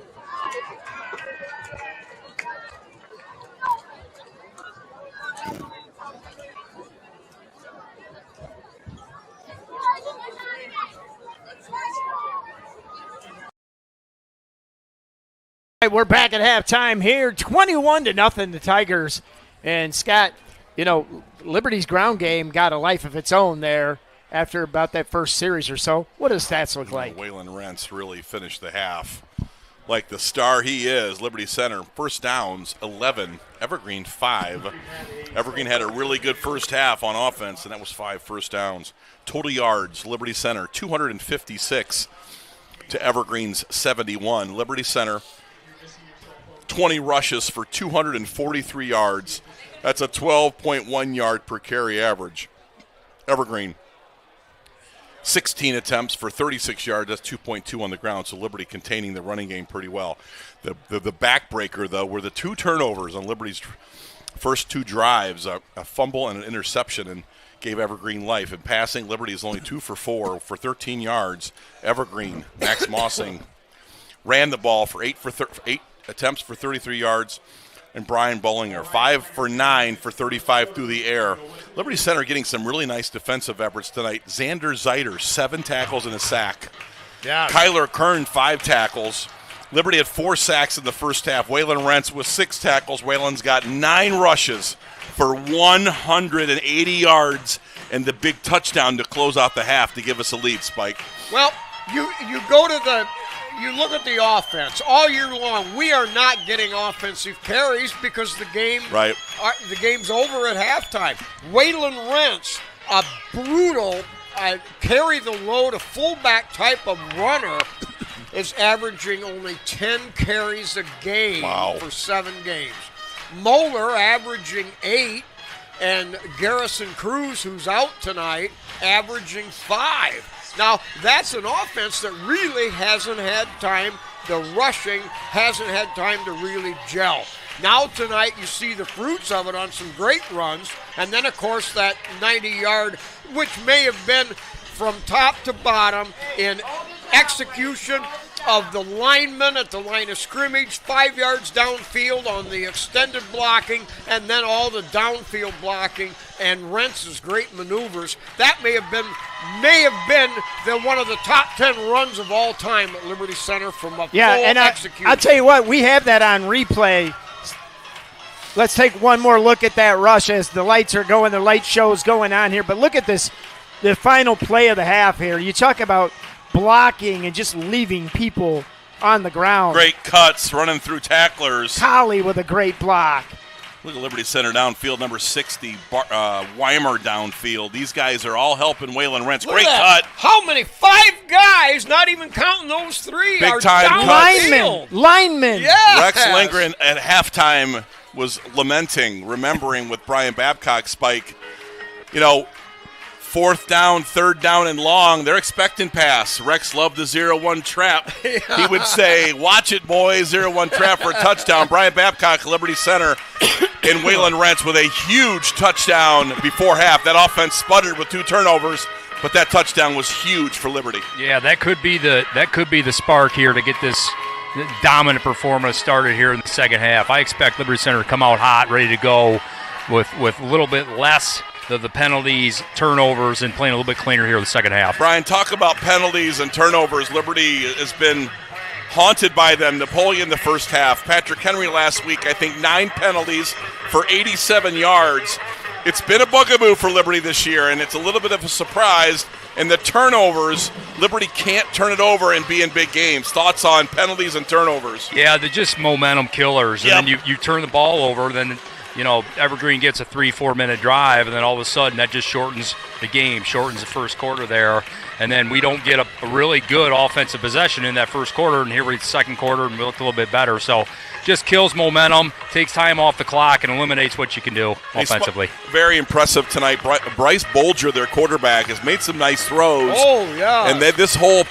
Right, we're back at halftime here, 21-0, the Tigers. And Scott, you know, Liberty's ground game got a life of its own there after about that first series or so. What does stats look like? Waylon Rentz really finished the half like the star he is. Liberty Center, first downs, 11. Evergreen, 5. Evergreen had a really good first half on offense, and that was 5 first downs. Total yards, Liberty Center, 256 to Evergreen's 71. Liberty Center, 20 rushes for 243 yards. That's a 12.1 yard per carry average. Evergreen, 16 attempts for 36 yards. That's 2.2 on the ground, so Liberty containing the running game pretty well. The backbreaker, though, were the 2 turnovers on Liberty's first 2 drives, a fumble and an interception, and gave Evergreen life. In passing, Liberty is only 2 for 4 for 13 yards. Evergreen, Max Mossing, ran the ball for 8 attempts for 33 yards. And Brian Bollinger, 5 for 9 for 35 through the air. Liberty Center getting some really nice defensive efforts tonight. Xander Zeiter, 7 tackles and a sack. Yeah. Kyler Kern, 5 tackles. Liberty had 4 sacks in the first half. Waylon Rentz with 6 tackles. Waylon's got 9 rushes for 180 yards and the big touchdown to close out the half to give us a lead, Spike. Well, you look at the offense all year long. We are not getting offensive carries because the game's over at halftime. Waylon Rentz, a brutal carry the load, a fullback type of runner, is averaging only 10 carries a game for 7 games. Moeller averaging 8, and Garrison Cruz, who's out tonight, averaging 5. Now, that's an offense that really hasn't had time, the rushing hasn't had time to really gel. Now tonight you see the fruits of it on some great runs, and then, of course, that 90-yard, which may have been from top to bottom in execution of the linemen at the line of scrimmage, 5 yards downfield on the extended blocking, and then all the downfield blocking and Rentz's great maneuvers. That may have been one of the top 10 runs of all time at Liberty Center from a full execution. I'll tell you what, we have that on replay. Let's take one more look at that rush as the lights are going, the light show's going on here. But look at this, the final play of the half here. You talk about blocking and just leaving people on the ground. Great cuts, running through tacklers. Collie with a great block. Look at Liberty Center downfield, number 60, Weimer downfield. These guys are all helping Waylon Rentz. Great cut. How many? 5 guys, not even counting those 3, big are time downfield. Linemen. Yes. Rex Lindgren at halftime was lamenting, remembering with Brian Babcock, Spike, 4th down, 3rd down, and long, they're expecting pass. Rex loved the 0-1 trap. He would say, watch it, boys, 0-1 trap for a touchdown. Brian Babcock, Liberty Center, and Waylon Rentz with a huge touchdown before half. That offense sputtered with 2 turnovers, but that touchdown was huge for Liberty. Yeah, that could be the spark here to get this dominant performance started here in the second half. I expect Liberty Center to come out hot, ready to go with a little bit less the penalties, turnovers, and playing a little bit cleaner here in the second half. Brian, talk about penalties and turnovers. Liberty has been haunted by them. Napoleon the first half. Patrick Henry last week, I think 9 penalties for 87 yards. It's been a bugaboo for Liberty this year, and it's a little bit of a surprise. And the turnovers, Liberty can't turn it over and be in big games. Thoughts on penalties and turnovers? Yeah, they're just momentum killers. Yep. And then you turn the ball over, then Evergreen gets a 3-4 minute drive, and then all of a sudden that just shortens the game, shortens the first quarter there, and then we don't get a really good offensive possession in that first quarter, and here we're in the second quarter and we look a little bit better. So just kills momentum, takes time off the clock, and eliminates what you can do offensively. Very impressive tonight. Bryce Bolger, their quarterback, has made some nice throws. Oh, yeah. And then this whole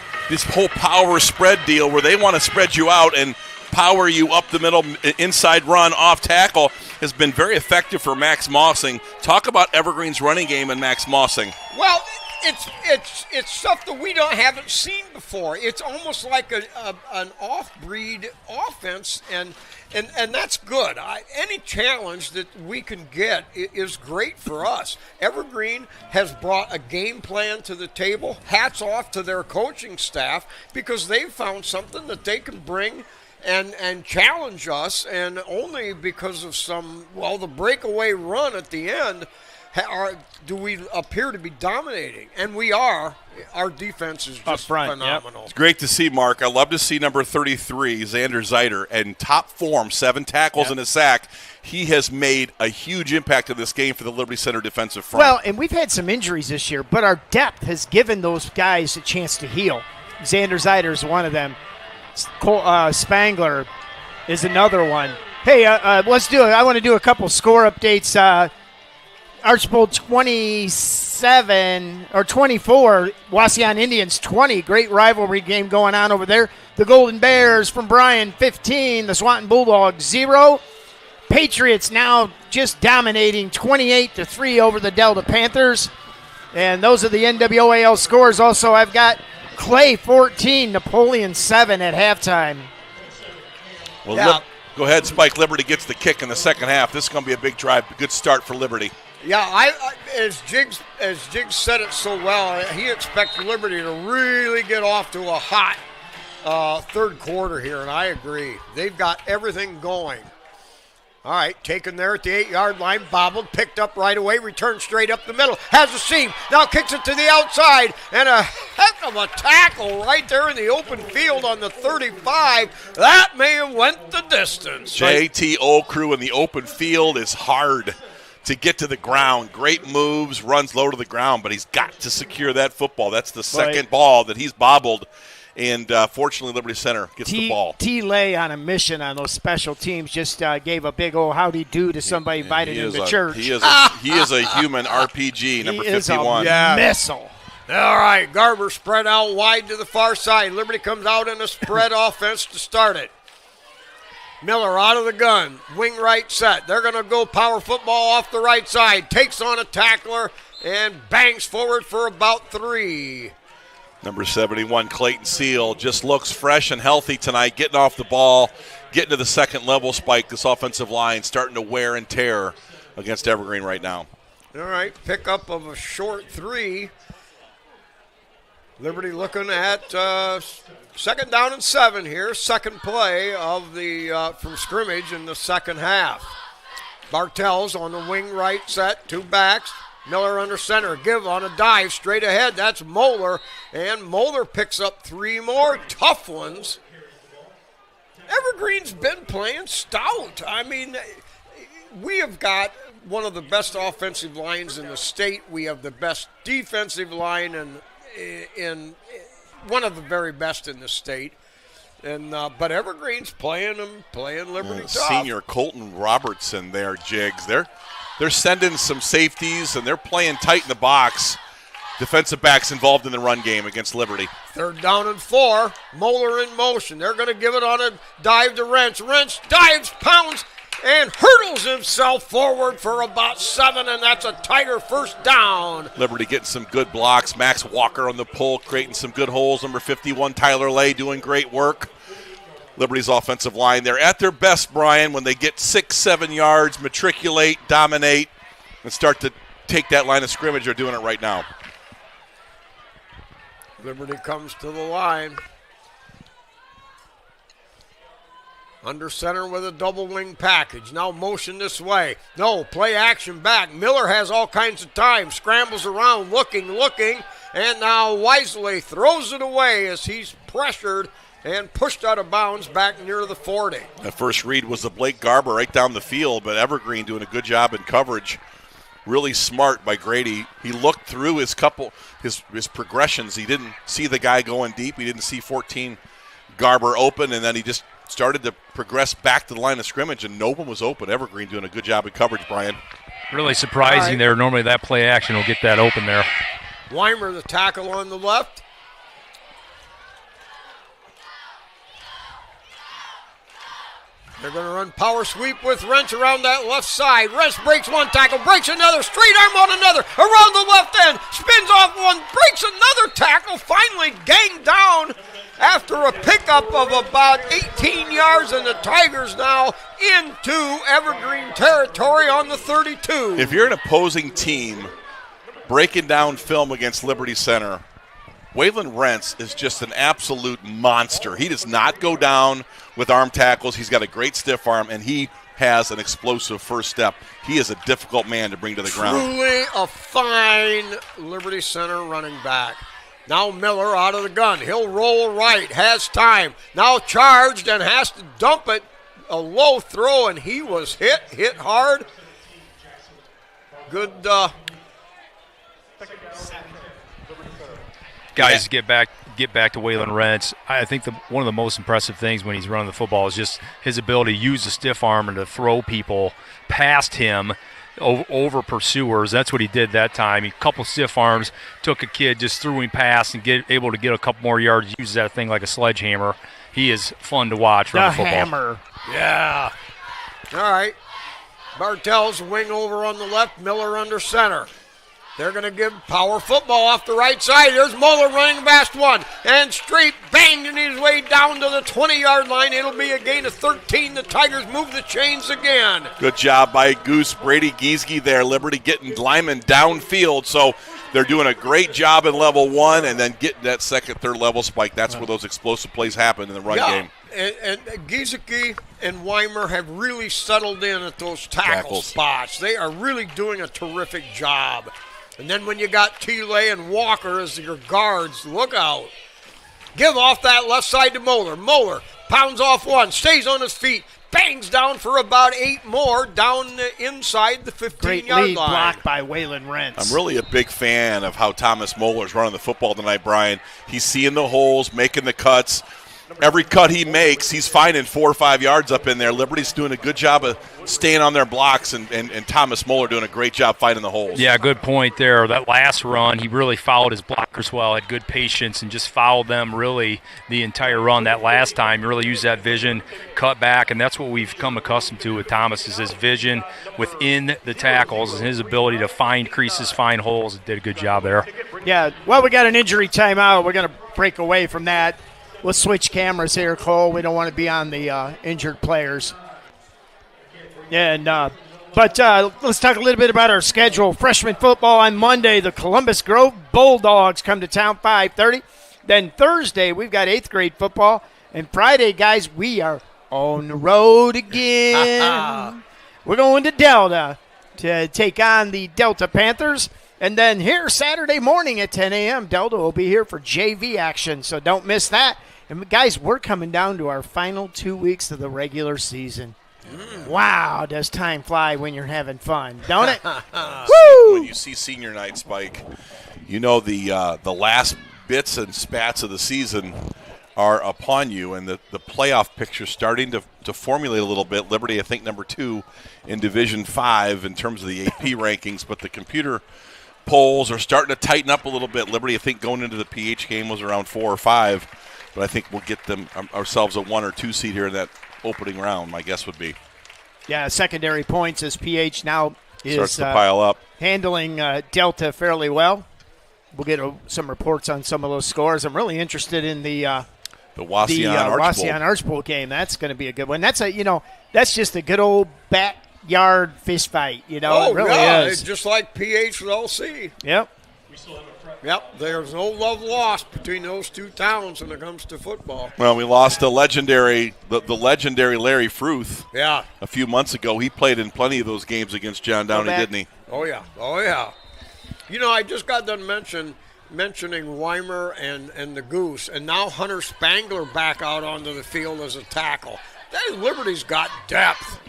power spread deal where they want to spread you out and power you up the middle, inside run, off tackle, has been very effective for Max Mossing. Talk about Evergreen's running game and Max Mossing. Well, it's stuff that we haven't seen before. It's almost like an off-breed offense, and that's good. Any challenge that we can get is great for us. Evergreen has brought a game plan to the table. Hats off to their coaching staff because they've found something that they can bring and challenge us, and only because of the breakaway run at the end do we appear to be dominating, and we are. Our defense is just phenomenal. Yep. It's great to see, Mark. I love to see number 33, Xander Zeiter, in top form, 7 tackles and a sack. He has made a huge impact in this game for the Liberty Center defensive front. Well, and we've had some injuries this year, but our depth has given those guys a chance to heal. Xander Zeiter is one of them. Spangler is another one. Hey, let's do it. I want to do a couple score updates. Archbold 27 or 24, Wauseon Indians 20. Great rivalry game going on over there. The Golden Bears from Bryan 15, the Swanton Bulldogs 0. Patriots now just dominating 28-3 over the Delta Panthers. And those are the NWOAL scores. Also, I've got Clay 14, Napoleon 7 at halftime. Well, go ahead, Spike. Liberty gets the kick in the second half. This is going to be a big drive. Good start for Liberty. Yeah, as Jiggs said it so well, he expects Liberty to really get off to a hot third quarter here, and I agree. They've got everything going. All right, taken there at the 8-yard line, bobbled, picked up right away, returned straight up the middle, has a seam, now kicks it to the outside, and a heck of a tackle right there in the open field on the 35. That man went the distance. JTO crew in the open field is hard to get to the ground. Great moves, runs low to the ground, but he's got to secure that football. That's the second ball that he's bobbled. And fortunately, Liberty Center gets the ball. T-Lay on a mission on those special teams just gave a big old howdy do to somebody invited him to church. He is a human RPG, number 51. He is a missile. All right, Garber spread out wide to the far side. Liberty comes out in a spread offense to start it. Miller out of the gun, wing right set. They're going to go power football off the right side. Takes on a tackler and bangs forward for about 3. Number 71, Clayton Seal, just looks fresh and healthy tonight, getting off the ball, getting to the second level. Spike, this offensive line starting to wear and tear against Evergreen right now. All right, pickup of a short 3. Liberty looking at second down and 7 here, second play of the from scrimmage in the second half. Bartels on the wing right set, 2 backs. Miller under center, give on a dive straight ahead. That's Moeller, and Moeller picks up 3 more tough ones. Evergreen's been playing stout. I mean, we have got one of the best offensive lines in the state. We have the best defensive line in one of the very best in the state. And but Evergreen's playing Liberty tough. Senior Colton Robertson there, Jiggs. They're sending some safeties, and they're playing tight in the box. Defensive backs involved in the run game against Liberty. Third down and 4. Moeller in motion. They're going to give it on a dive to Wrench. Wrench dives, pounds, and hurdles himself forward for about 7, and that's a tighter first down. Liberty getting some good blocks. Max Walker on the pull, creating some good holes. Number 51, Tyler Lay, doing great work. Liberty's offensive line, they're at their best, Brian, when they get 6-7 yards, matriculate, dominate, and start to take that line of scrimmage. They're doing it right now. Liberty comes to the line. Under center with a double wing package. Now motion this way. No, play action back. Miller has all kinds of time. Scrambles around, looking, and now wisely throws it away as he's pressured and pushed out of bounds back near the 40. The first read was the Blake Garber right down the field, but Evergreen doing a good job in coverage. Really smart by Grady. He looked through his progressions. He didn't see the guy going deep. He didn't see 14 Garber open, and then he just started to progress back to the line of scrimmage, and no one was open. Evergreen doing a good job in coverage, Brian. Really surprising there. Normally that play action will get that open there. Weimer, the tackle on the left. They're going to run power sweep with Wrench around that left side. Wrench breaks one tackle, breaks another, straight arm on another, around the left end, spins off one, breaks another tackle, finally ganged down after a pickup of about 18 yards, and the Tigers now into Evergreen territory on the 32. If you're an opposing team breaking down film against Liberty Center, Waylon Rentz is just an absolute monster. He does not go down with arm tackles. He's got a great stiff arm, and he has an explosive first step. He is a difficult man to bring to the ground. Truly a fine Liberty Center running back. Now Miller out of the gun. He'll roll right, has time. Now charged and has to dump it. A low throw, and he was hit hard. Good. Guys, get back to Waylon Rentz. I think one of the most impressive things when he's running the football is just his ability to use the stiff arm and to throw people past him. over pursuers. That's what he did that time. He couple stiff arms, took a kid, just threw him past and able to get a couple more yards, uses that thing like a sledgehammer. He is fun to watch run The football. hammer. Yeah. All right. Bartell's wing over on the left, Miller under center. They're going to give power football off the right side. Here's Moeller running past one. And straight banging his way down to the 20-yard line. It'll be a gain of 13. The Tigers move the chains again. Good job by Goose. Brady Giesge there. Liberty getting Lyman downfield. So they're doing a great job in level one and then getting that second, third level spike. That's where those explosive plays happen in the run game. And Giesecke and Weimer have really settled in at those tackle spots. They are really doing a terrific job. And then when you got Thiele and Walker as your guards, look out. Give off that left side to Moeller. Moeller pounds off one, stays on his feet, bangs down for about 8 more down inside the 15-yard line. Great lead block by Waylon Rentz. I'm really a big fan of how Thomas Moeller's running the football tonight, Brian. He's seeing the holes, making the cuts. Every cut he makes, he's finding 4 or 5 yards up in there. Liberty's doing a good job of staying on their blocks, and Thomas Moeller doing a great job finding the holes. Yeah, good point there. That last run, he really followed his blockers well, had good patience, and just followed them really the entire run. That last time, he really used that vision, cut back, and that's what we've come accustomed to with Thomas is his vision within the tackles and his ability to find creases, find holes. Did a good job there. Yeah, well, we got an injury timeout. We're going to break away from that. We'll switch cameras here, Cole. We don't want to be on the injured players. And but let's talk a little bit about our schedule. Freshman football on Monday. The Columbus Grove Bulldogs come to town 5:30. Then Thursday, we've got 8th grade football. And Friday, guys, we are on the road again. We're going to Delta to take on the Delta Panthers. And then here Saturday morning at 10 a.m., Delta will be here for JV action, so don't miss that. And, guys, we're coming down to our final 2 weeks of the regular season. Wow, does time fly when you're having fun, don't it? Woo! When you see senior night, Spike, you know the last bits and spats of the season are upon you, and the playoff picture starting to formulate a little bit. Liberty, I think, number 2 in Division 5 in terms of the AP rankings, but the computer polls are starting to tighten up a little bit. Liberty, I think, going into the PH game was around 4 or 5, but I think we'll get them ourselves a 1 or 2 seed here in that opening round, my guess would be. Yeah, secondary points as PH now is starts to pile up. Handling Delta fairly well. We'll get some reports on some of those scores. I'm really interested in the Wauseon Archbold game. That's going to be a good one. That's that's just a good old backyard fist fight. It really is. It's just like PH with LC. Yep. Yep, there's no love lost between those two towns when it comes to football. Well, we lost the legendary Larry Fruth. Yeah. A few months ago. He played in plenty of those games against John Downey, didn't he? Oh yeah. I just got done mentioning Weimer and the Goose, and now Hunter Spangler back out onto the field as a tackle. That Liberty's got depth.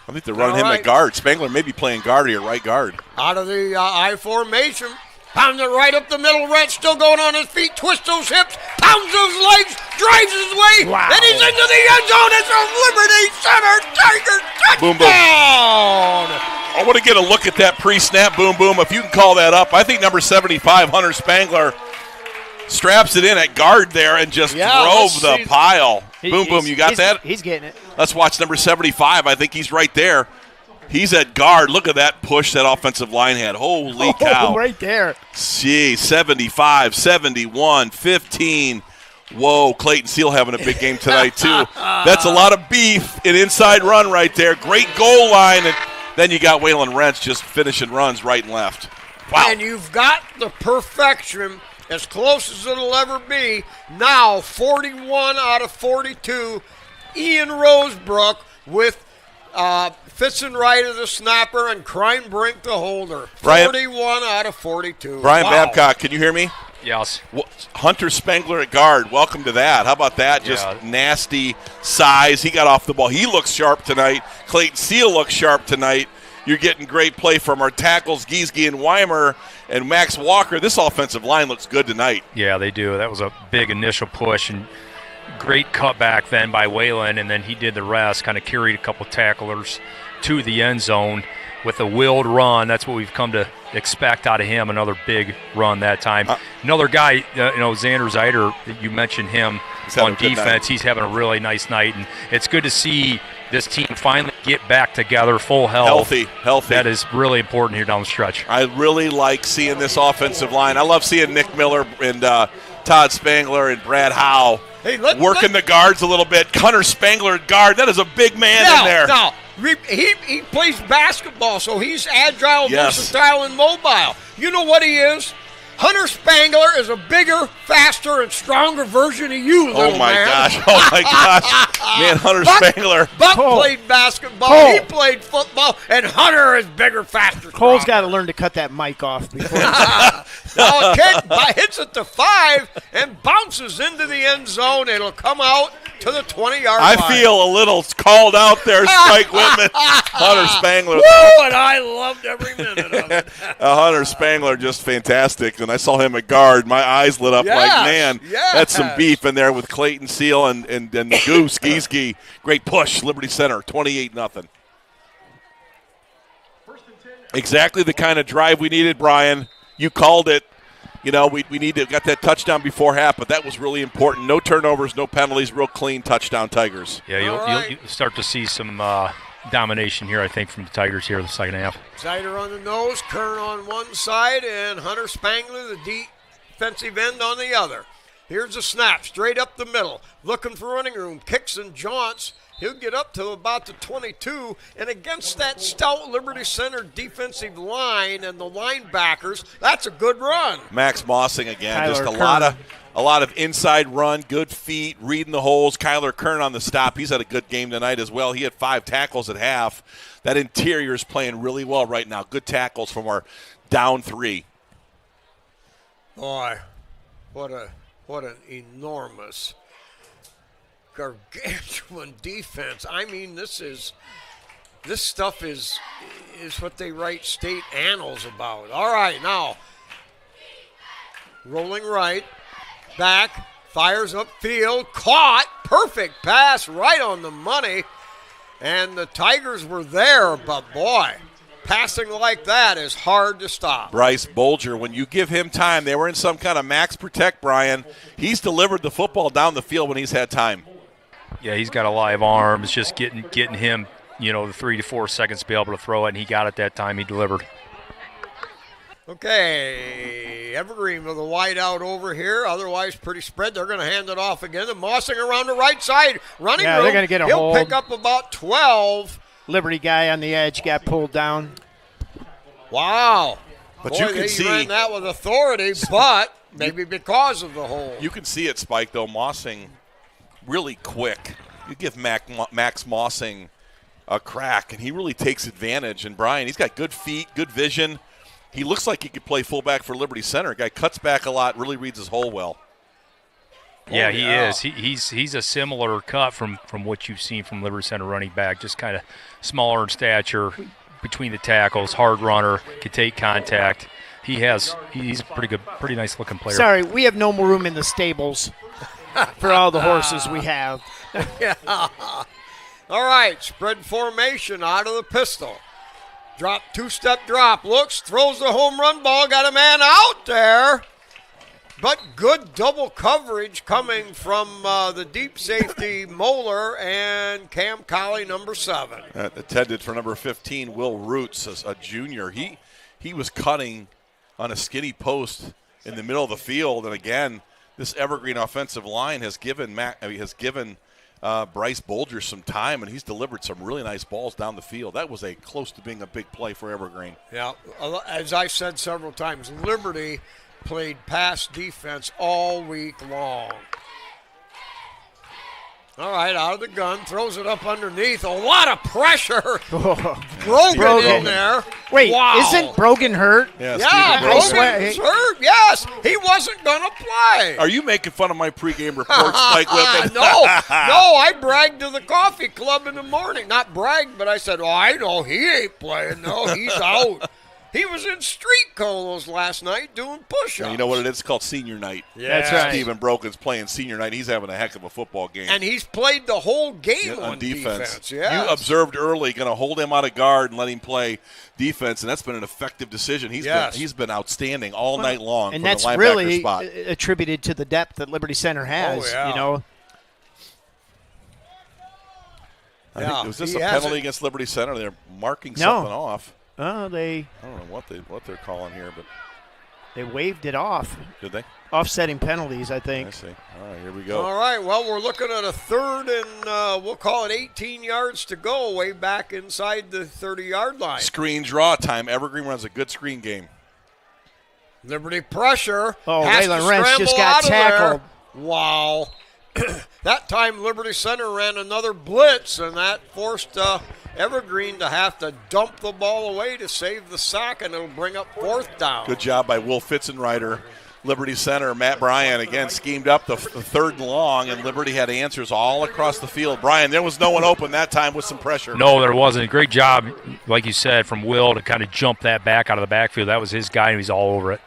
I think they're running him at guard. Spangler may be playing guard here, right guard. Out of the I formation. Pounds it right up the middle. Rentz still going on his feet. Twists those hips. Pounds those legs. Drives his way. Wow. And he's into the end zone. It's a Liberty Center Tiger touchdown. Boom, boom. I want to get a look at that pre-snap boom, boom. If you can call that up. I think number 75, Hunter Spangler, straps it in at guard there and just drove the pile. Boom, boom. You got that? He's getting it. Let's watch number 75. I think he's right there. He's at guard. Look at that push that offensive line had. Holy cow. Right there. Gee, 75, 71, 15. Whoa, Clayton Seal having a big game tonight, too. That's a lot of beef. An inside run right there. Great goal line. And then you got Waylon Rentz just finishing runs right and left. Wow. And you've got the perfection as close as it'll ever be. Now 41 out of 42. Ian Rosebrook with Fitzen Wright as the snapper and Crime Brink the holder. 41 out of 42. Brian Babcock, can you hear me? Yes. Hunter Spangler at guard. Welcome to that. How about that? Just nasty size. He got off the ball. He looks sharp tonight. Clayton Seal looks sharp tonight. You're getting great play from our tackles, Giesge and Weimer and Max Walker. This offensive line looks good tonight. Yeah, they do. That was a big initial push and great cutback then by Waylon, and then he did the rest, kind of carried a couple tacklers to the end zone. with a willed run. That's what we've come to expect out of him, another big run that time. Another guy, Xander Zeider, you mentioned him on defense. He's having a really nice night, and it's good to see this team finally get back together, full health. Healthy. That is really important here down the stretch. I really like seeing this offensive line. I love seeing Nick Miller and Todd Spangler and Brad Howe working the guards a little bit. Hunter Spangler at guard. That is a big man in there. No, he plays basketball, so he's agile, versatile, and mobile. You know what he is? Hunter Spangler is a bigger, faster, and stronger version of you, little man. Oh, my gosh. Man, Hunter Spangler. Buck played basketball, he played football, and Hunter is bigger, faster, Cole's got to learn to cut that mic off before. Now a kid hits it to 5 and bounces into the end zone. It'll come out to the 20-yard line. I feel a little called out there, Spike Whitman. Hunter Spangler. Woo, and I loved every minute of it. Hunter Spangler, just fantastic. And I saw him at guard. My eyes lit up like, man, that's some beef in there with Clayton Seal and the Goose, Ski. Great push, Liberty Center, 28-0. Exactly the kind of drive we needed, Brian. You called it. We need to got that touchdown before half, but that was really important. No turnovers, no penalties, real clean touchdown, Tigers. Yeah, you'll start to see some domination here, I think, from the Tigers here in the second half. Zeider on the nose, Kern on one side, and Hunter Spangler, the defensive end, on the other. Here's a snap, straight up the middle. Looking for running room, kicks and jaunts. He'll get up to about the 22, and against that stout Liberty Center defensive line and the linebackers, that's a good run. Max Mossing again, Kyler just Kern. a lot of inside run, good feet, reading the holes. Kyler Kern on the stop. He's had a good game tonight as well. He had 5 tackles at half. That interior is playing really well right now. Good tackles from our down 3. Boy, what an enormous, gargantuan defense. I mean, this stuff is what they write state annals about. All right, now rolling right, back, fires upfield, caught, perfect pass, right on the money, and the Tigers were there, but boy, passing like that is hard to stop. Bryce Bolger, when you give him time, they were in some kind of max protect, Brian. He's delivered the football down the field when he's had time. Yeah, he's got a live arm. It's just getting him, the 3 to 4 seconds to be able to throw it, and he got it that time. He delivered. Okay, Evergreen with a wide out over here. Otherwise, pretty spread. They're going to hand it off again. And Mossing around the right side. Running room. They're going to get a He'll hold. pick up about 12. Liberty guy on the edge got pulled down. Wow. But Boy, you can they see ran that with authority, but maybe because of the hole. You can see it, Spike, though. Mossing really quick. You give Max Mossing a crack, and he really takes advantage. And Brian, he's got good feet, good vision. He looks like he could play fullback for Liberty Center. Guy cuts back a lot, really reads his hole well. Yeah, he is. He's a similar cut from what you've seen from Liberty Center running back, just kind of smaller in stature, between the tackles, hard runner, can take contact. He's a pretty nice looking player. Sorry, we have no more room in the stables for all the horses we have. Yeah. All right, spread formation out of the pistol. Drop, 2-step drop, looks, throws the home run ball, got a man out there. But good double coverage coming from the deep safety Moeller and Cam Colley, number 7. Attended for number 15, Will Roots, a junior. He was cutting on a skinny post in the middle of the field, and again, this Evergreen offensive line has given Bryce Bolger some time, and he's delivered some really nice balls down the field. That was close to being a big play for Evergreen. Yeah, as I've said several times, Liberty played pass defense all week long. All right, out of the gun, throws it up underneath. A lot of pressure. Brogan in there. Wait, wow. Isn't Brogan hurt? Yeah, Brogan's Brogan's hurt. Yes, he wasn't going to play. Are you making fun of my pregame report, Spike Whitman? No, I bragged to the coffee club in the morning. Not bragged, but I said, I know he ain't playing. No, he's out. He was in street clothes last night doing push-ups. And you know what it is? It's called senior night. Yeah. That's right. Stephen Broken's playing senior night. He's having a heck of a football game. And he's played the whole game on defense. Yes. You observed early, going to hold him out of guard and let him play defense, and that's been an effective decision. He's been outstanding all night long. And from that's the linebacker really spot. attributed to the depth that Liberty Center has. Oh, yeah. You know, I think, was this a penalty against Liberty Center? They're marking something off. they I don't know what they're calling here, but they waved it off. did they? Offsetting penalties, I think. I see. All right, here we go. All right, well, we're looking at a third and we'll call it 18 yards to go way back inside the 30-yard line. Screen draw time. Evergreen runs a good screen game. Liberty pressure. Oh, has Waylon to Rentz scramble just got out of there. tackled. Wow. That time Liberty Center ran another blitz, and that forced Evergreen to have to dump the ball away to save the sack, and it'll bring up fourth down. Good job by Will Fitzenreiter. Liberty Center, Matt Bryan, again, schemed up the third and long, and Liberty had answers all across the field. Bryan, there was no one open that time with some pressure. No, there wasn't. Great job, like you said, from Will to kind of jump that back out of the backfield. That was his guy, and he's all over it.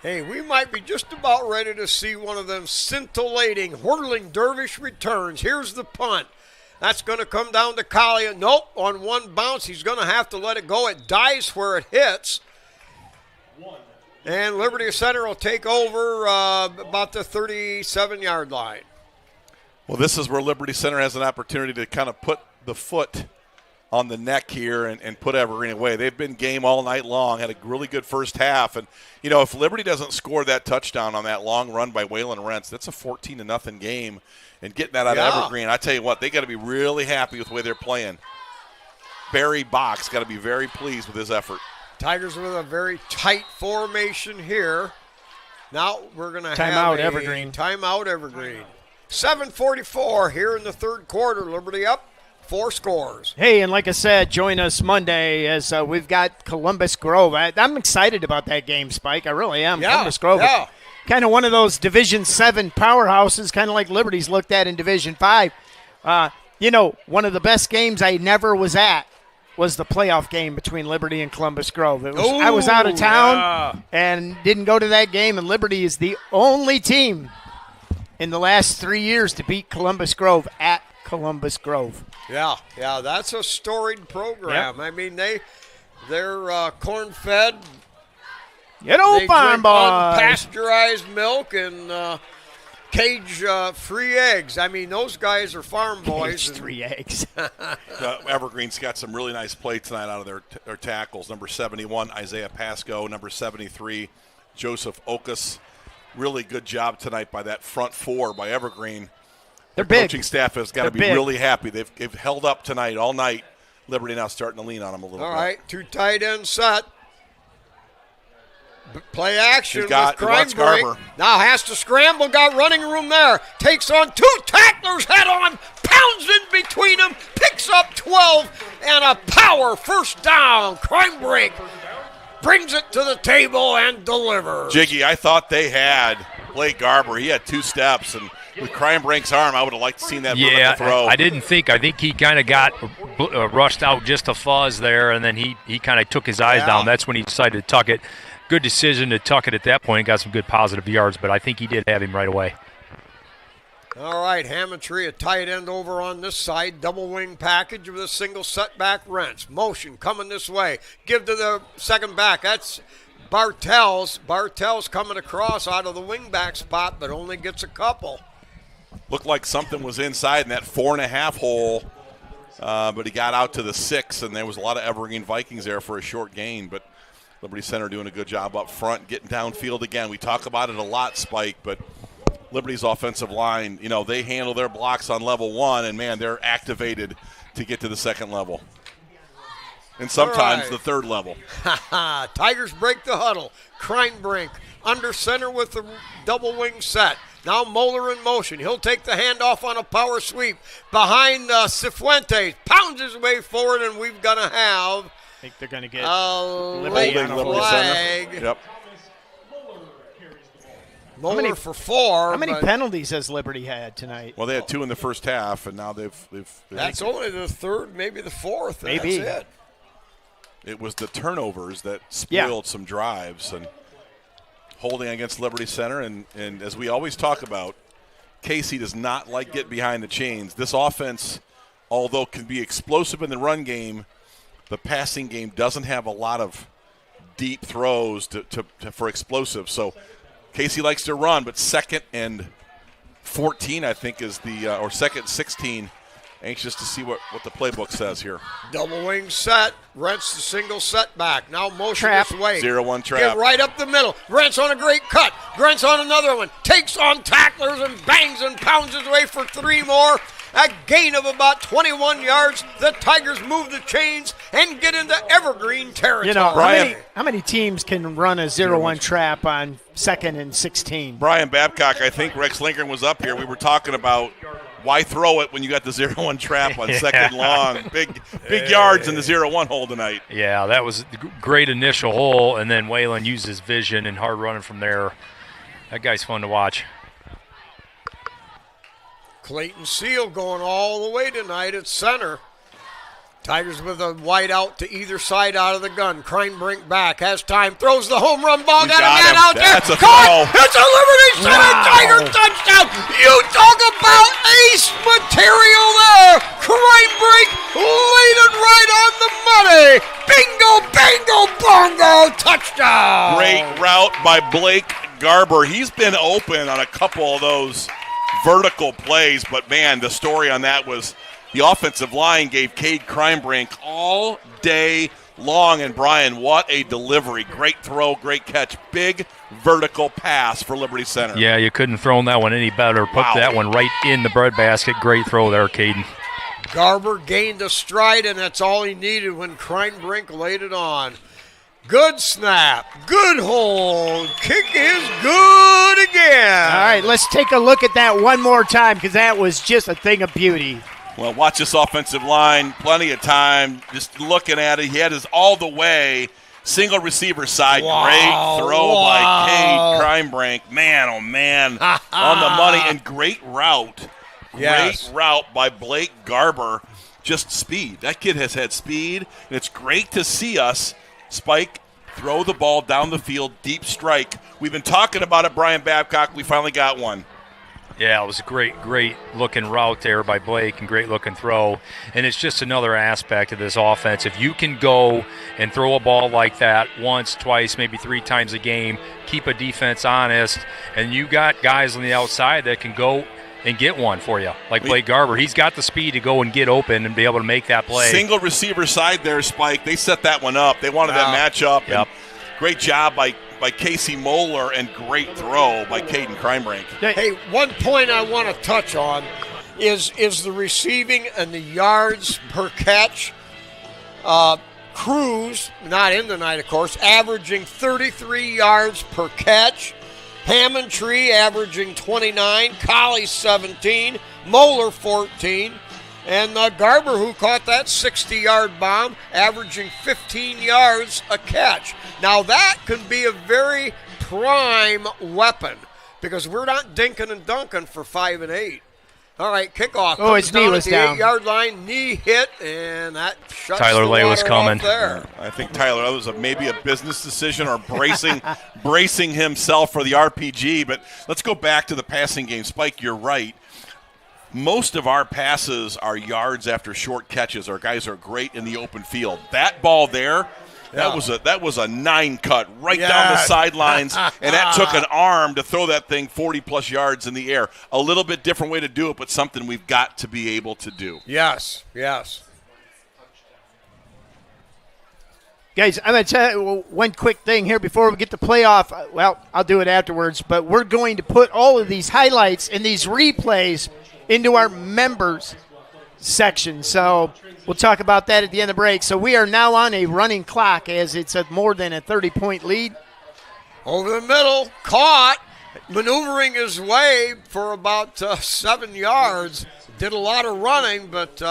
Hey, we might be just about ready to see one of them scintillating, whirling dervish returns. Here's the punt. That's going to come down to Collier. Nope, on one bounce, he's going to have to let it go. It dies where it hits. And Liberty Center will take over about the 37-yard line. Well, this is where Liberty Center has an opportunity to kind of put the foot on the neck here and put Evergreen away. They've been game all night long, had a really good first half. And, you know, if Liberty doesn't score that touchdown on that long run by Waylon Rentz, that's a 14-0 game. And getting that out of Evergreen, I tell you what, they got to be really happy with the way they're playing. Barry Box got to be very pleased with his effort. Tigers with a very tight formation here. Now we're going to have Timeout, Evergreen. Timeout, Evergreen. 7:44 here in the third quarter. Liberty up 4 scores. Hey, and like I said, join us Monday as we've got Columbus Grove. I'm excited about that game, Spike. I really am. Yeah, Columbus Grove. yeah. Kind of one of those Division 7 powerhouses, kind of like Liberty's looked at in Division 5. You know, one of the best games I never was at was the playoff game between Liberty and Columbus Grove. I was out of town and didn't go to that game, and Liberty is the only team in the last 3 years to beat Columbus Grove at Columbus Grove. Yeah, that's a storied program. Yep. I mean, they're corn-fed. Get old They farm drink boys. unpasteurized milk and cage-free eggs. I mean, those guys are farm boys. Cage 3 eggs. Evergreen's got some really nice play tonight out of their tackles. Number 71, Isaiah Pasco. Number 73, Joseph Okus. Really good job tonight by that front four by Evergreen. They're Their big. coaching staff has got to be They're big. really happy. They've held up tonight all night. Liberty now starting to lean on them a little All bit. right, 2 tight end set. Play action He's got with crime break. Garber. Now has to scramble, got running room there. Takes on 2 tacklers head on, pounds in between them, picks up 12, and a power first down. Crime break brings it to the table and delivers. Jiggy, I thought they had Blake Garber. He had 2 steps, and with Crime Break's arm, I would have liked to seen that vertical throw. I didn't think. I think he kind of got rushed out just a fuzz there, and then he kind of took his eyes down. That's when he decided to tuck it. Good decision to tuck it at that point. Got some good positive yards, but I think he did have him right away. All right, Hammondtree, a tight end over on this side. Double wing package with a single setback wrench. Motion coming this way. Give to the second back. That's Bartels. Bartels coming across out of the wing back spot, but only gets a couple. Looked like something was inside in that 4.5 hole, but he got out to the 6, and there was a lot of Evergreen Vikings there for a short gain. But Liberty Center doing a good job up front, getting downfield again. We talk about it a lot, Spike, but Liberty's offensive line, you know, they handle their blocks on level 1, and, man, they're activated to get to the second level. And sometimes the third level. Tigers break the huddle. Kreinbrink under center with the double wing set. Now Moeller in motion. He'll take the handoff on a power sweep. Behind Cifuentes. Pounds his way forward, and we've got to have I think they're going to get late Liberty flag. Center. Yep. Moeller for 4. How many penalties has Liberty had tonight? Well, they had 2 in the first half, and now they've That's only the third, maybe the fourth. Maybe. That's it. it was the turnovers that spoiled some drives and holding against Liberty Center. And as we always talk about, Casey does not like get behind the chains. This offense, although can be explosive in the run game, the passing game doesn't have a lot of deep throws for explosive. So Casey likes to run, but 2nd and 14, I think, is the or 2nd and 16. Anxious to see what the playbook says here. Double wing set. Rents the single setback. Now motion Trap. this way. 0-1 trap. Get right up the middle. Rents on a great cut. Rents on another one. Takes on tacklers and bangs and pounds his way for 3 more. A gain of about 21 yards. The Tigers move the chains and get into Evergreen territory. You know, Brian- how many teams can run a 0-1 trap on 2nd and 16? Brian Babcock, I think Rex Lincoln was up here. We were talking about why throw it when you got the 0-1 trap on 2nd long. Big yards in the 0-1 hole tonight. Yeah, that was a great initial hole, and then Waylon used his vision and hard running from there. That guy's fun to watch. Clayton Seal going all the way tonight at center. Tigers with a wide out to either side out of the gun. Kreinbrink back, has time, throws the home run ball, got a man out there. That's a Caught! throw. It's a Liberty Center Tiger touchdown. You talk about ace material there. Kreinbrink laid it right on the money. Bingo, bango, bongo, touchdown. Great route by Blake Garber. He's been open on a couple of those vertical plays, but man, the story on that was the offensive line gave Cade Kreinbrink all day long. And Brian, what a delivery. Great throw, great catch. Big vertical pass for Liberty Center. Yeah, you couldn't have thrown that one any better. Put that one right in the breadbasket. Great throw there, Caden. Garber gained a stride, and that's all he needed when Kreinbrink laid it on. Good snap, good hold, kick is good again. All right, let's take a look at that one more time because that was just a thing of beauty. Well, watch this offensive line. Plenty of time. Just looking at it. He had his all the way. Single receiver side. Wow, Great throw by Cade Kreinbrink. Man, oh, man. On the money. And great route. Yes. Great route by Blake Garber. Just speed. That kid has had speed. And it's great to see us, Spike, throw the ball down the field, deep strike. We've been talking about it, Brian Babcock. We finally got one. Yeah, it was a great looking route there by Blake and great looking throw. And it's just another aspect of this offense. If you can go and throw a ball like that once, twice, maybe 3 times a game, keep a defense honest, and you got guys on the outside that can go and get one for you, like Blake Garber. He's got the speed to go and get open and be able to make that play. Single receiver side there, Spike. They set that one up. They wanted that matchup. Yep. Great job by Casey Moeller and great throw by Caden Kreinbrink. Hey, one point I want to touch on is the receiving and the yards per catch. Cruz, not in tonight, of course, averaging 33 yards per catch. Hammondtree averaging 29, Colley 17, Moeller 14, and Garber, who caught that 60-yard bomb, averaging 15 yards a catch. Now that can be a very prime weapon because we're not dinking and dunking for 5 and 8. All right, kickoff. Oh, his knee was down. 8-yard line, knee hit, and that shuts Tyler the Lay was water coming. off there. I think Tyler, that was maybe a business decision or bracing himself for the RPG. But let's go back to the passing game. Spike, you're right. Most of our passes are yards after short catches. Our guys are great in the open field. That ball there, that was a 9 cut right down the sidelines, and that took an arm to throw that thing 40-plus yards in the air. A little bit different way to do it, but something we've got to be able to do. Yes. Guys, I'm going to tell you one quick thing here before we get to playoff. Well, I'll do it afterwards, but we're going to put all of these highlights and these replays into our members section. So we'll talk about that at the end of the break. So we are now on a running clock as it's a more than a 30-point lead. Over the middle, caught, maneuvering his way for about 7 yards. Did a lot of running, but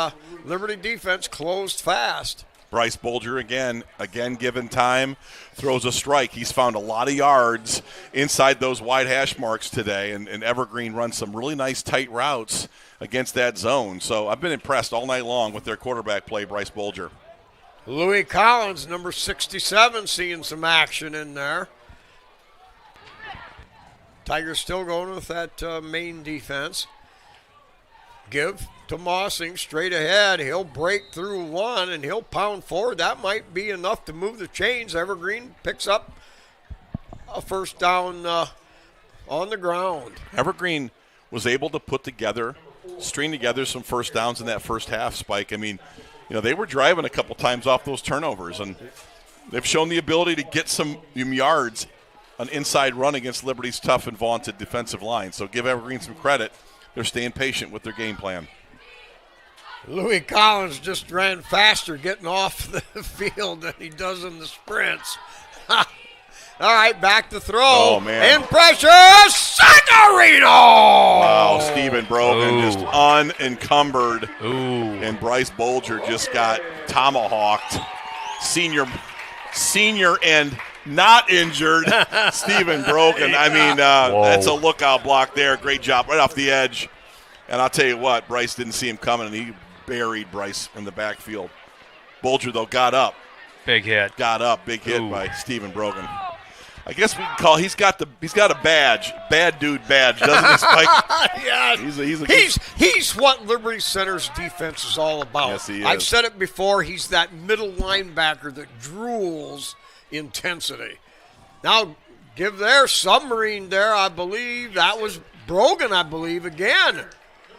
Liberty defense closed fast. Bryce Bolger again given time, throws a strike. He's found a lot of yards inside those wide hash marks today, and Evergreen runs some really nice tight routes against that zone. So I've been impressed all night long with their quarterback play, Bryce Bolger. Louis Collins, number 67, seeing some action in there. Tigers still going with that main defense. Give to Mossing straight ahead. He'll break through one and he'll pound forward. That might be enough to move the chains. Evergreen picks up a first down on the ground. Evergreen was able to string together some first downs in that first half, Spike. I mean, they were driving a couple times off those turnovers, and they've shown the ability to get some yards an inside run against Liberty's tough and vaunted defensive line. So give Evergreen some credit. They're staying patient with their game plan. Louis Collins just ran faster getting off the field than he does in the sprints. All right, back to throw. Oh, man. In pressure, Sagarino! Wow, Stephen Brogan just unencumbered. Ooh. And Bryce Bolger just got tomahawked. Senior and not injured, Stephen Brogan. I mean, that's a lookout block there. Great job right off the edge. And I'll tell you what, Bryce didn't see him coming, and he buried Bryce in the backfield. Bolger, though, got up. Big hit. Got up. Big hit by Stephen Brogan. I guess we can call. He's got a badge, bad dude badge, doesn't he, Spike? Yeah, he's what Liberty Center's defense is all about. Yes, he is. I've said it before. He's that middle linebacker that drools intensity. Now, give their submarine there. I believe that was Brogan. I believe again.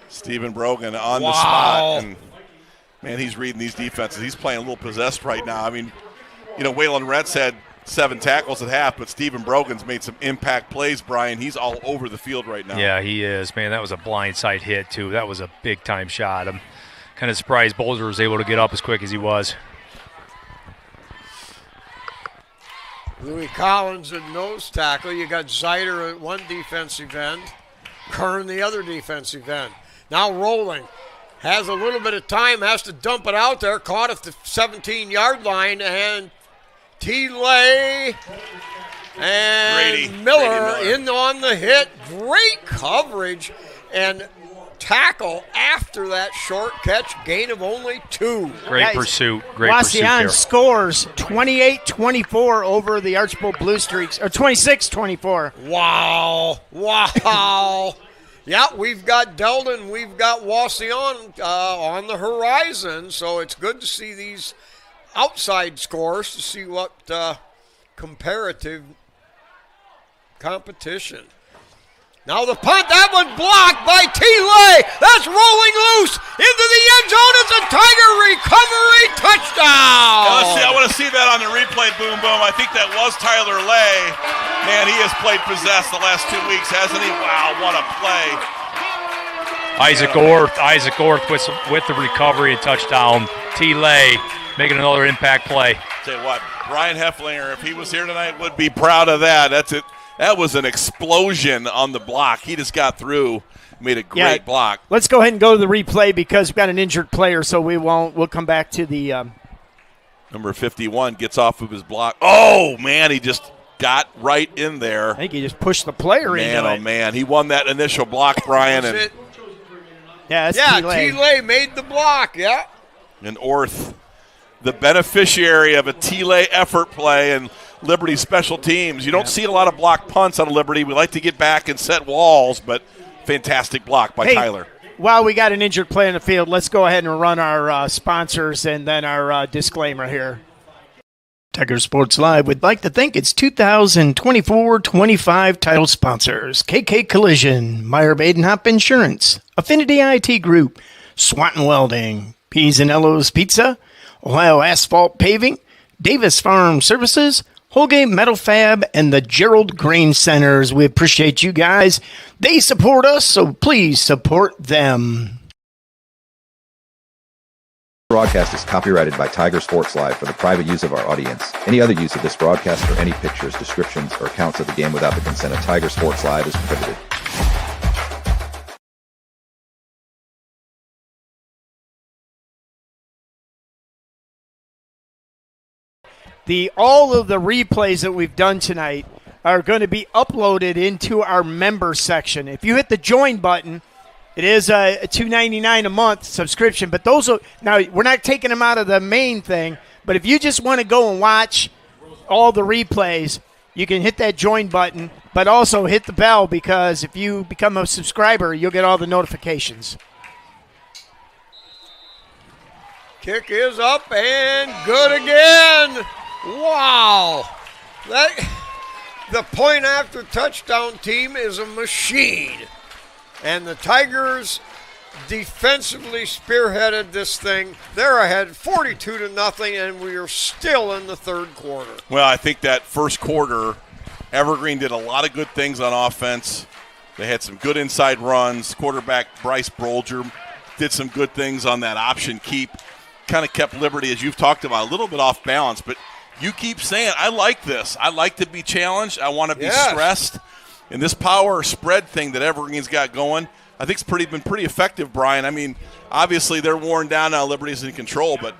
Stephen Brogan on the spot. And, man, he's reading these defenses. He's playing a little possessed right now. I mean, Waylon Retz had 7 tackles at half, but Stephen Brogan's made some impact plays, Brian. He's all over the field right now. Yeah, he is. Man, that was a blindside hit, too. That was a big-time shot. I'm kind of surprised Bolger was able to get up as quick as he was. Louis Collins at nose tackle. You got Zeider at one defensive end, Kern the other defensive end. Now rolling. Has a little bit of time, has to dump it out there. Caught at the 17-yard line, and T-Lay and Miller in on the hit. Great coverage and tackle after that short catch. Gain of only 2. Great pursuit. Great Wasion pursuit here. scores 28-24 over the Archbold Blue Streaks, or 26-24. Wow. Yeah, we've got Deldon, we've got Wasion on the horizon, so it's good to see these outside scores to see what comparative competition. Now the punt, that one blocked by T-Lay. That's rolling loose into the end zone. It's a Tiger recovery touchdown. I want to see that on the replay, Boom Boom. I think that was Tyler Lay. Man, he has played possessed the last 2 weeks, hasn't he? Wow, what a play. Isaac Orth with the recovery and touchdown. T-Lay making another impact play. Tell you what, Brian Hefflinger, if he was here tonight, would be proud of that. That's it. That was an explosion on the block. He just got through, made a great block. Let's go ahead and go to the replay because we've got an injured player, so we'll come back to the Number 51 gets off of his block. Oh, man, he just got right in there. I think he just pushed the player into it. Man, oh, man. He won that initial block, Brian. That's it. Yeah, T-Lay made the block, yeah. And Orth, the beneficiary of a T-Lay effort play and Liberty special teams. You don't see a lot of block punts out of Liberty. We like to get back and set walls, but fantastic block by Tyler. While we got an injured player in the field, let's go ahead and run our sponsors and then our disclaimer here. Tiger Sports Live would like to thank its 2024-25 title sponsors: KK Collision, Meyer Badenhop Insurance, Affinity IT Group, Swanton Welding, P's and Ello's Pizza, Ohio Asphalt Paving, Davis Farm Services, Holgate Metal Fab, and the Gerald Grain Centers. We appreciate you guys. They support us, so please support them. Broadcast is copyrighted by Tiger Sports Live for the private use of our audience. Any other use of this broadcast or any pictures, descriptions, or accounts of the game without the consent of Tiger Sports Live is prohibited. All of the replays that we've done tonight are going to be uploaded into our member section. If you hit the join button, it is a $2.99 a month subscription, but those are now we're not taking them out of the main thing, But if you just want to go and watch all the replays, you can hit that join button, but also hit the bell, because if you become a subscriber, you'll get all the notifications. Kick is up and good again. Wow. The point after touchdown team is a machine. And the Tigers defensively spearheaded this thing. They're ahead 42-0, and we are still in the third quarter. Well, I think that first quarter, Evergreen did a lot of good things on offense. They had some good inside runs. Quarterback Bryce Brolger did some good things on that option keep. Kind of kept Liberty, as you've talked about, a little bit off balance. But you keep saying, I like this. I like to be challenged. I want to be stressed. And this power spread thing that Evergreen's got going, I think it's been pretty effective, Brian. I mean, obviously they're worn down now. Liberty's in control. But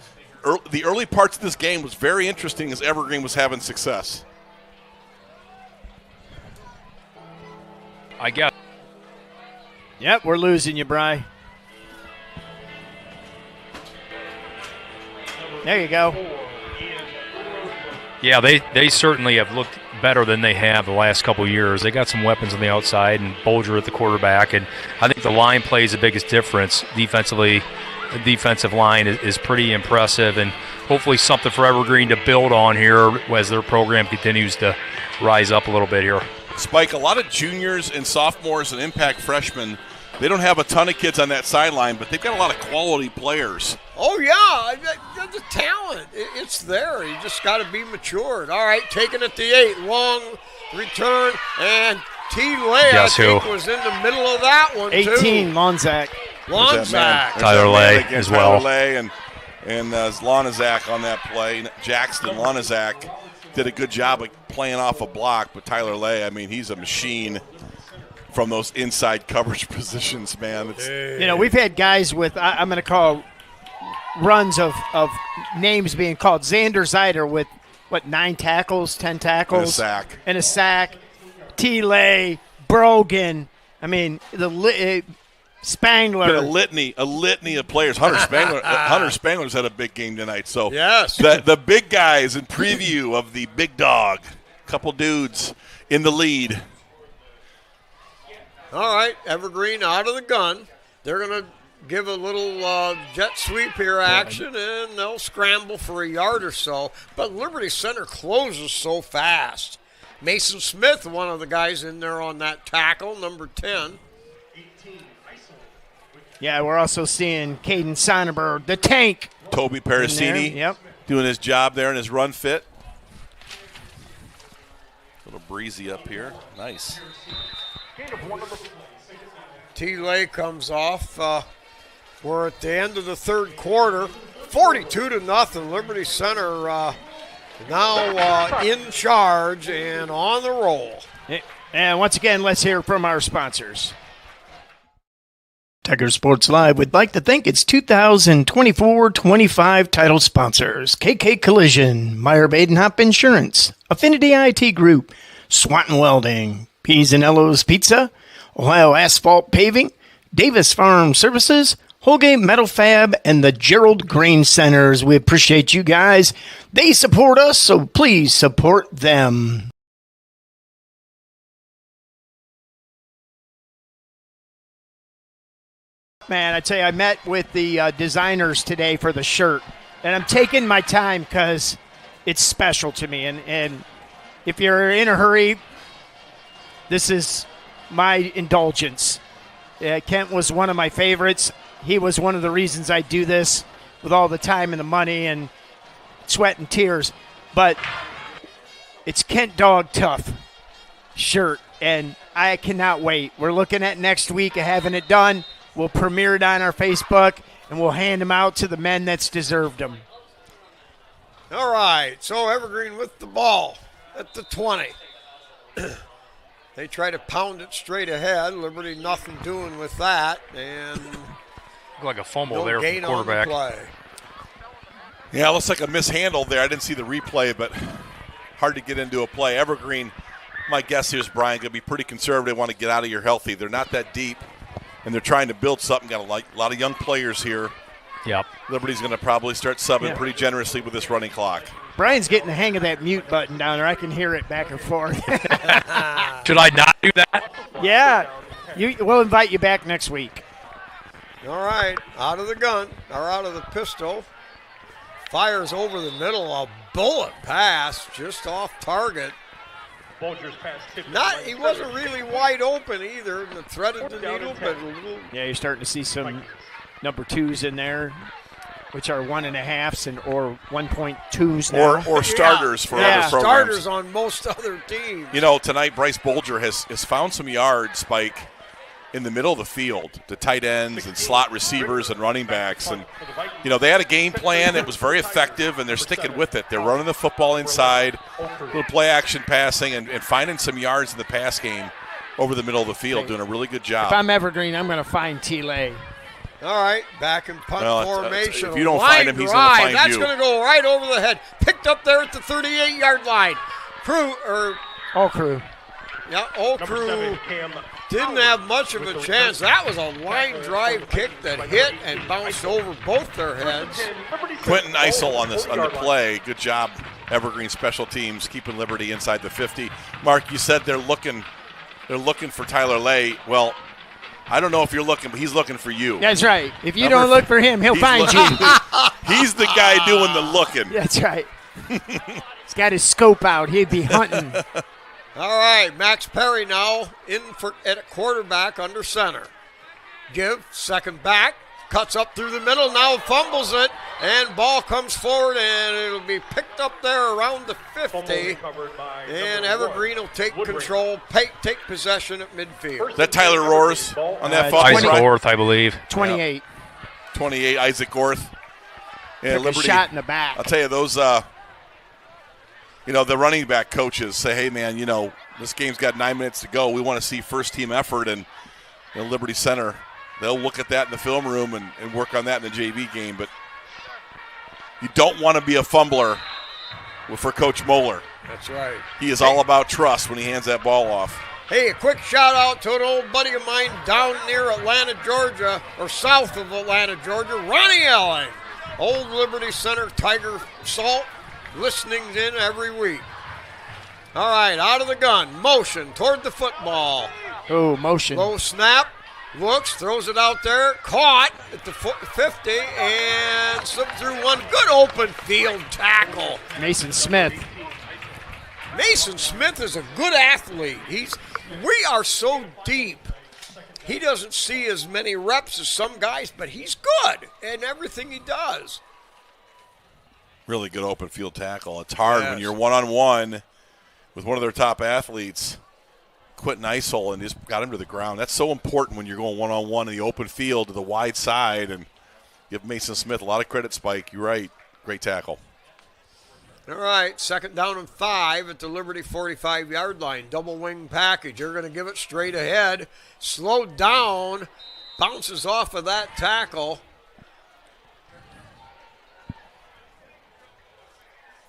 the early parts of this game was very interesting as Evergreen was having success. I guess. Yep, we're losing you, Bri. There you go. Yeah, they certainly have looked better than they have the last couple of years. They got some weapons on the outside and Bolger at the quarterback, and I think the line plays the biggest difference defensively. The defensive line is pretty impressive, and hopefully something for Evergreen to build on here as their program continues to rise up a little bit here. Spike, a lot of juniors and sophomores and impact freshmen. They don't have a ton of kids on that sideline, but they've got a lot of quality players. Oh, yeah, the talent, it's there. You just got to be matured. All right, taking it the 8, long return, and T-Lay, I think, was in the middle of that one, 18, too. Lonzak. Tyler Lay as well. Tyler Lay and Lonzak on that play. Jackson Lonzak did a good job of playing off a block, but Tyler Lay, I mean, he's a machine from those inside coverage positions, man. We've had guys with, I'm going to call runs of names being called. Xander Zeider with, 9 tackles, 10 tackles? And a sack. T-Lay, Brogan. I mean, Spangler. A litany of players. Hunter Spangler's had a big game tonight. So yes. the big guys in preview of the big dog. Couple dudes in the lead. All right, Evergreen out of the gun. They're going to give a little jet sweep here action, and they'll scramble for a yard or so. But Liberty Center closes so fast. Mason Smith, one of the guys in there on that tackle, number 10. Yeah, we're also seeing Caden Sonnenberg, the tank. Toby Parasini doing his job there in his run fit. A little breezy up here. Nice. T-Lay comes off. We're at the end of the third quarter. 42-0. Liberty Center now in charge and on the roll. And once again, let's hear from our sponsors. Tiger Sports Live would like to thank its 2024-25 title sponsors: KK Collision, Meyer Badenhop Insurance, Affinity IT Group, Swanton Welding, P's and Ello's Pizza, Ohio Asphalt Paving, Davis Farm Services, Holgate Metal Fab, and the Gerald Grain Centers. We appreciate you guys. They support us, so please support them. Man, I tell you, I met with the designers today for the shirt, and I'm taking my time because it's special to me. And if you're in a hurry, this is my indulgence. Kent was one of my favorites. He was one of the reasons I do this with all the time and the money and sweat and tears. But it's Kent Dog Tough shirt, and I cannot wait. We're looking at next week of having it done. We'll premiere it on our Facebook, and we'll hand them out to the men that's deserved them. All right, so Evergreen with the ball at the 20. They try to pound it straight ahead. Liberty nothing doing with that, and like a fumble no there from gain the quarterback. On the play. Yeah, it looks like a mishandle there. I didn't see the replay, but hard to get into a play. Evergreen, my guess here is, Brian, going to be pretty conservative, want to get out of here healthy. They're not that deep, and they're trying to build something. Got a lot of young players here. Yep. Liberty's going to probably start subbing pretty generously with this running clock. Brian's getting the hang of that mute button down there. I can hear it back and forth. Should I not do that? Yeah. We'll invite you back next week. All right, out of the gun, or out of the pistol. Fires over the middle, a bullet pass just off target. He wasn't really wide open either. And threaded the needle, but a little. Yeah, you're starting to see some number 2s in there, which are 1.5s or 1.2s now. Or starters for other programs. Starters on most other teams. You know, tonight Bryce Bolger has found some yards, Spike, in the middle of the field, the tight ends and slot receivers and running backs. And, you know, they had a game plan that was very effective, and they're sticking with it. They're running the football inside, little play action passing, and finding some yards in the pass game over the middle of the field, doing a really good job. If I'm Evergreen, I'm going to find T-Lay. All right, back in punt formation. If you don't find him, he's going to find you. That's going to go right over the head. Picked up there at the 38-yard line. Crew. Yeah, Crew didn't have much of a chance. That was a line drive kick that hit and bounced over both their heads. Quentin Eisel on the play. Good job, Evergreen special teams, keeping Liberty inside the 50. Mark, you said they're looking for Tyler Lay. Well, I don't know if you're looking, but he's looking for you. That's right. If you don't look for him, he'll find you. He's the guy doing the looking. That's right. He's got his scope out. He'd be hunting. All right, Max Perry now at quarterback under center. Give, second back, cuts up through the middle, now fumbles it, and ball comes forward, and it'll be picked up there around the 50. And Evergreen will take control, take possession at midfield. Is that Tyler Roars on that fumble? Isaac Orth, I believe. 28. 28, Isaac Orth. Yeah, Liberty. A shot in the back. I'll tell you, those the running back coaches say, hey, man, this game's got 9 minutes to go. We want to see first-team effort, and Liberty Center, they'll look at that in the film room and work on that in the JV game. But you don't want to be a fumbler for Coach Moeller. That's right. He is all about trust when he hands that ball off. Hey, a quick shout-out to an old buddy of mine down near Atlanta, Georgia, or south of Atlanta, Georgia, Ronnie Allen, old Liberty Center Tiger Salt, listening in every week. All right, out of the gun, motion toward the football. Oh, motion. Low snap, looks, throws it out there, caught at the 50, and slipped through one. Good open field tackle. Mason Smith. Mason Smith is a good athlete. We are so deep. He doesn't see as many reps as some guys, but he's good in everything he does. Really good open field tackle. It's hard when you're one-on-one with one of their top athletes, Quentin Eisel, and just got him to the ground. That's so important when you're going one-on-one in the open field to the wide side, and give Mason Smith a lot of credit, Spike. You're right. Great tackle. All right, 2nd down and 5 at the Liberty 45-yard line. Double wing package. You're going to give it straight ahead. Slowed down. Bounces off of that tackle.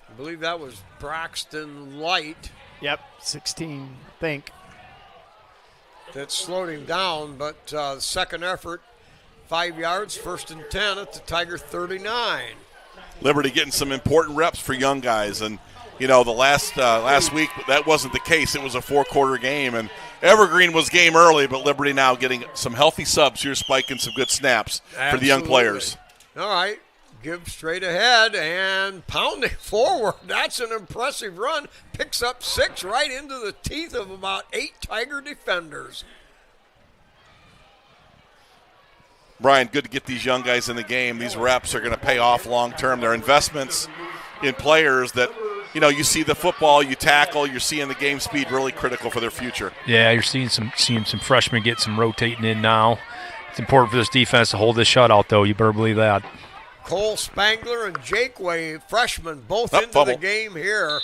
I believe that was Braxton Light. Yep, 16, I think. That slowed him down, but second effort, 5 yards, 1st and 10 at the Tiger 39. Liberty getting some important reps for young guys, and the last week that wasn't the case. It was a 4-quarter game, and Evergreen was game early, but Liberty now getting some healthy subs here, spiking some good snaps for the young players. All right, give straight ahead and pounding forward. That's an impressive run. Picks up 6 right into the teeth of about 8 Tiger defenders. Brian, good to get these young guys in the game. These reps are going to pay off long term. They're investments in players that, you see the football, you tackle, you're seeing the game speed really critical for their future. Yeah, you're seeing some freshmen get some rotating in now. It's important for this defense to hold this shutout, though. You better believe that. Cole Spangler and Jake Way, freshmen, both into the game here.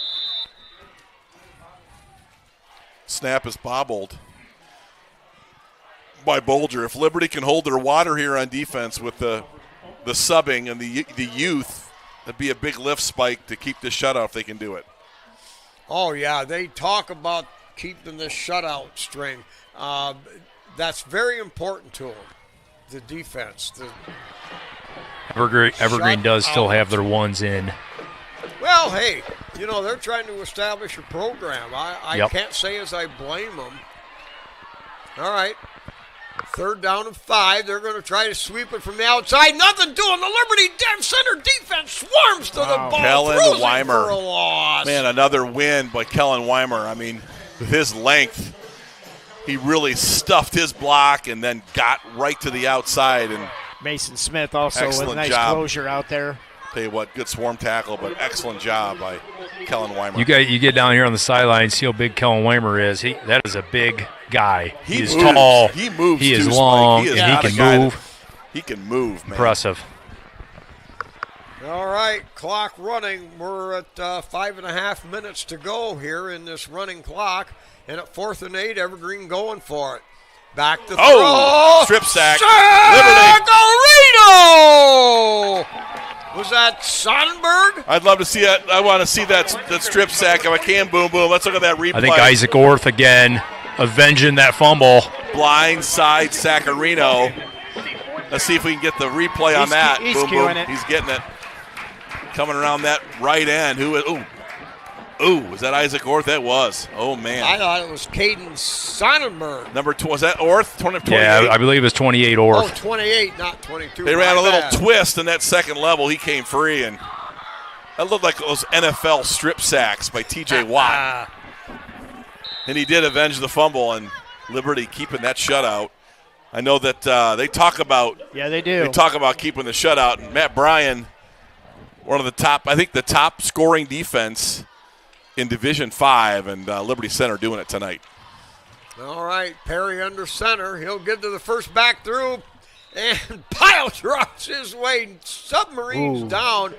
Snap is bobbled by Bolger. If Liberty can hold their water here on defense with the subbing and the youth, that'd be a big lift, Spike, to keep this shutout if they can do it. Oh, yeah, they talk about keeping this shutout string. That's very important to them, the defense. Evergreen does still have their ones in. Well, hey, they're trying to establish a program. I Yep. can't say as I blame them. All right. 3rd down and 5. They're going to try to sweep it from the outside. Nothing doing. The Liberty Center defense swarms to the ball. Kellen Throws it Weimer. for a loss. Man, another win by Kellen Weimer. I mean, with his length, he really stuffed his block and then got right to the outside. And Mason Smith also with a excellent nice job. closure out there. Tell you what, good swarm tackle, but excellent job by Kellen Weimer. You get down here on the sideline, see how big Kellen Weimer is. That is a big guy. He is moves. tall. He moves. He is too, long. Spike. And he can move. He can move, man. Impressive. All right, clock running. We're at 5.5 minutes to go here in this running clock. And at 4th and 8, Evergreen going for it. Back to throw. Strip sack. Sagarino! Was that Sonnenberg? I'd love to see that. I want to see that strip sack if I can. Boom, boom. Let's look at that replay. I think Isaac Orth again avenging that fumble. Blind side Sacarino. Let's see if we can get the replay on that. He's boom, queuing boom. it. He's getting it. Coming around that right end. Ooh, was that Isaac Orth? That was. Oh, man. I thought it was Caden Sonnenberg. Number 2, was that Orth? 28? Yeah, I believe it's 28 Orth. Oh, 28, not 22. They ran a little bad. twist in that second level. He came free, and that looked like those NFL strip sacks by T.J. Watt. And he did avenge the fumble, and Liberty keeping that shutout. I know that they talk about they do. They talk about keeping the shutout. And Matt Bryan, one of the top, I think the top scoring defense in Division 5, and Liberty Center doing it tonight. All right, Perry under center. He'll get to the first back through, and pile drops his way. Submarines down.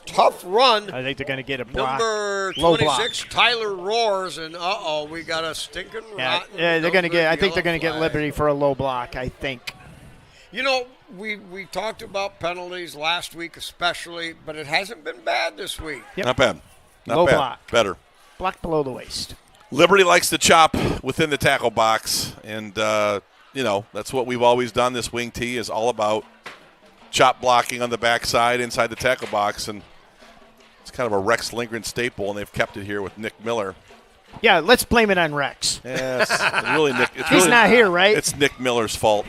Tough run. I think they're going to get a block. Number Low 26, block. Tyler Roars, and we got a stinking rotten. Yeah, they're going to get. I think they're going to yellow get flag. Liberty for a low block. I think. We talked about penalties last week especially, but it hasn't been bad this week. Yep. Not bad. Not Low bad. block. Better. Block below the waist. Liberty likes to chop within the tackle box, and that's what we've always done. This wing tee is all about chop blocking on the backside inside the tackle box, and it's kind of a Rex Lindgren staple, and they've kept it here with Nick Miller. Yeah, let's blame it on Rex. Yeah, it's really Nick. He's not here, right? It's Nick Miller's fault.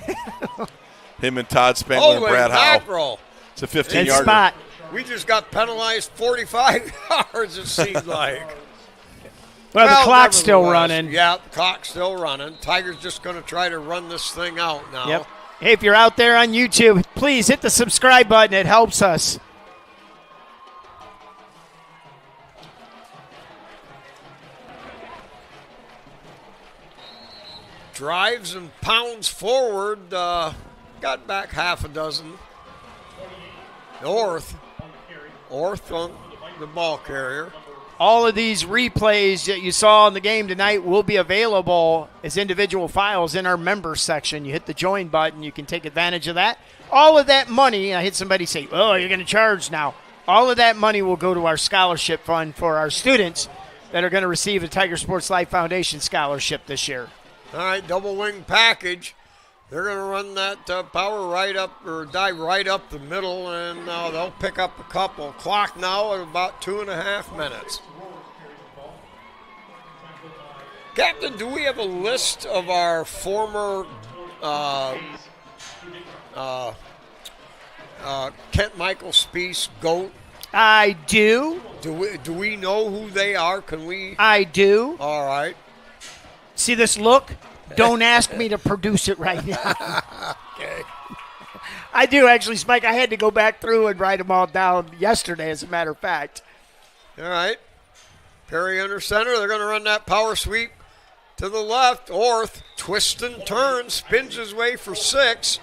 Him and Todd Spangler and Brad Howe. Mackerel. It's a 15-yarder. Good spot. We just got penalized 45 yards, it seems like. Well, the clock's still nevertheless, running. Yeah, the clock's still running. Tiger's just going to try to run this thing out now. Yep. Hey, if you're out there on YouTube, please hit the subscribe button. It helps us. Drives and pounds forward. Got back half a dozen. Orth on the ball carrier. All of these replays that you saw in the game tonight will be available as individual files in our members section. You hit the join button, you can take advantage of that. All of that money, I had somebody say, oh, you're going to charge now. All of that money will go to our scholarship fund for our students that are going to receive a Tiger Sports Life Foundation scholarship this year. All right, double wing package. They're going to run that power right up or dive right up the middle, and they'll pick up a couple. Clock now at about 2.5 minutes. Captain, do we have a list of our former Kent Michael Spiess GOAT? I do. Do we know who they are? Can we? I do. All right. See this look? Don't ask me to produce it right now. Okay. I do, actually, Spike. I had to go back through and write them all down yesterday, as a matter of fact. All right. Perry under center. They're going to run that power sweep to the left. Orth twists and turns, spins his way for 6.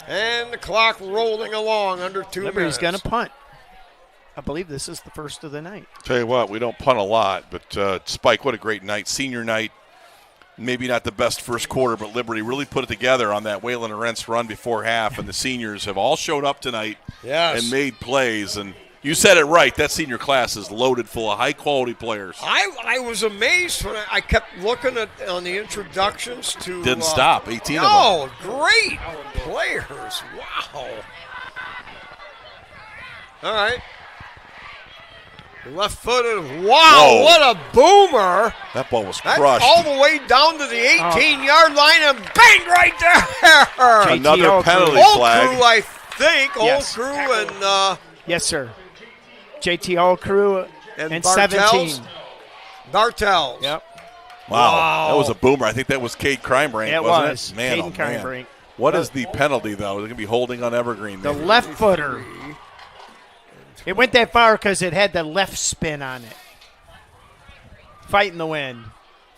And the clock rolling along under 2 minutes. Liberty's going to punt. I believe this is the first of the night. Tell you what, we don't punt a lot, but Spike, what a great night. Senior night. Maybe not the best first quarter, but Liberty really put it together on that Waylon Arentz run before half, and the seniors have all showed up tonight and made plays. And You said it right. That senior class is loaded full of high-quality players. I was amazed when I kept looking on the introductions to. Didn't stop. 18 of them. Oh, great players! Wow. All right. Left-footed. Wow! Whoa. What a boomer! That ball was That's crushed. all the way down to the 18-yard line and banged right there. Another penalty Old flag. Crew, I think. Yes. Old Crew and. Yes, sir. JT All Crew and 17. Bartels. Yep. Wow. That was a boomer. I think that was Cade Crimebrink, It wasn't was. it? Man, Caden oh, man. Crimebrink. What is the penalty, though? They're going to be holding on Evergreen. The maybe. left footer. It went that far because it had the left spin on it. Fighting the wind.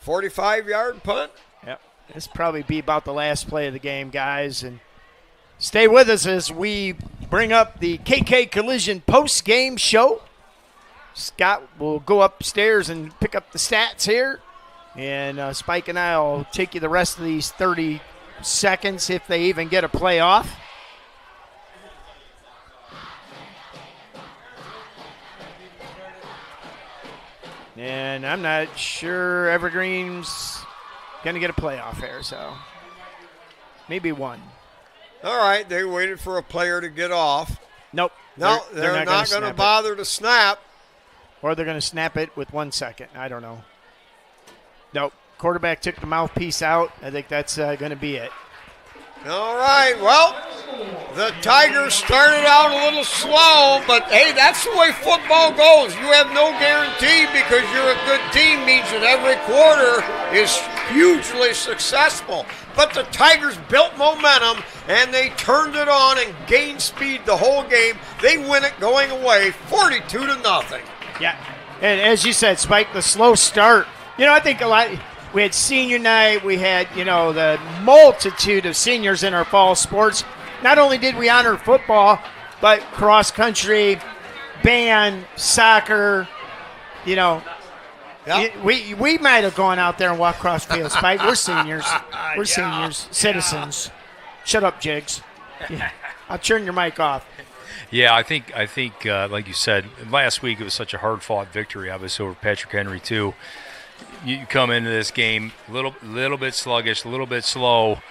45-yard punt. Yep. This probably be about the last play of the game, guys. And stay with us as we bring up the KK Collision post-game show. Scott will go upstairs and pick up the stats here. And Spike and I will take you the rest of these 30 seconds if they even get a play off. And I'm not sure Evergreen's going to get a playoff here, so maybe one. All right, they waited for a player to get off. Nope. No, they're not going to bother to snap. Or they're going to snap it with 1 second. I don't know. Nope. Quarterback took the mouthpiece out. I think that's going to be it. All right, well, the Tigers started out a little slow, but, hey, that's the way football goes. You have no guarantee because you're a good team means that every quarter is hugely successful. But the Tigers built momentum, and they turned it on and gained speed the whole game. They win it going away 42-0. Yeah. And as you said, Spike, the slow start. I think a lot – we had senior night. We had, the multitude of seniors in our fall sports. Not only did we honor football, but cross country, band, soccer. Yep. We might have gone out there and walked across field. Spike, we're seniors. We're seniors, citizens. Shut up, Jigs. Yeah. I'll turn your mic off. Yeah, I think, like you said, last week it was such a hard-fought victory, obviously, over Patrick Henry, too. You come into this game a little bit sluggish, a little bit slow.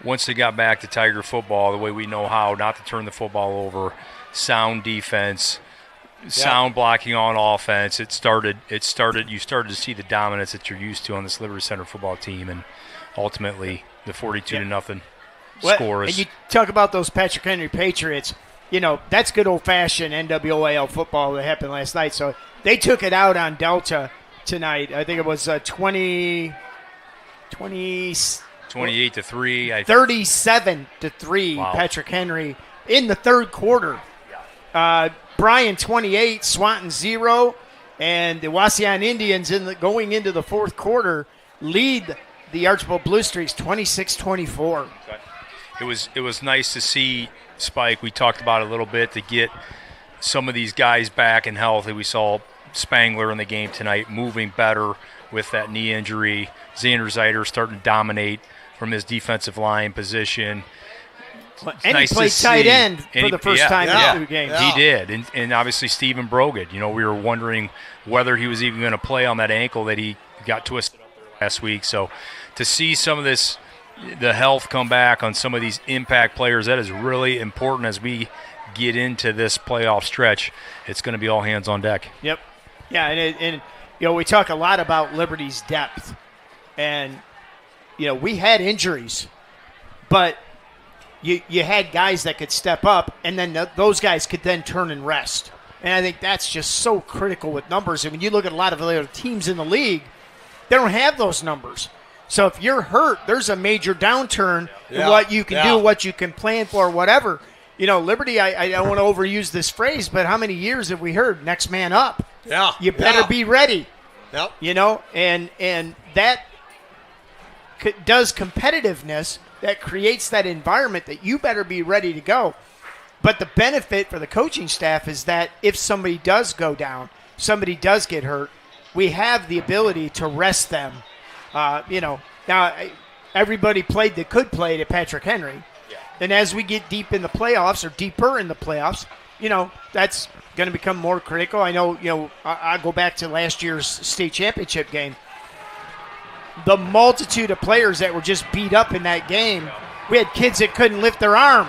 Once they got back to Tiger football, the way we know how, not to turn the football over, sound defense, sound blocking on offense. You started to see the dominance that you're used to on this Liberty Center football team, and ultimately the 42-0 score is. And you talk about those Patrick Henry Patriots. That's good old-fashioned NWAL football that happened last night. So they took it out on Delta tonight. I think it was 28-3. 37-3. Wow. Patrick Henry in the third quarter. Bryan 28, Swanton 0, and the Wasion Indians going into the fourth quarter lead the Archibald Blue Streaks 26-24. It was nice to see, Spike. We talked about it a little bit, to get some of these guys back and healthy. We saw Spangler in the game tonight moving better with that knee injury. Xander Zeiter starting to dominate from his defensive line position. And nice he played tight end for the first time in 2 games. He did. And obviously Stephen Brogan. We were wondering whether he was even going to play on that ankle that he got twisted up there last week. So to see some of this, the health come back on some of these impact players, that is really important as we get into this playoff stretch. It's going to be all hands on deck. Yep. Yeah, and we talk a lot about Liberty's depth. And, we had injuries, but you had guys that could step up, and then those guys could then turn and rest. And I think that's just so critical with numbers. And when you look at a lot of the other teams in the league, they don't have those numbers. So if you're hurt, there's a major downturn in what you can do, what you can plan for, whatever. Liberty, I don't want to overuse this phrase, but how many years have we heard next man up? Yeah. You better be ready. Yep. And that does competitiveness, that creates that environment that you better be ready to go. But the benefit for the coaching staff is that if somebody does go down, somebody does get hurt, we have the ability to rest them. Now everybody played that could play to Patrick Henry. Yeah. And as we get deep in the playoffs or deeper in the playoffs, that's going to become more critical. I know, I go back to last year's state championship game. The multitude of players that were just beat up in that game. We had kids that couldn't lift their arm,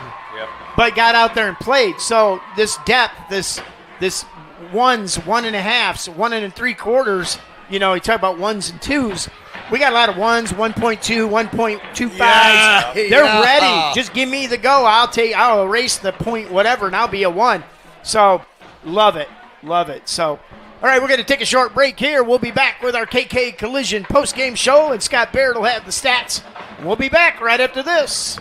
but got out there and played. So this depth, this ones, 1.5s, 1 3/4. You talk about 1s and 2s. We got a lot of 1s, 1.2, 1.25s. They're ready. Just give me the go. I'll erase the point whatever, and I'll be a 1. So love it. So, all right, we're going to take a short break here. We'll be back with our KK Collision post-game show, and Scott Barrett will have the stats. We'll be back right after this.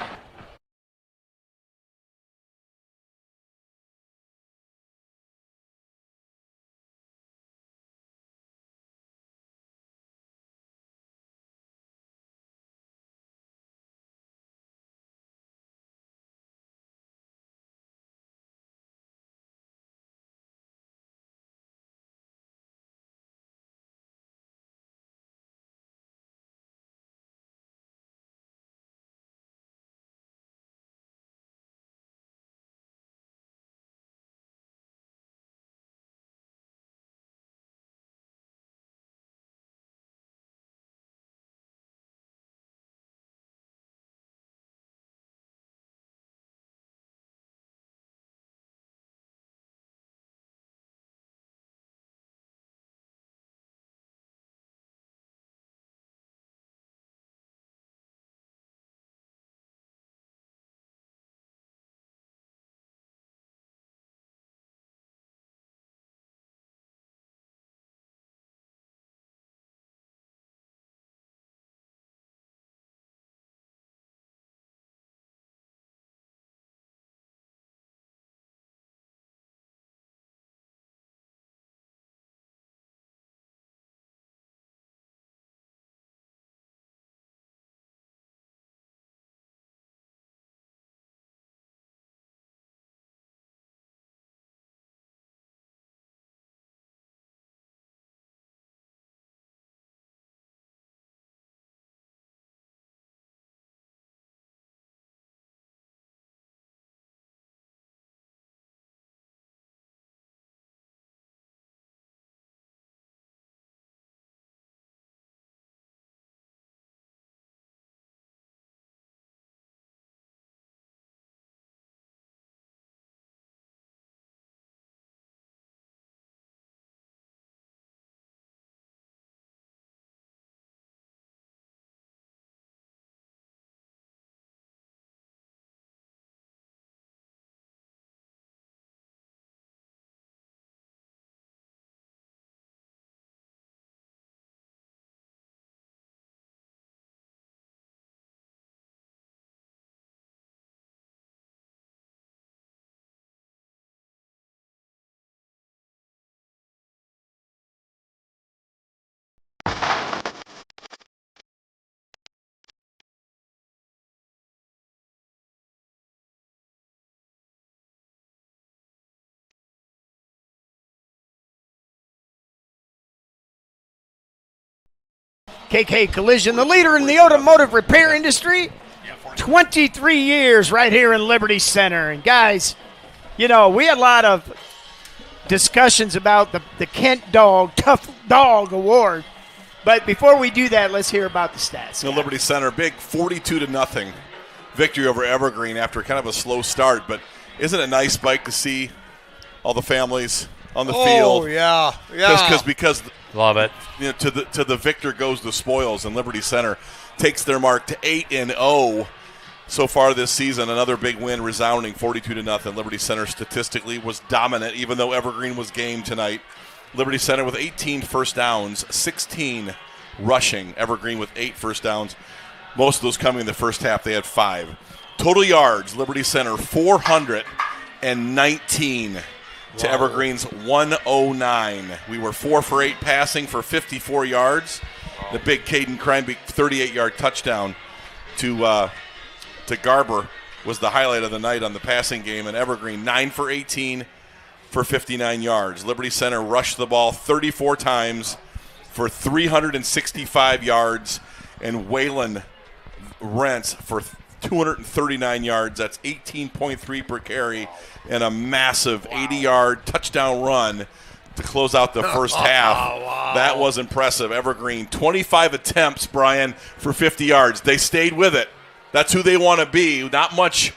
KK Collision, the leader in the automotive repair industry. 23 years right here in Liberty Center. And guys, we had a lot of discussions about the Kent Dog Tough Dog Award. But before we do that, let's hear about the stats. The Liberty Center, big 42-0 victory over Evergreen after kind of a slow start. But isn't it nice, Mike, to see all the families on the field? Oh, yeah. Because love it. To the victor goes the spoils, and Liberty Center takes their mark to 8-0 so far this season. Another big win, resounding 42-0. Liberty Center statistically was dominant, even though Evergreen was game tonight. Liberty Center with 18 first downs, 16 rushing. Evergreen with 8 first downs. Most of those coming in the first half. They had 5. Total yards, Liberty Center 419 to Evergreen's 109. We were 4 for 8 passing for 54 yards. The big Caden Kreinbeek 38-yard touchdown to Garber was the highlight of the night on the passing game. And Evergreen 9 for 18 for 59 yards. Liberty Center rushed the ball 34 times for 365 yards. And Waylon Rents for 239 yards. That's 18.3 per carry, and a massive 80-yard touchdown run to close out the first half. Wow. That was impressive. Evergreen, 25 attempts, Brian, for 50 yards. They stayed with it. That's who they want to be. Not much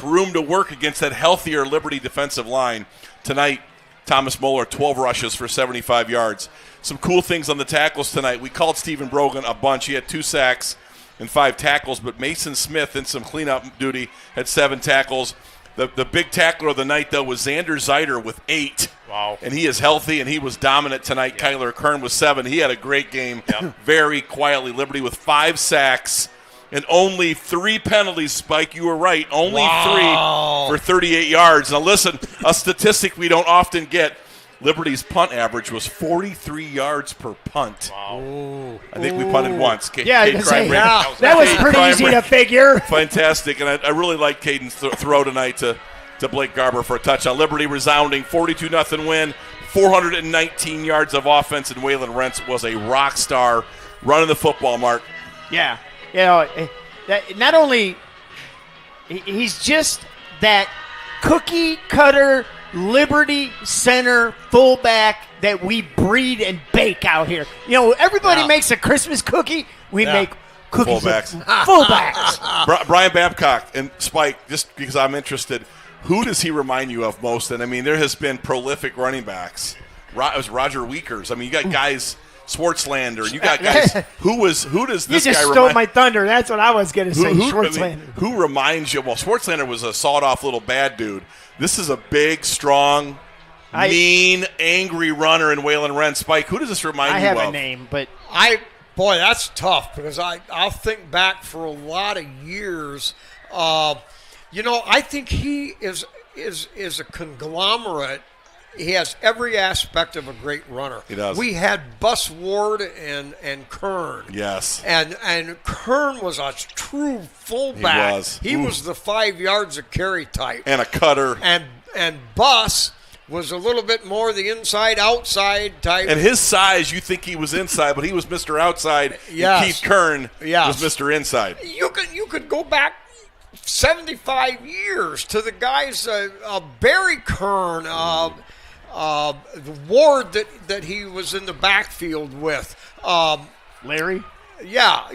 room to work against that healthier Liberty defensive line. Tonight, Thomas Moeller, 12 rushes for 75 yards. Some cool things on the tackles tonight. We called Stephen Brogan a bunch. He had 2 sacks and 5 tackles, but Mason Smith in some cleanup duty had 7 tackles. The big tackler of the night, though, was Xander Zeiter with 8. Wow. And he is healthy, and he was dominant tonight. Yeah. Kyler Kern with 7. He had a great game. Yeah. Very quietly. Liberty with 5 sacks and only 3 penalties, Spike. You were right. Only 3 for 38 yards. Now, listen, a statistic we don't often get. Liberty's punt average was 43 yards per punt. Wow. I think we punted once. Yeah, that was pretty easy to figure. Fantastic, and I really like Caden's throw tonight to Blake Garber for a touchdown. Liberty resounding 42-0 win, 419 yards of offense, and Waylon Rentz was a rock star running the football, Mark. Yeah. You know, that not only he's just that cookie cutter Liberty Center fullback that we breed and bake out here. You know, everybody makes a Christmas cookie. We make cookies fullbacks. Brian Babcock and Spike, just because I'm interested, who does he remind you of most? And, I mean, there has been prolific running backs. It was Roger Weekers. I mean, you got guys, Schwartzlander. You got guys. Who does this guy remind? You just stole my thunder. That's what I was going to say, Schwartzlander. I mean, who reminds you? Well, Schwartzlander was a sawed-off little bad dude. This is a big, strong, mean, angry runner in Waylon Rentz. Spike, who does this remind you of? I have a name, but Boy, that's tough because I'll think back for a lot of years. You know, I think he is a conglomerate. He has every aspect of a great runner. He does. We had Bus Ward and Kern. Yes. And Kern was a true fullback. He was. He was the 5 yards of carry type. And a cutter. And Bus was a little bit more the inside-outside type. And his size, you think he was inside, but he was Mr. Outside. Yes. And Keith Kern Yes. was Mr. Inside. You could go back 75 years to the guys, Barry Kern, the Ward that he was in the backfield with. Larry? Yeah.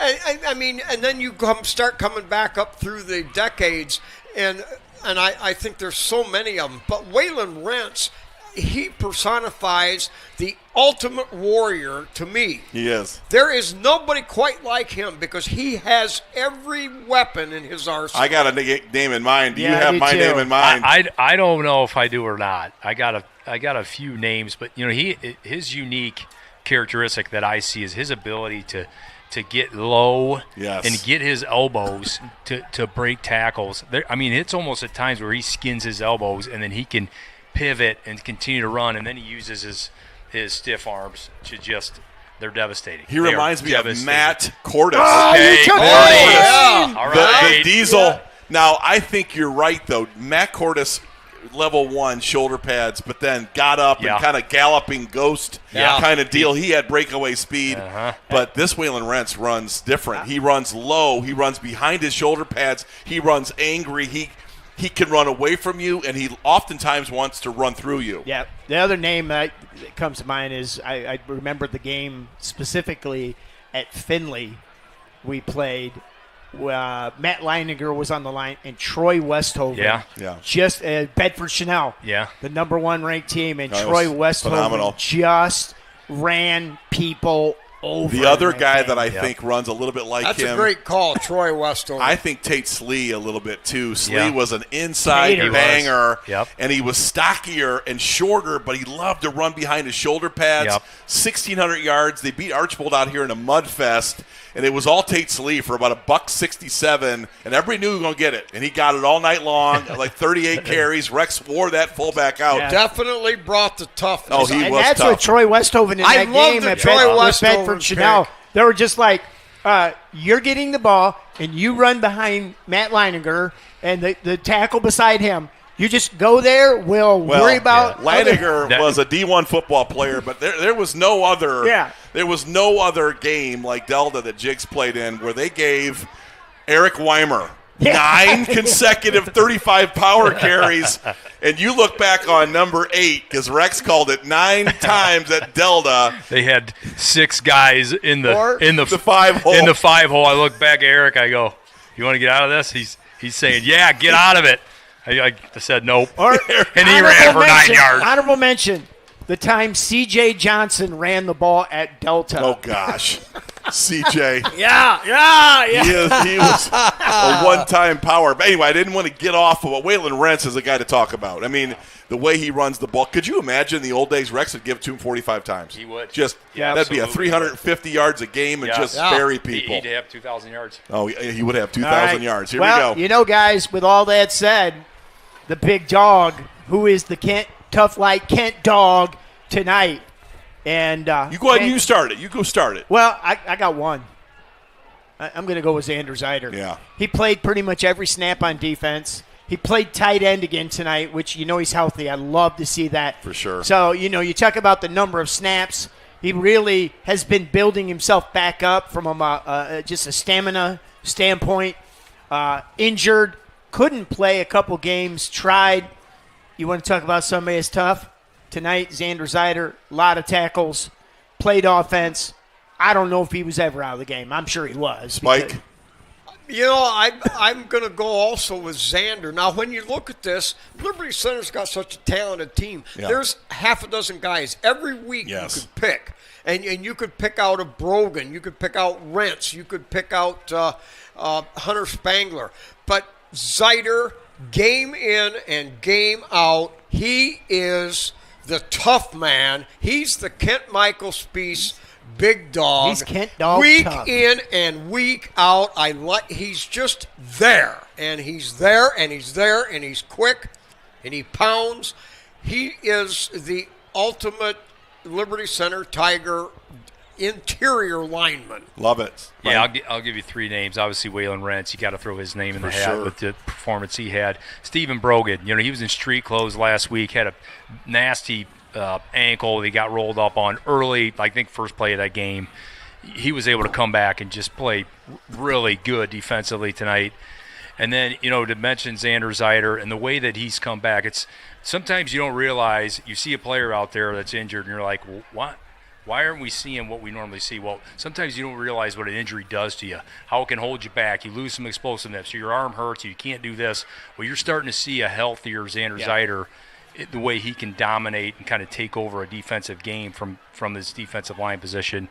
I mean, and then you start coming back up through the decades, and I think there's so many of them. But Waylon Rentz, he personifies the ultimate warrior to me. He is. There is nobody quite like him because he has every weapon in his arsenal. I got a name in mind. Do you have my name in mind? I don't know if I do or not. I got a few names, but you know, his unique characteristic that I see is his ability to get low and get his elbows to break tackles. I mean, it's almost at times where he skins his elbows and then he can pivot and continue to run, and then he uses his stiff arms to they're devastating. He reminds me of Matt Cordes. Oh, okay, you took Cordes. it. All right. The Diesel. Yeah. Now, I think you're right, though. Matt Cordes, level 1 shoulder pads, but then got up and kind of galloping ghost kind of deal. He had breakaway speed, but this Waylon Rentz runs different. He runs low. He runs behind his shoulder pads. He runs angry. He can run away from you, and he oftentimes wants to run through you. Yeah. The other name that comes to mind is I remember the game specifically at Findlay we played. Matt Leininger was on the line, and Troy Westhoven. Yeah. Just Bedford Chanel. Yeah. The number 1 ranked team, and Troy Westhoven phenomenal. just ran people over. The other guy that I think runs a little bit like That's him. That's a great call, Troy Westhoven. I think Tate Slee a little bit too. Slee was an inside Tater. banger, Yep. and he was stockier and shorter, but he loved to run behind his shoulder pads. 1,600 yards. They beat Archbold out here in a mud fest, and it was all Tate Slee for about $167, and everybody knew he was going to get it, and he got it all night long, like 38 carries. Rex wore that fullback out. Yeah. Definitely brought the toughness. Oh, he and was that's tough. what Troy Westhoven in that game at Bedford Chanel. They were just like, you're getting the ball, and you run behind Matt Leininger, and the tackle beside him. You just go there. We'll worry about Leininger was a D1 football player, but there was no other. Yeah. There was no other game like Delta that Jigs played in where they gave Eric Weimer. 9 consecutive 35 power carries. And you look back on number 8, because Rex called it 9 times at Delta. They had 6 guys in the 5 hole. In the 5 hole. I look back at Eric. I go, "You want to get out of this?" He's saying, "Yeah, get out of it." I said, "Nope," and he ran for 9 yards. Honorable mention: the time C.J. Johnson ran the ball at Delta. Oh gosh, CJ. Yeah. He was a one-time power. But anyway, I didn't want to get off of what Waylon Rentz is a guy to talk about. I mean, the way he runs the ball. Could you imagine in the old days Rex would give it to him 45 times? He would. That'd be a 350 yards a game and just bury people. He'd have 2,000 yards. Oh, he would have 2,000 yards. Here we go. You know, guys, with all that said, the big dog, who is the Tough Light Kent dog tonight. And you go ahead and you start it. You go start it. Well, I got one. I'm going to go with Xander Zeider. Yeah. He played pretty much every snap on defense. He played tight end again tonight, which he's healthy. I love to see that. For sure. So, you talk about the number of snaps. He really has been building himself back up from just a stamina standpoint. Injured, couldn't play a couple games, tried. You want to talk about somebody that's tough? Tonight, Xander Zeider, a lot of tackles, played offense. I don't know if he was ever out of the game. I'm sure he was. Mike? I'm going to go also with Xander. Now, when you look at this, Liberty Center's got such a talented team. Yeah. There's half a dozen guys every week you could pick. And you could pick out a Brogan. You could pick out Rentz. You could pick out Hunter Spangler. But Zeider, game in and game out, he is the tough man. He's the Kent Michael Spiess big dog. He's Kent dog week tough. in and week out. He's just there, and he's there, and he's there, and he's quick, and he pounds. He is the ultimate Liberty Center Tiger interior lineman. Love it. Yeah, I'll give you 3 names. Obviously, Waylon Rentz. You got to throw his name in the hat with the performance he had. Stephen Brogan. He was in street clothes last week. Had a nasty ankle. He got rolled up on early. I think first play of that game. He was able to come back and just play really good defensively tonight. And then to mention Xander Zeider and the way that he's come back. It's sometimes you don't realize you see a player out there that's injured and you're like, well, what? Why aren't we seeing what we normally see? Well, sometimes you don't realize what an injury does to you, how it can hold you back. You lose some explosiveness. Your arm hurts. You can't do this. Well, you're starting to see a healthier Xander Zeider, the way he can dominate and kind of take over a defensive game from his defensive line position.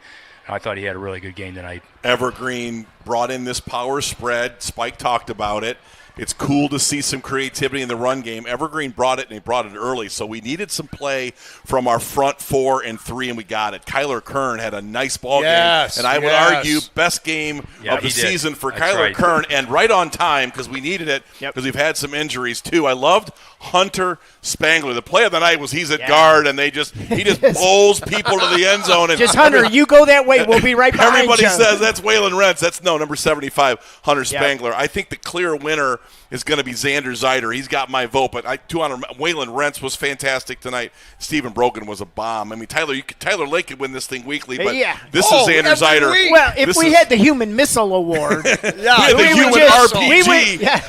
I thought he had a really good game tonight. Evergreen brought in this power spread. Spike talked about it. It's cool to see some creativity in the run game. Evergreen brought it, and he brought it early. So we needed some play from our front 4 and 3, and we got it. Kyler Kern had a nice ball game. And I would argue best game of the season for Kyler Kern, and right on time because we needed it because we've had some injuries too. I loved Hunter Spangler. The play of the night was he's at guard, and he just bowls people to the end zone. And just Hunter, you go that way. We'll be right behind everybody you. says that's Waylon Rentz. That's number 75, Hunter Spangler. I think the clear winner is going to be Xander Zeider. He's got my vote, but Waylon Rentz was fantastic tonight. Stephen Brogan was a bomb. I mean, Tyler Lake could win this thing weekly, but this is Xander Zeider. Well, if we had the Human Missile Award, the Human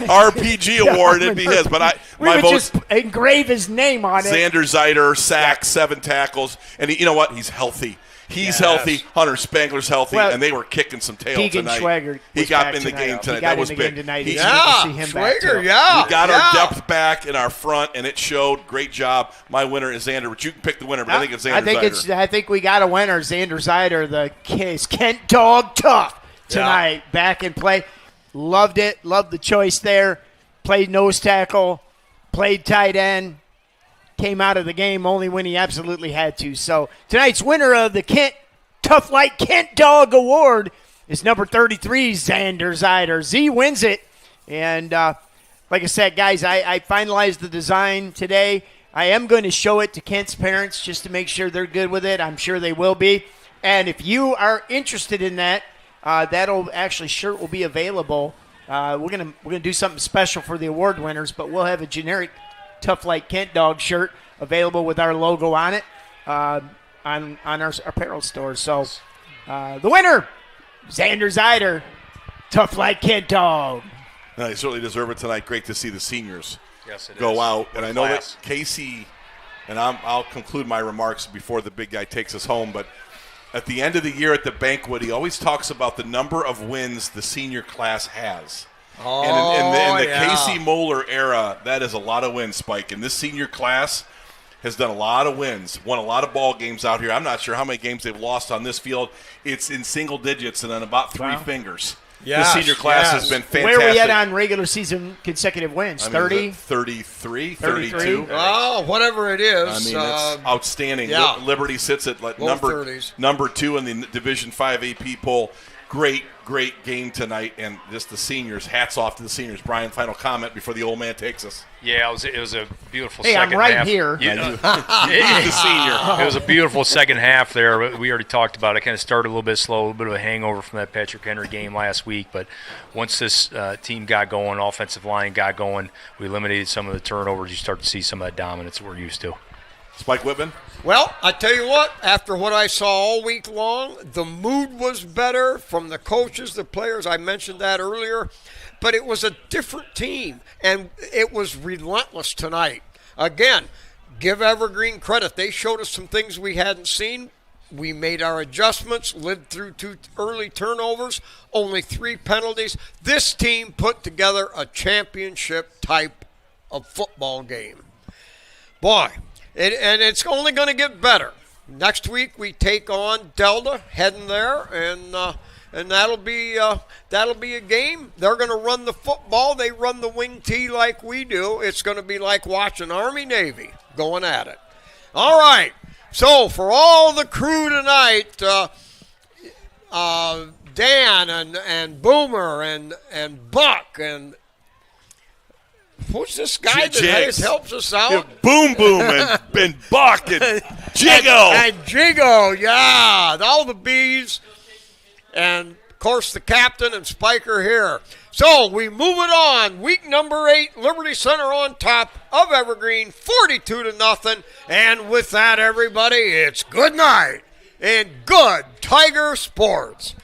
RPG Award, it'd be his. But my vote just engrave his name on it. Xander Zeider, sack, 7 tackles, and you know what? He's healthy. He's healthy. Hunter Spangler's healthy, and they were kicking some tail Keegan tonight. Schwager he got in the game tonight. That was big. Schwager, We got our depth back in our front, and it showed. Great job. My winner is Xander, but you can pick the winner. But I think it's Xander Zeider. I think we got a winner. Xander Zeider, the case Kent dog tough tonight. Back in play. Loved it. Loved the choice there. Played nose tackle. Played tight end. Came out of the game only when he absolutely had to. So tonight's winner of the Tough Light Kent Dog Award is number 33, Xander Zeider. Z wins it. And like I said, guys, I finalized the design today. I am going to show it to Kent's parents just to make sure they're good with it. I'm sure they will be. And if you are interested in that, shirt will be available. We're gonna do something special for the award winners, but we'll have a generic Tough Light Kent Dog shirt available with our logo on it on our apparel store. So the winner, Xander Zeider. Tough like Kent Dog. No, they certainly deserve it tonight. Great to see the seniors go out. What And I know that Casey, and I'll conclude my remarks before the big guy takes us home, but at the end of the year at the banquet, he always talks about the number of wins the senior class has. Oh, and in the Casey Moeller era, that is a lot of wins, Spike. And this senior class has done a lot of wins, won a lot of ball games out here. I'm not sure how many games they've lost on this field. It's in single digits and on about three fingers. Yes, the senior class has been fantastic. Where are we at on regular season consecutive wins? 30? 33, 32. Oh, whatever it is. I mean, that's outstanding. Yeah. Liberty sits at number 2 in the Division 5 AP poll. Great game tonight, and just the seniors. Hats off to the seniors. Brian, final comment before the old man takes us. Yeah, it was a beautiful Hey, second I'm right half. here. He's the senior. It was a beautiful second half there. We already talked about it. Kind of started a little bit slow, a little bit of a hangover from that Patrick Henry game last week. But once this team got going, offensive line got going, we eliminated some of the turnovers. You start to see some of that dominance that we're used to. Spike Whitman? Well, I tell you what, after what I saw all week long, the mood was better from the coaches, the players. I mentioned that earlier. But it was a different team, and it was relentless tonight. Again, give Evergreen credit. They showed us some things we hadn't seen. We made our adjustments, lived through 2 early turnovers, only 3 penalties. This team put together a championship type of football game. Boy, and it's only going to get better. Next week we take on Delta, heading there, and that'll be a game. They're going to run the football. They run the wing tee like we do. It's going to be like watching Army-Navy going at it. All right. So for all the crew tonight, Dan and Boomer and Buck and who's this guy that helps us out? Yeah, Boom and Buck and Jiggo. And Jiggo, yeah. All the bees. And, of course, the captain and Spiker here. So we move it on. Week number 8, Liberty Center on top of Evergreen, 42-0. And with that, everybody, it's good night and good Tiger Sports.